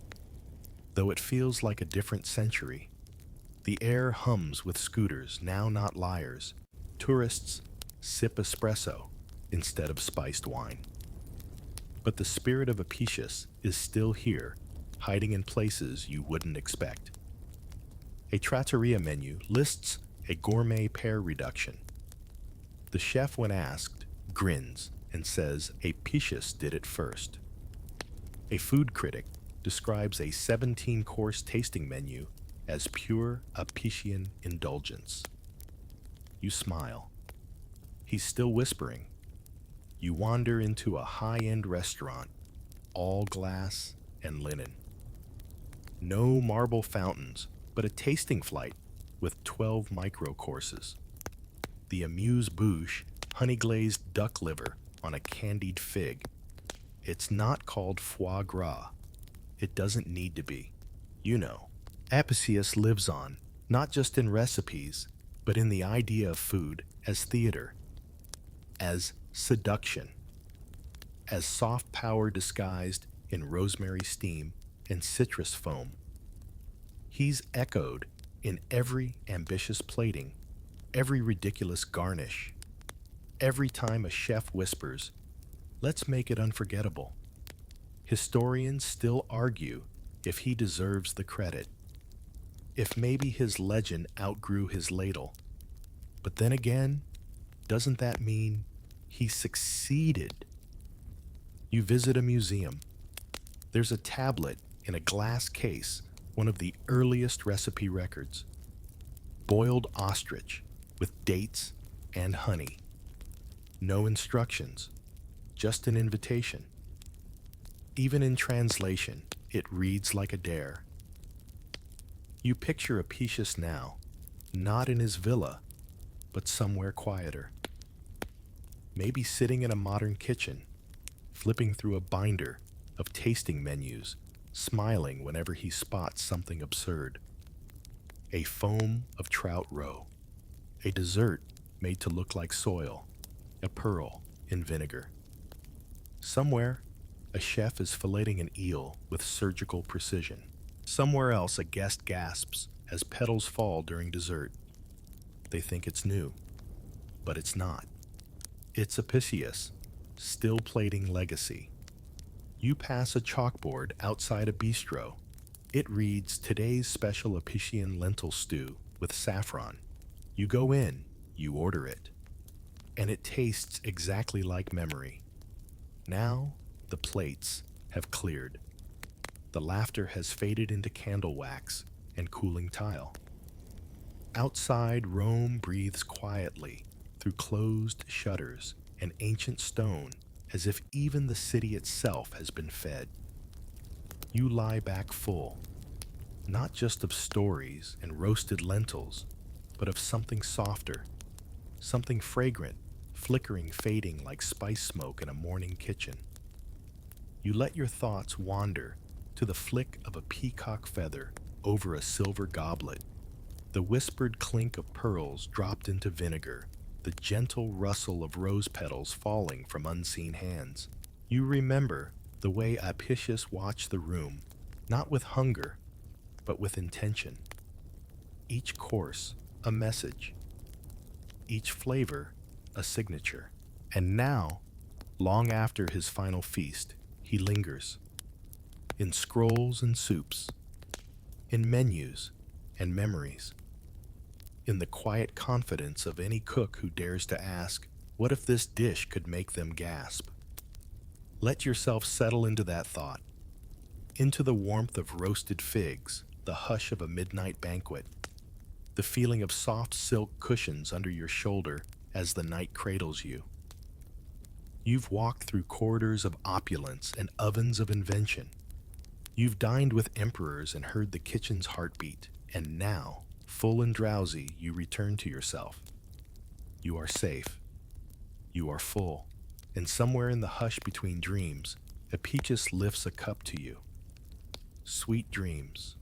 though it feels like a different century. The air hums with scooters, now not liars. Tourists sip espresso instead of spiced wine. But the spirit of Apicius is still here, hiding in places you wouldn't expect. A trattoria menu lists a gourmet pear reduction. The chef, when asked, grins and says Apicius did it first. A food critic describes a 17-course tasting menu as pure Apician indulgence. You smile. He's still whispering. You wander into a high-end restaurant, all glass and linen. No marble fountains, but a tasting flight with 12 micro-courses. The amuse-bouche, honey-glazed duck liver on a candied fig. It's not called foie gras. It doesn't need to be. You know, Apicius lives on, not just in recipes, but in the idea of food as theater, as seduction, as soft power disguised in rosemary steam and citrus foam. He's echoed in every ambitious plating, every ridiculous garnish, every time a chef whispers, "Let's make it unforgettable." Historians still argue if he deserves the credit, if maybe his legend outgrew his ladle. But then again, doesn't that mean he succeeded? You visit a museum. There's a tablet in a glass case, one of the earliest recipe records. Boiled ostrich with dates and honey. No instructions, just an invitation. Even in translation, it reads like a dare. You picture Apicius now, not in his villa, but somewhere quieter. Maybe sitting in a modern kitchen, flipping through a binder of tasting menus, smiling whenever he spots something absurd. A foam of trout roe, a dessert made to look like soil, a pearl in vinegar. Somewhere, a chef is filleting an eel with surgical precision. Somewhere else, a guest gasps as petals fall during dessert. They think it's new, but it's not. It's Apicius, still plating legacy. You pass a chalkboard outside a bistro. It reads, "Today's special Apician lentil stew with saffron." You go in, you order it, and it tastes exactly like memory. Now, the plates have cleared. The laughter has faded into candle wax and cooling tile. Outside, Rome breathes quietly through closed shutters and ancient stone, as if even the city itself has been fed. You lie back full, not just of stories and roasted lentils, but of something softer, something fragrant, flickering, fading like spice smoke in a morning kitchen. You let your thoughts wander to the flick of a peacock feather over a silver goblet, the whispered clink of pearls dropped into vinegar, the gentle rustle of rose petals falling from unseen hands. You remember the way Apicius watched the room, not with hunger, but with intention. Each course, a message. Each flavor, a signature. And now, long after his final feast, he lingers. In scrolls and soups, in menus and memories, in the quiet confidence of any cook who dares to ask, "What if this dish could make them gasp?" Let yourself settle into that thought, into the warmth of roasted figs, the hush of a midnight banquet, the feeling of soft silk cushions under your shoulder as the night cradles you. You've walked through corridors of opulence and ovens of invention. You've dined with emperors and heard the kitchen's heartbeat, and now, full and drowsy, you return to yourself. You are safe. You are full. And somewhere in the hush between dreams, Apicius lifts a cup to you. Sweet dreams.